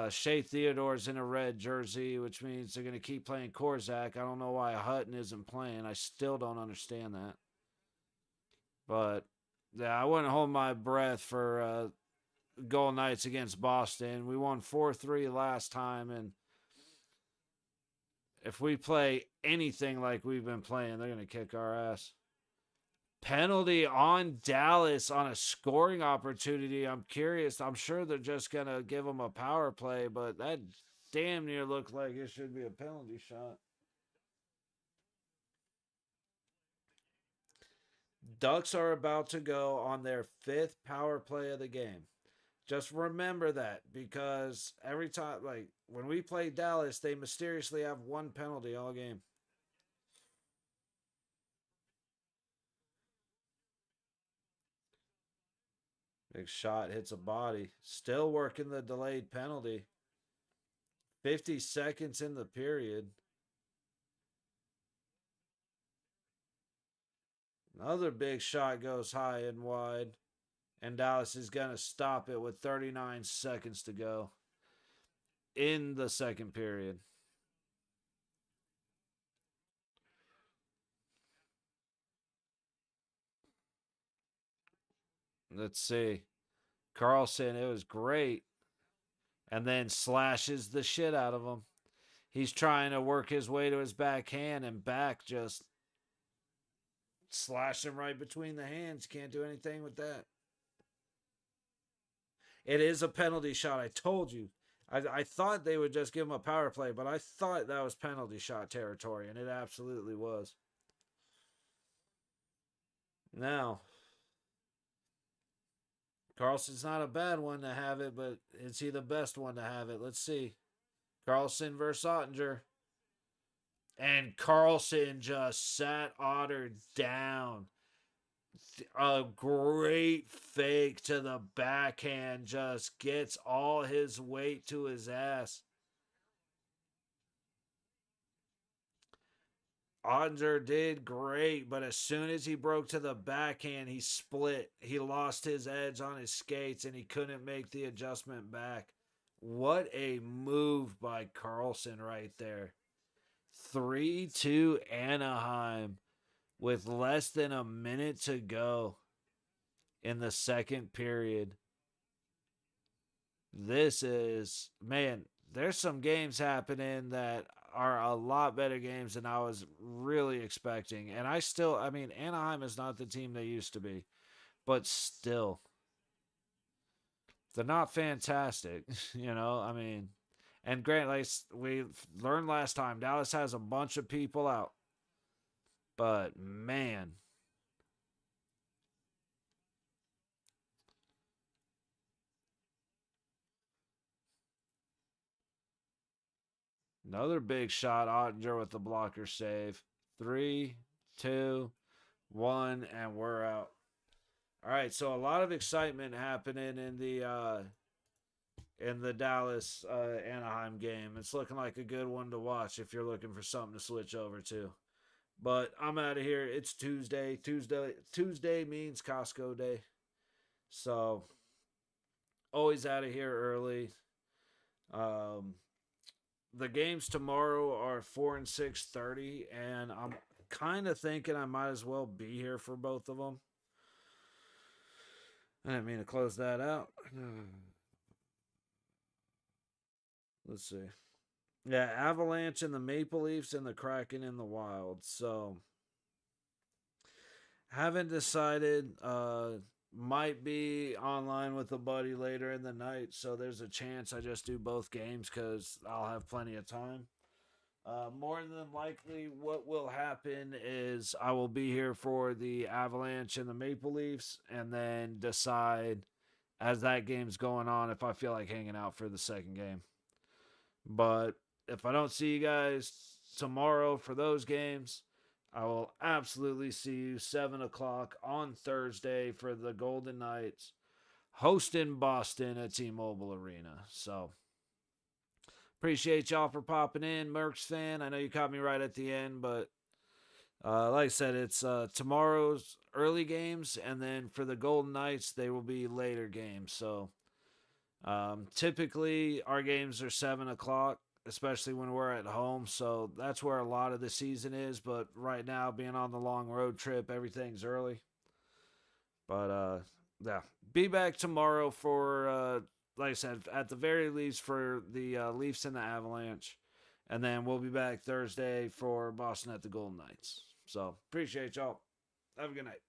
Shea Theodore's in a red jersey, which means they're going to keep playing Korzak. I don't know why Hutton isn't playing. I still don't understand that. But yeah, I wouldn't hold my breath for Golden Knights against Boston. We won 4-3 last time, and if we play anything like we've been playing, they're going to kick our ass. Penalty on Dallas on a scoring opportunity. I'm curious. I'm sure they're just going to give them a power play, but that damn near looked like it should be a penalty shot. Ducks are about to go on their 5th power play of the game. Just remember that because every time, like when we play Dallas, they mysteriously have one penalty all game. Big shot hits a body. Still working the delayed penalty. 50 seconds in the period. Another big shot goes high and wide. And Dallas is going to stop it with 39 seconds to go in the second period. Let's see. Carlson, it was great. And then slashes the shit out of him. He's trying to work his way to his backhand, and back just slash him right between the hands. Can't do anything with that. It is a penalty shot. I told you. I thought they would just give him a power play, but I thought that was penalty shot territory, and it absolutely was. Now, Carlson's not a bad one to have it, but is he the best one to have it? Let's see. Carlson versus Ottinger. And Carlson just sat Otter down. A great fake to the backhand, just gets all his weight to his ass. Ottinger did great, but as soon as he broke to the backhand, he split. He lost his edge on his skates and he couldn't make the adjustment back. What a move by Carlson right there. 3-2 Anaheim with less than a minute to go in the second period. This is, man, there's some games happening that are a lot better games than I was really expecting. And Anaheim is not the team they used to be, but still, they're not fantastic, And Grant, like we learned last time, Dallas has a bunch of people out. But man, another big shot, Ottinger with the blocker save. 3, 2, 1, and we're out. All right, so a lot of excitement happening in the Dallas Anaheim game. It's looking like a good one to watch if you're looking for something to switch over to. But I'm out of here. It's Tuesday. Tuesday means Costco day. So always out of here early. Um, the games tomorrow are 4 and 6:30, and I'm kind of thinking I might as well be here for both of them. I didn't mean to close that out. Let's see. Yeah, Avalanche and the Maple Leafs and the Kraken in the Wild. So haven't decided. Might be online with a buddy later in the night, so there's a chance I just do both games because I'll have plenty of time. More than likely, what will happen is I will be here for the Avalanche and the Maple Leafs, and then decide as that game's going on if I feel like hanging out for the second game. But if I don't see you guys tomorrow for those games, I will absolutely see you 7 o'clock on Thursday for the Golden Knights hosting Boston at T-Mobile Arena. So appreciate y'all for popping in, Mercs fan. I know you caught me right at the end, but like I said, it's tomorrow's early games, and then for the Golden Knights, they will be later games. So typically, our games are 7 o'clock, especially when we're at home. So that's where a lot of the season is. But right now, being on the long road trip, everything's early. But yeah, be back tomorrow for, like I said, at the very least for the Leafs and the Avalanche. And then we'll be back Thursday for Boston at the Golden Knights. So appreciate y'all. Have a good night.